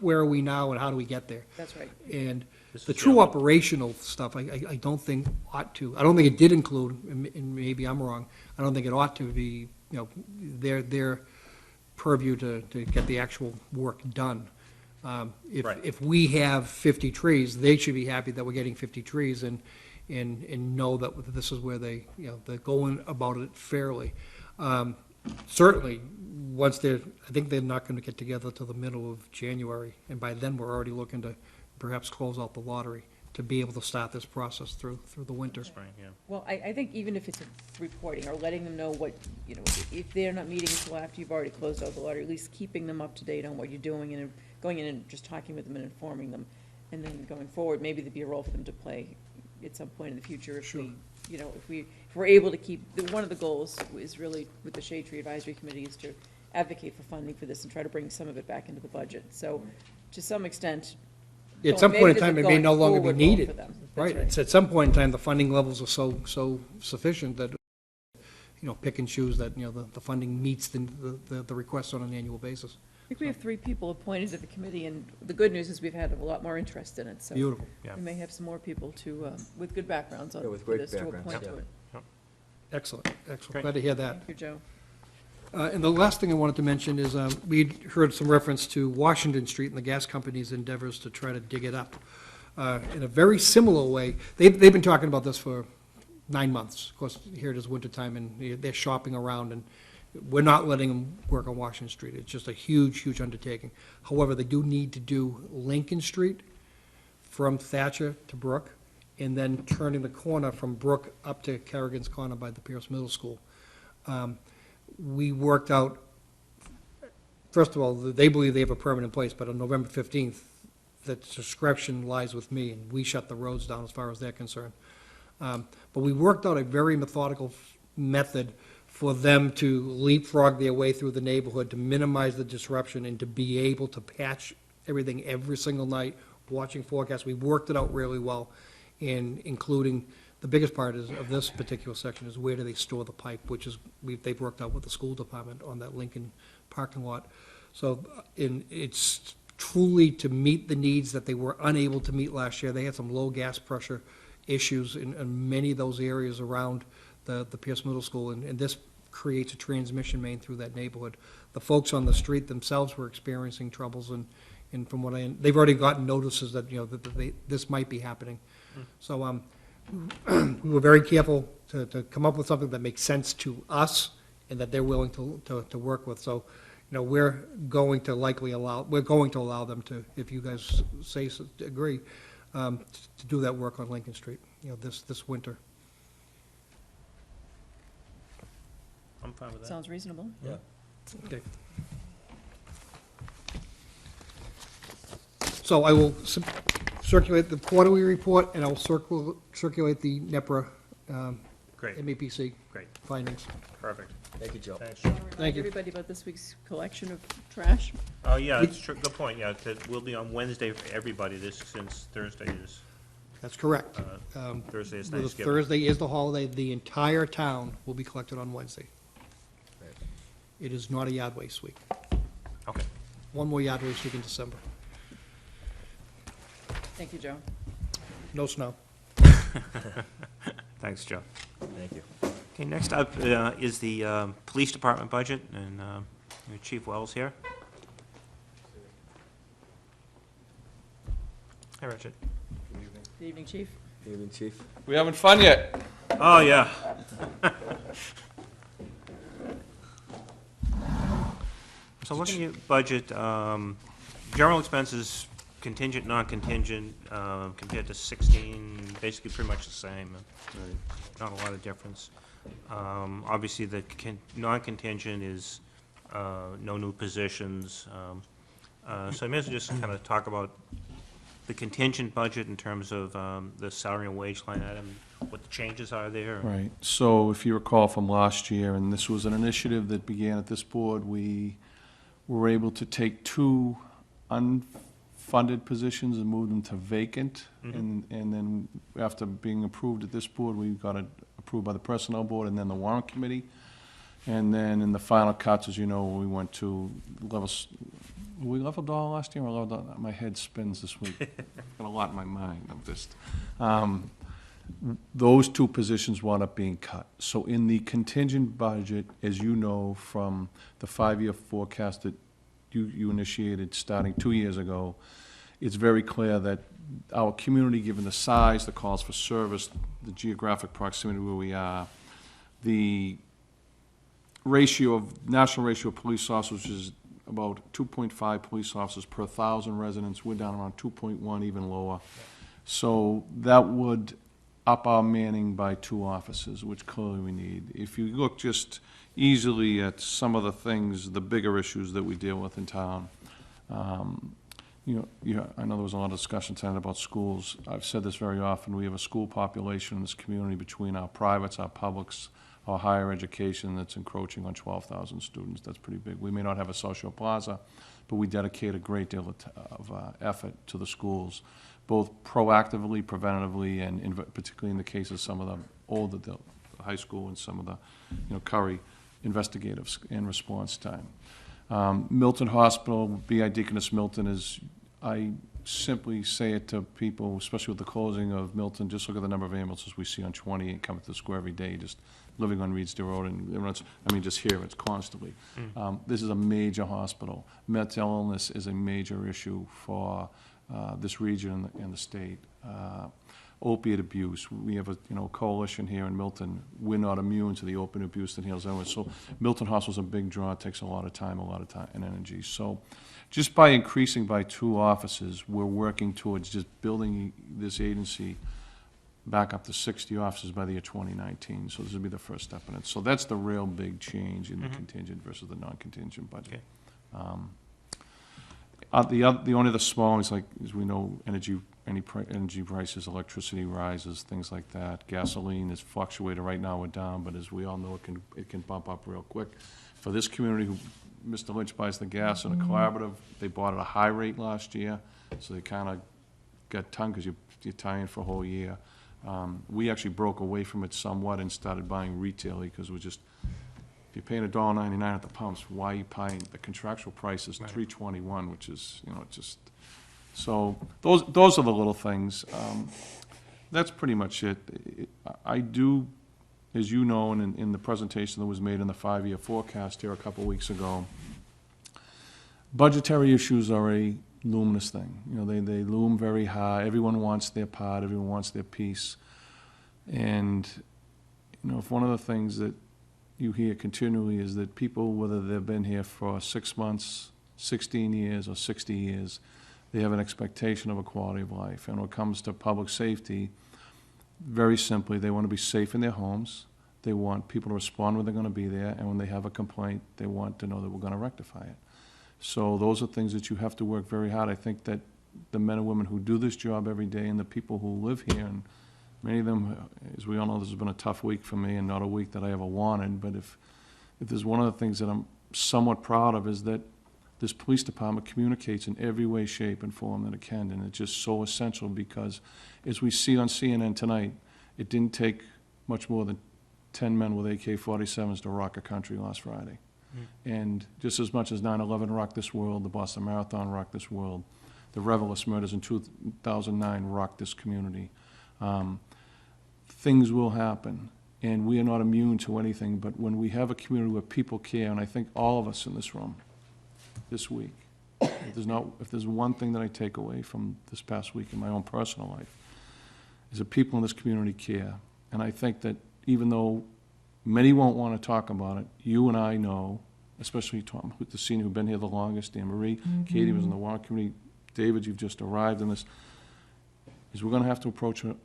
where are we now, and how do we get there? That's right. And This the is true general. operational stuff, I don't think ought to, I don't think it did include, and maybe I'm wrong, I don't think it ought to be, their purview to get the actual work done. Right. If we have 50 trees, they should be happy that we're getting 50 trees and know that this is where they're going about it fairly. Certainly, once I think they're not going to get together till the middle of January, and by then, we're already looking to perhaps close out the lottery. to be able to start this process through the winter. Spring, yeah. Well, I think even if it's a reporting or letting them know what, you know, if they're not meeting until after you've already closed out the lottery, at least keeping them up to date on what you're doing and going in and just talking with them and informing them. And then going forward, maybe there'd be a role for them to play at some point in the future if we, you know, if we're able to keep, one of the goals is really with the Shade Tree Advisory Committee is to advocate for funding for this and try to bring some of it back into the budget. So to some extent. At some maybe point in there's a time, it may going no longer be forward role needed. for them. That's Right, it's at some point in time, the funding levels are so sufficient that, you know, pick and choose that, you know, the funding meets the requests on an annual basis. I think we have 3 people appointed to the committee, and the good news is we've had a lot more interest in it, so. Beautiful. Yeah. We may have some more people to, with good backgrounds on Yeah, with for great this to backgrounds, appoint yeah. to it. Excellent, excellent. Great. Glad to hear that. Thank you, Joe. And the last thing I wanted to mention is, we'd heard some reference to Washington Street and the gas company's endeavors to try to dig it up. In a very similar way, they've been talking about this for 9 months. Of course, here it is wintertime, and they're shopping around, and we're not letting them work on Washington Street. It's just a huge, huge undertaking. However, they do need to do Lincoln Street from Thatcher to Brook, and then turning the corner from Brook up to Kerrigan's Corner by the Pierce Middle School. We worked out, first of all, they believe they have a permit in place, but on November 15th, that discretion lies with me, and we shut the roads down as far as they're concerned. But we worked out a very methodical method for them to leapfrog their way through the neighborhood, to minimize the disruption, and to be able to patch everything every single night, watching forecasts. We worked it out really well, and including, the biggest part of this particular section is where do they store the pipe, which is, they've worked out with the school department on that Lincoln parking lot. So, it's truly to meet the needs that they were unable to meet last year. They had some low gas pressure issues in many of those areas around the Pierce Middle School, and this creates a transmission main through that neighborhood. The folks on the street themselves were experiencing troubles, and from what they've already gotten notices that, you know, that this might be happening. So, we were very careful to come up with something that makes sense to us and that they're willing to work with. So, you know, we're going to allow them to, if you guys agree, to do that work on Lincoln Street, you know, this winter. I'm fine with that. Sounds reasonable. Yeah. Okay. So I will circulate the quarterly report, and I'll circulate the NEPRA Great, MAPC great, findings. perfect. Thank you, Joe. Thanks, Joe. Thank you. Everybody about this week's collection of trash? Oh, yeah, it's true, good point, yeah, that will be on Wednesday for everybody, since Thursday is, That's correct. Thursday is The Thanksgiving. Thursday is the holiday. The entire town will be collected on Wednesday. Right. It is not a yard waste week. Okay, One more yard waste week in December. Thank you, Joe. No snow. thanks, Joe. Thank you. Okay, next up is the police department budget, and Chief Wells here. Hi, Richard. Good evening, Chief. Good evening, Chief. We having fun yet? Oh, yeah. So looking at your budget, general expenses, contingent, non-contingent, compared to 16, basically pretty much the same. Not a lot of difference. Obviously, the non-contingent is no new positions. So I may as well just kind of talk about the contingent budget in terms of the salary and wage line item, what the changes are there. Right, so if you recall from last year, and this was an initiative that began at this board, we were able to take 2 unfunded positions and move them to vacant. And then after being approved at this board, we got it approved by the personnel board and then the warrant committee. And then in the final cuts, as you know, we went to levels. We leveled all last year, or leveled all? My head spins this week. Got a lot in my mind. I'm just, those 2 positions wound up being cut. So in the contingent budget, as you know, from the 5-year forecast that you initiated starting 2 years ago, it's very clear that our community, given the size, the calls for service, the geographic proximity where we are, the national ratio of police officers is about 2.5 police officers per 1,000 residents. We're down around 2.1, even lower. So that would up our manning by 2 officers, which clearly we need. If you look just easily at some of the things, the bigger issues that we deal with in town, I know there was a lot of discussion tonight about schools. I've said this very often, we have a school population in this community between our privates, our publics, our higher education that's encroaching on 12,000 students. That's pretty big. We may not have a social plaza, but we dedicate a great deal of effort to the schools, both proactively, preventatively, and particularly in the case of some of the older, the high school and some of the, Curry investigative and response time. Milton Hospital, B.I. Deaconess Milton is, I simply say it to people, especially with the closing of Milton, just look at the number of ambulances we see on 28 coming to the square every day, just living on Reedsdale Road, and just here, it's constantly. This is a major hospital. Mental illness is a major issue for this region and the state. Opiate abuse, we have a coalition here in Milton. We're not immune to the opiate abuse that heals everyone. So Milton Hospital's a big draw. It takes a lot of time and energy. So just by increasing by 2 offices, we're working towards just building this agency back up to 60 officers by the year 2019. So this will be the first step in it. So that's the real big change in the contingent versus the non-contingent budget. The only other small is, like, as we know, energy prices, electricity rises, things like that. Gasoline is fluctuating. Right now we're down, but as we all know, it can bump up real quick. For this community, who Mr. Lynch buys the gas in a collaborative, they bought at a high rate last year, so they kind of got tongue because you're tying for a whole year. We actually broke away from it somewhat and started buying retail because we're just, if you're paying $1.99 at the pumps, why are you paying the contractual price is $3.21, which is, just. So those are the little things. That's pretty much it. I do, as you know, and in the presentation that was made in the 5-year forecast here a couple weeks ago, budgetary issues are a luminous thing. They loom very high. Everyone wants their part. Everyone wants their piece. And, if one of the things that you hear continually is that people, whether they've been here for 6 months, 16 years, or 60 years, they have an expectation of a quality of life. And when it comes to public safety, very simply, they want to be safe in their homes. They want people to respond when they're going to be there. And when they have a complaint, they want to know that we're going to rectify it. So those are things that you have to work very hard. I think that the men and women who do this job every day and the people who live here, and many of them, as we all know, this has been a tough week for me and not a week that I ever wanted. But if there's one of the things that I'm somewhat proud of is that this police department communicates in every way, shape, and form that it can, and it's just so essential because, as we see on CNN tonight, it didn't take much more than 10 men with AK-47s to rock a country last Friday. And just as much as 9/11 rocked this world, the Boston Marathon rocked this world, the Revelous murders in 2009 rocked this community. Things will happen, and we are not immune to anything, but when we have a community where people care, and I think all of us in this room, this week, if there's one thing that I take away from this past week in my own personal life, is that people in this community care. And I think that even though many won't want to talk about it, you and I know, especially Tom, the senior who's been here the longest, Anne Marie, Katie was in the warrant committee, David, you've just arrived in this, is we're going to have to approach an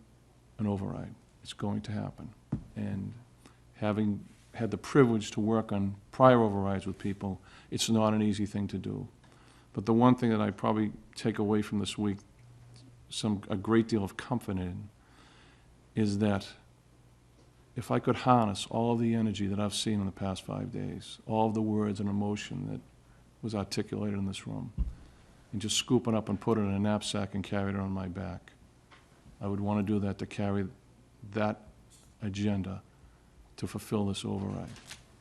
override. It's going to happen. And having had the privilege to work on prior overrides with people, it's not an easy thing to do. But the one thing that I probably take away from this week, a great deal of comfort in, is that if I could harness all of the energy that I've seen in the past 5 days, all of the words and emotion that was articulated in this room, and just scoop it up and put it in a knapsack and carry it on my back, I would want to do that, to carry that agenda to fulfill this override,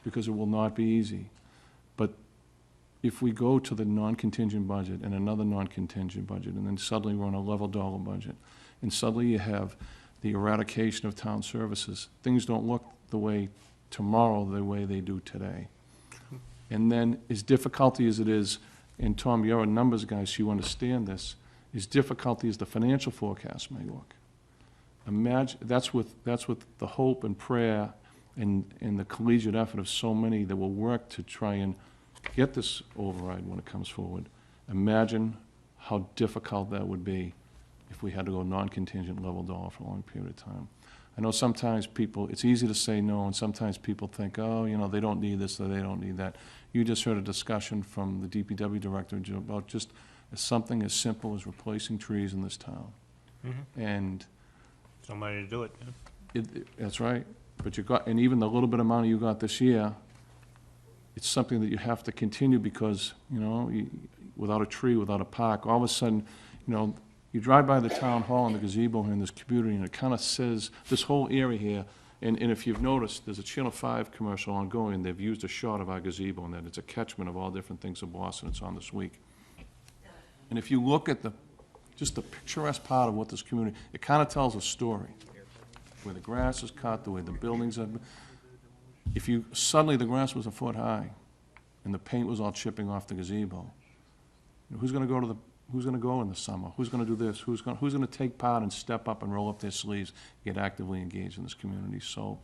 because it will not be easy. But if we go to the non-contingent budget and another non-contingent budget, and then suddenly we're on a level dollar budget, and suddenly you have the eradication of town services, things don't look the way tomorrow the way they do today. And then, as difficulty as it is, and Tom, you're a numbers guy, so you understand this, as difficulty as the financial forecast may look, imagine, that's with the hope and prayer and the collegiate effort of so many that will work to try and get this override when it comes forward. Imagine how difficult that would be if we had to go non-contingent level dollar for a long period of time. I know sometimes people, it's easy to say no, and sometimes people think, oh, you know, they don't need this or they don't need that. You just heard a discussion from the DPW director about just something as simple as replacing trees in this town. And Somebody to do it, yeah. that's right, but you got, and even the little bit of money you got this year, it's something that you have to continue because, you know, without a tree, without a park, all of a sudden, you know, you drive by the town hall and the gazebo here in this community, and it kind of says, this whole area here, and if you've noticed, there's a Channel 5 commercial ongoing, and they've used a shot of our gazebo, and that it's a catchment of all different things in Boston. It's on this week. And if you look at just the picturesque part of what this community, it kind of tells a story. Where the grass is cut, the way the buildings are. If you, suddenly the grass was a foot high, and the paint was all chipping off the gazebo, who's gonna go in the summer? Who's gonna do this? Who's gonna take part and step up and roll up their sleeves, get actively engaged in this community? So,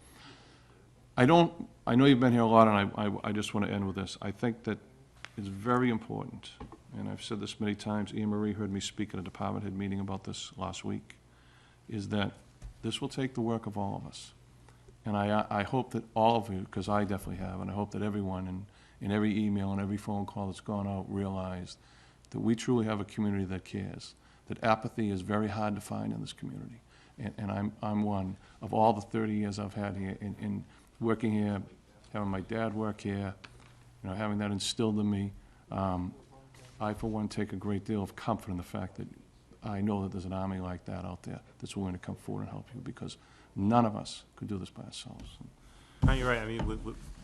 I know you've been here a lot, and I just wanna end with this. I think that it's very important, and I've said this many times, Anne Marie heard me speak at a department head meeting about this last week, is that this will take the work of all of us. And I hope that all of you, because I definitely have, and I hope that everyone in every email and every phone call that's gone out realized that we truly have a community that cares, that apathy is very hard to find in this community. And I'm one of all the 30 years I've had here, in working here, having my dad work here, you know, having that instilled in me. I, for one, take a great deal of comfort in the fact that I know that there's an army like that out there that's willing to come forward and help you, because none of us could do this by ourselves. No, you're right. I mean,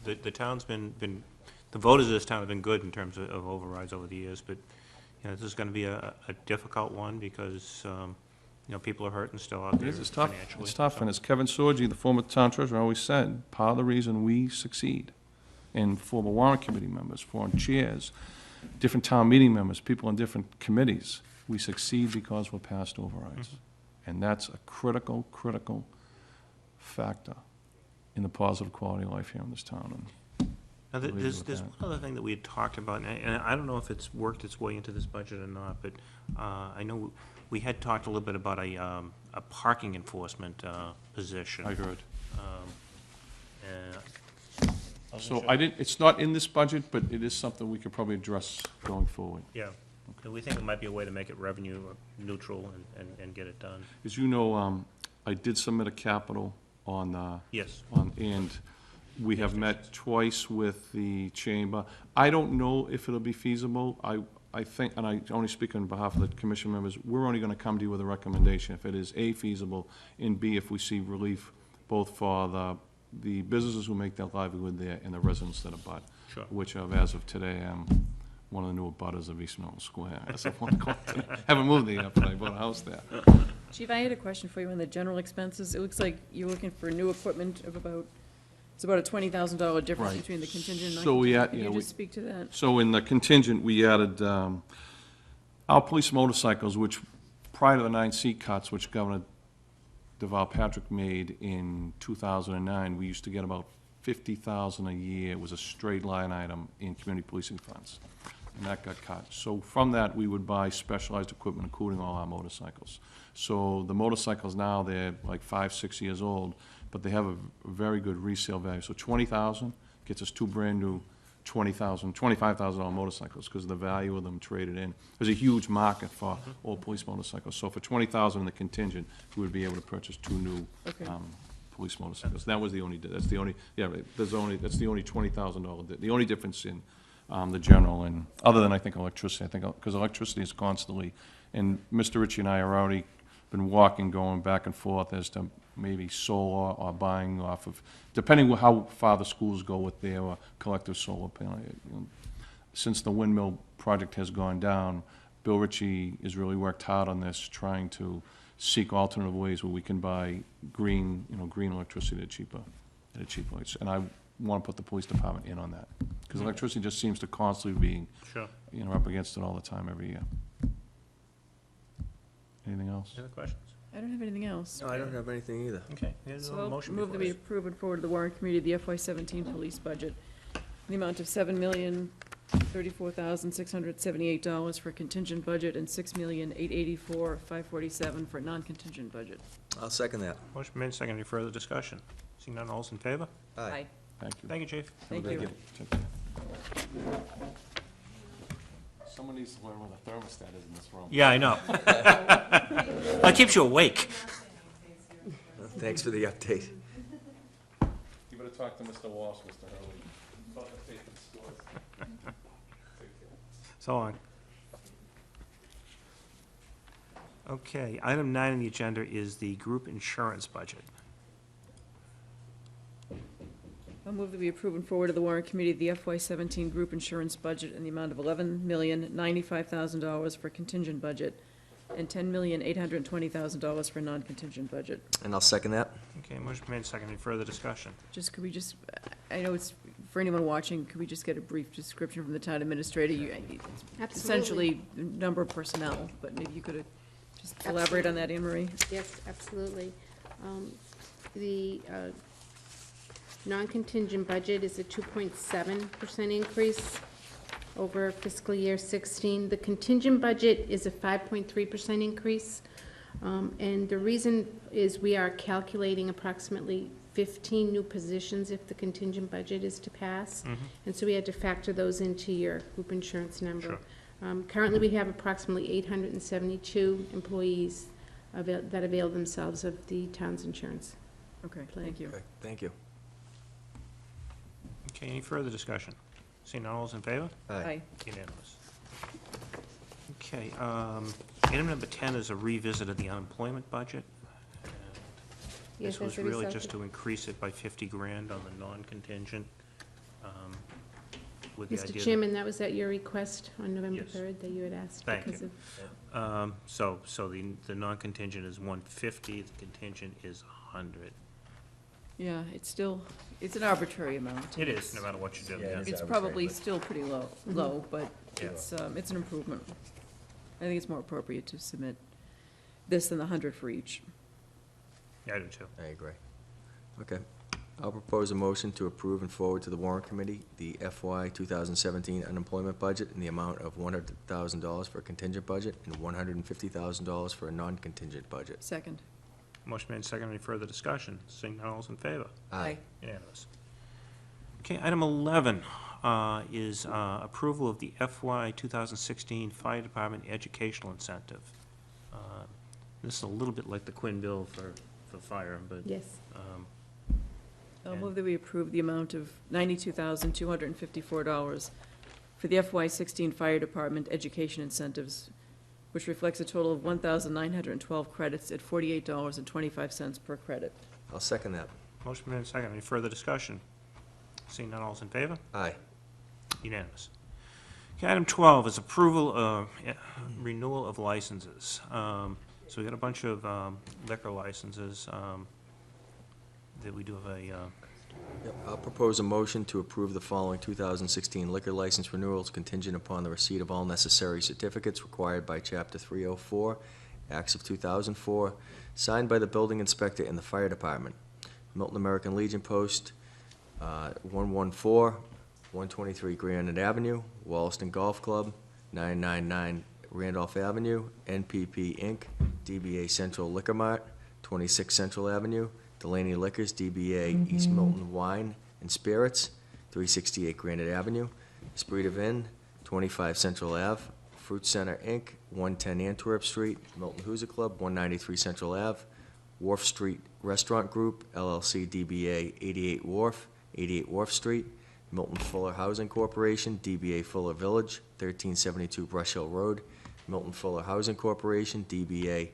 the town's been, the voters of this town have been good in terms of overrides over the years, but, you know, this is gonna be a difficult one because, you know, people are hurting still out there It's tough, financially. it's tough, and as Kevin Sorgi, the former town treasurer, always said, part of the reason we succeed, and former warrant committee members, former chairs, different town meeting members, people on different committees, we succeed because we're past overrides. And that's a critical factor in the positive quality of life here in this town. Now, I'll leave you there's with one that. other thing that we had talked about, and I don't know if it's worked its way into this budget or not, but I know we had talked a little bit about a parking enforcement position. I heard. And I wasn't So sure- it's not in this budget, but it is something we could probably address going forward. Yeah. And we think it might be a way to make it revenue neutral and get it done. As you know, I did submit a capital on, Yes. and we have met twice with the chamber. I don't know if it'll be feasible. I think, and I only speak on behalf of the commission members, we're only gonna come to you with a recommendation if it is A, feasible, and B, if we see relief both for the businesses who make their livelihood there and the residents that abut. Sure. Which of, as of today, I'm one of the new abutters of East Milton Square. As of 1 o'clock today. Haven't moved there yet, but I bought a house there. Chief, I had a question for you on the general expenses. It looks like you're looking for new equipment of about, it's about a $20,000 difference Right. between the contingent and So we non-contingent. had- yeah, Can you we- just speak to that? So in the contingent, we added our police motorcycles, which prior to the 9C cuts, which Governor Deval Patrick made in 2009, we used to get about $50,000 a year. It was a straight line item in community policing funds, and that got cut. So from that, we would buy specialized equipment, including all our motorcycles. So the motorcycles now, they're like 5, 6 years old, but they have a very good resale value. So $20,000 gets us 2 brand-new $25,000 motorcycles, because of the value of them traded in. There's a huge market for old police motorcycles. So for $20,000 in the contingent, we would be able to purchase 2 new Okay. police motorcycles. That was the only, that's the only, yeah, that's the only $20,000, the only difference in the general, and other than, I think, electricity, because electricity is constantly, and Mr. Ritchie and I are already been going back and forth as to maybe solar or buying off of, depending on how far the schools go with their collective solar panel. You know, since the windmill project has gone down, Bill Ritchie has really worked hard on this, trying to seek alternative ways where we can buy green electricity at cheaper rates. And I want to put the police department in on that, because electricity just seems to constantly be, Sure. up against it all the time every year. Anything else? Any other questions? I don't have anything else. No, I don't have anything either. Okay. There's So a I'll motion move that before we us. approve and forward to the warrant committee the FY17 police budget the amount of $7,034,678 for contingent budget and $6,884,547 for non-contingent budget. I'll second that. Motion made, seconded. Any further discussion? Seeing none, all's in favor? Aye. Thank you. Thank you, Chief. Thank you. Take care. Someone needs to learn what a thermostat is in this room. Yeah, I know. That keeps you awake. Thanks for the update. You better talk to Mr. Walsh, Mr. Hurley. About the tape and scores. Take care. So long. Okay, item 9 on the agenda is the group insurance budget. I'll move that we approve and forward to the warrant committee the FY17 group insurance budget in the amount of $11,095,000 for contingent budget and $10,820,000 for non-contingent budget. And I'll second that. Okay, motion made, seconded. Any further discussion? Could we just, I know it's, for anyone watching, could we just get a brief description from the town administrator? Essentially, number of personnel, but maybe you could just elaborate on that, Anne Marie? Yes, absolutely. The non-contingent budget is a 2.7% increase over fiscal year 16. The contingent budget is a 5.3% increase. And the reason is we are calculating approximately 15 new positions if the contingent budget is to pass. And so we had to factor those into your group insurance number. Sure. Currently, we have approximately 872 employees that avail themselves of the town's insurance. Okay, thank you. Okay, thank you. Okay, any further discussion? Seeing none, all's in favor? Aye. Unanimous. Okay, item number 10 is a revisit of the unemployment budget. And Yes, This was as a really result just of- to increase it by 50 grand on the non-contingent. With the idea Mr. that- Chairman, that was at your request on November Yes. 3rd that you had asked. Thank because you. of- So the non-contingent is 150, the contingent is 100. Yeah, it's still, it's an arbitrary amount. It is, no matter what you do, Yeah, yeah. it is. It's arbitrary, probably but- still pretty low, but Yeah. it's an improvement. I think it's more appropriate to submit this than the 100 for each. Yeah, I do too. I agree. Okay. I'll propose a motion to approve and forward to the warrant committee the FY 2017 unemployment budget in the amount of $100,000 for a contingent budget and $150,000 for a non-contingent budget. Second. Motion made, second. Any further discussion? Seeing none, all's in favor? Aye. Unanimous. Okay, item 11 is approval of the FY 2016 Fire Department Educational Incentive. This is a little bit like the Quinn bill for fire, but Yes. I'll And- move that we approve the amount of $92,254 for the FY16 Fire Department Education Incentives, which reflects a total of 1,912 credits at $48.25 per credit. I'll second that. motion made, second. Any further discussion? Seeing none, all's in favor? Aye. Unanimous. Okay, item 12 is approval of renewal of licenses. So we got a bunch of liquor licenses that we do have a, Yep. I'll propose a motion to approve the following 2016 liquor license renewals contingent upon the receipt of all necessary certificates required by Chapter 304, Acts of 2004, signed by the building inspector and the fire department. Milton American Legion Post 114, 123 Granite Avenue, Wollaston Golf Club, 999 Randolph Avenue, NPP Inc., DBA Central Liquor Mart, 26 Central Avenue, Delaney Liquors, DBA East Milton Wine and Spirits, 368 Granite Avenue, Esprit de Vin, 25 Central Ave, Fruit Center Inc., 110 Antwerp Street, Milton Hoosier Club, 193 Central Ave, Wharf Street Restaurant Group, LLC DBA 88 Wharf, 88 Wharf Street, Milton Fuller Housing Corporation, DBA Fuller Village, 1372 Brush Hill Road, Milton Fuller Housing Corporation, DBA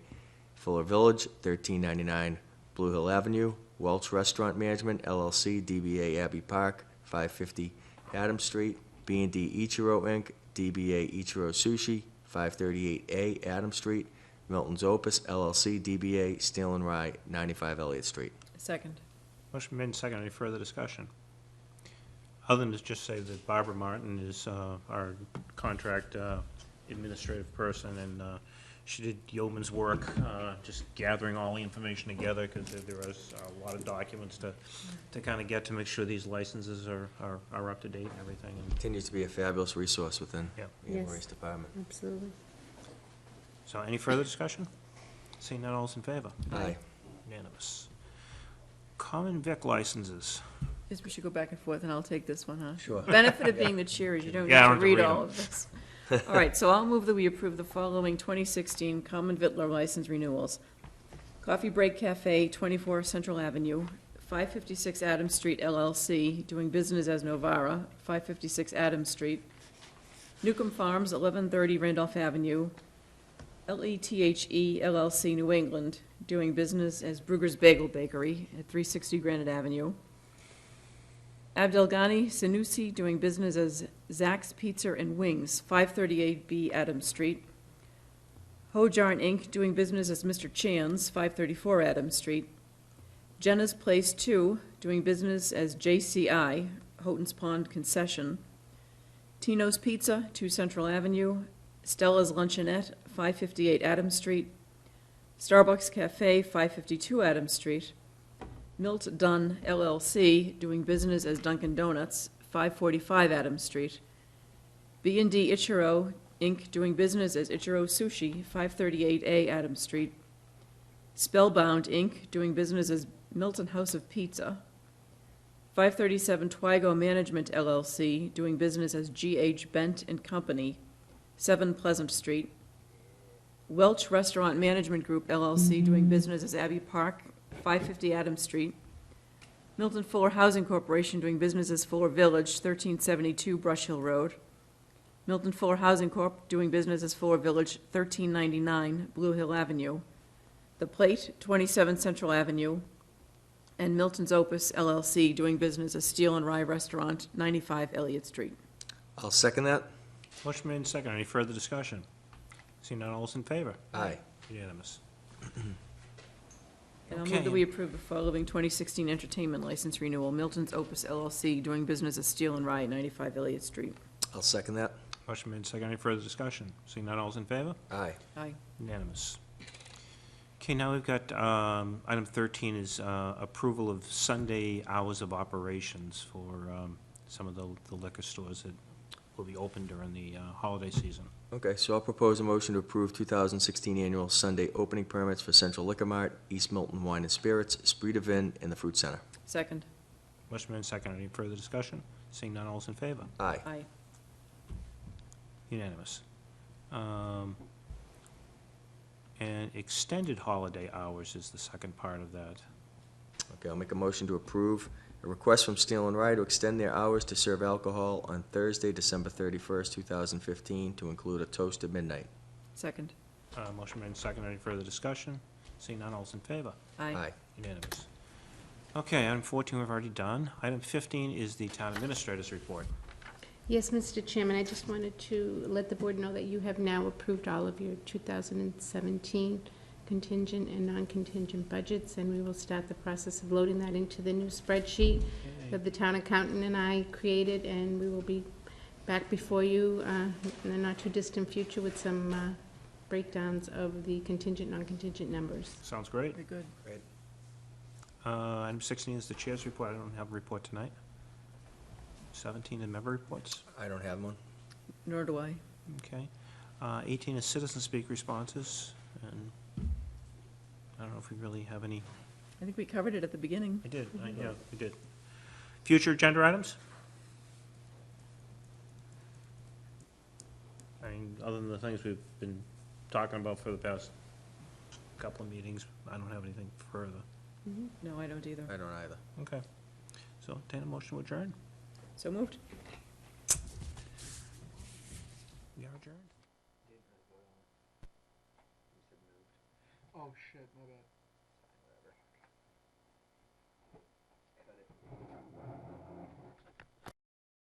Fuller Village, 1399 Blue Hill Avenue, Welch Restaurant Management, LLC, DBA Abbey Park, 550 Adams Street, B&D Ichiro Inc., DBA Ichiro Sushi, 538A Adams Street, Milton's Opus, LLC, DBA Steel and Rye, 95 Elliott Street. Second. motion made, second. Any further discussion? Other than to just say that Barbara Martin is our contract administrative person, and she did yeoman's work, just gathering all the information together, because there was a lot of documents to kind of get to make sure these licenses are up to date and everything. And Continues to be a fabulous resource within Yeah. the Anne Yes. Marie's department. Absolutely. So any further discussion? Seeing none, all's in favor? Aye. Unanimous. Common vic licenses. Guess we should go back and forth, and I'll take this one, huh? Sure. Benefit of being the chair is you don't need Yeah, I to don't have to read read all them. of this. All right, so I'll move that we approve the following 2016 common Vittler license renewals. Coffee Break Cafe, 24 Central Avenue, 556 Adams Street LLC, doing business as Novara, 556 Adams Street. Newcomb Farms, 1130 Randolph Avenue, LETHE LLC, New England, doing business as Brugger's Bagel Bakery at 360 Granite Avenue. Abdelghani Sanusi, doing business as Zack's Pizza and Wings, 538B Adams Street. Hojarn Inc., doing business as Mr. Chan's, 534 Adams Street. Jenna's Place 2, doing business as JCI, Houghton's Pond Concession. Tino's Pizza, 2 Central Avenue. Stella's Luncheonette, 558 Adams Street. Starbucks Cafe, 552 Adams Street. Milt Dunn LLC, doing business as Dunkin' Donuts, 545 Adams Street. B&D Ichiro Inc., doing business as Ichiro Sushi, 538A Adams Street. Spellbound Inc., doing business as Milton House of Pizza. 537 Twigo Management LLC, doing business as G.H. Bent and Company, 7 Pleasant Street. Welch Restaurant Management Group LLC, doing business as Abbey Park, 550 Adams Street. Milton Fuller Housing Corporation, doing business as Fuller Village, 1372 Brush Hill Road. Milton Fuller Housing Corp., doing business as Fuller Village, 1399 Blue Hill Avenue. The Plate, 27 Central Avenue. And Milton's Opus LLC, doing business as Steel and Rye Restaurant, 95 Elliott Street. I'll second that. Motion made and seconded. Any further discussion? Seeing none, all's in favor? Aye. Unanimous. And I'll Okay. move that we approve the following 2016 entertainment license renewal. Milton's Opus LLC, doing business as Steel and Rye, 95 Elliott Street. I'll second that. Motion made and seconded. Any further discussion? Seeing none, all's in favor? Aye. Aye. Unanimous. Okay, now we've got, item 13 is approval of Sunday hours of operations for some of the liquor stores that will be open during the holiday season. Okay, so I'll propose a motion to approve 2016 annual Sunday opening permits for Central Liquor Mart, East Milton Wine and Spirits, Esprit de Vin, and the Fruit Center. Second. Motion made and seconded. Any further discussion? Seeing none, all's in favor? Aye. Aye. Unanimous. And extended holiday hours is the second part of that. Okay, I'll make a motion to approve a request from Steel and Rye to extend their hours to serve alcohol on Thursday, December 31st, 2015, to include a toast at midnight. Second. Motion made and seconded. Any further discussion? Seeing none, all's in favor? Aye. Unanimous. Okay, item 14 we've already done. Item 15 is the town administrator's report. Yes, Mr. Chairman, I just wanted to let the board know that you have now approved all of your 2017 contingent and non-contingent budgets, and we will start the process of loading that into the new spreadsheet that the town accountant and I created, and we will be back before you in the not-too-distant future with some breakdowns of the contingent, non-contingent numbers. Sounds great. Very good. Item 16 is the chair's report. I don't have a report tonight. 17 is member reports. I don't have one. Nor do I. Okay. 18 is citizen speak responses, and I don't know if we really have any. I think we covered it at the beginning. I did, yeah, we did. Future agenda items? I mean, other than the things we've been talking about for the past couple of meetings, I don't have anything further. No, I don't either. I don't either. Okay. So, entertain a motion to adjourn? So moved. We are adjourned? Oh, shit, my bad.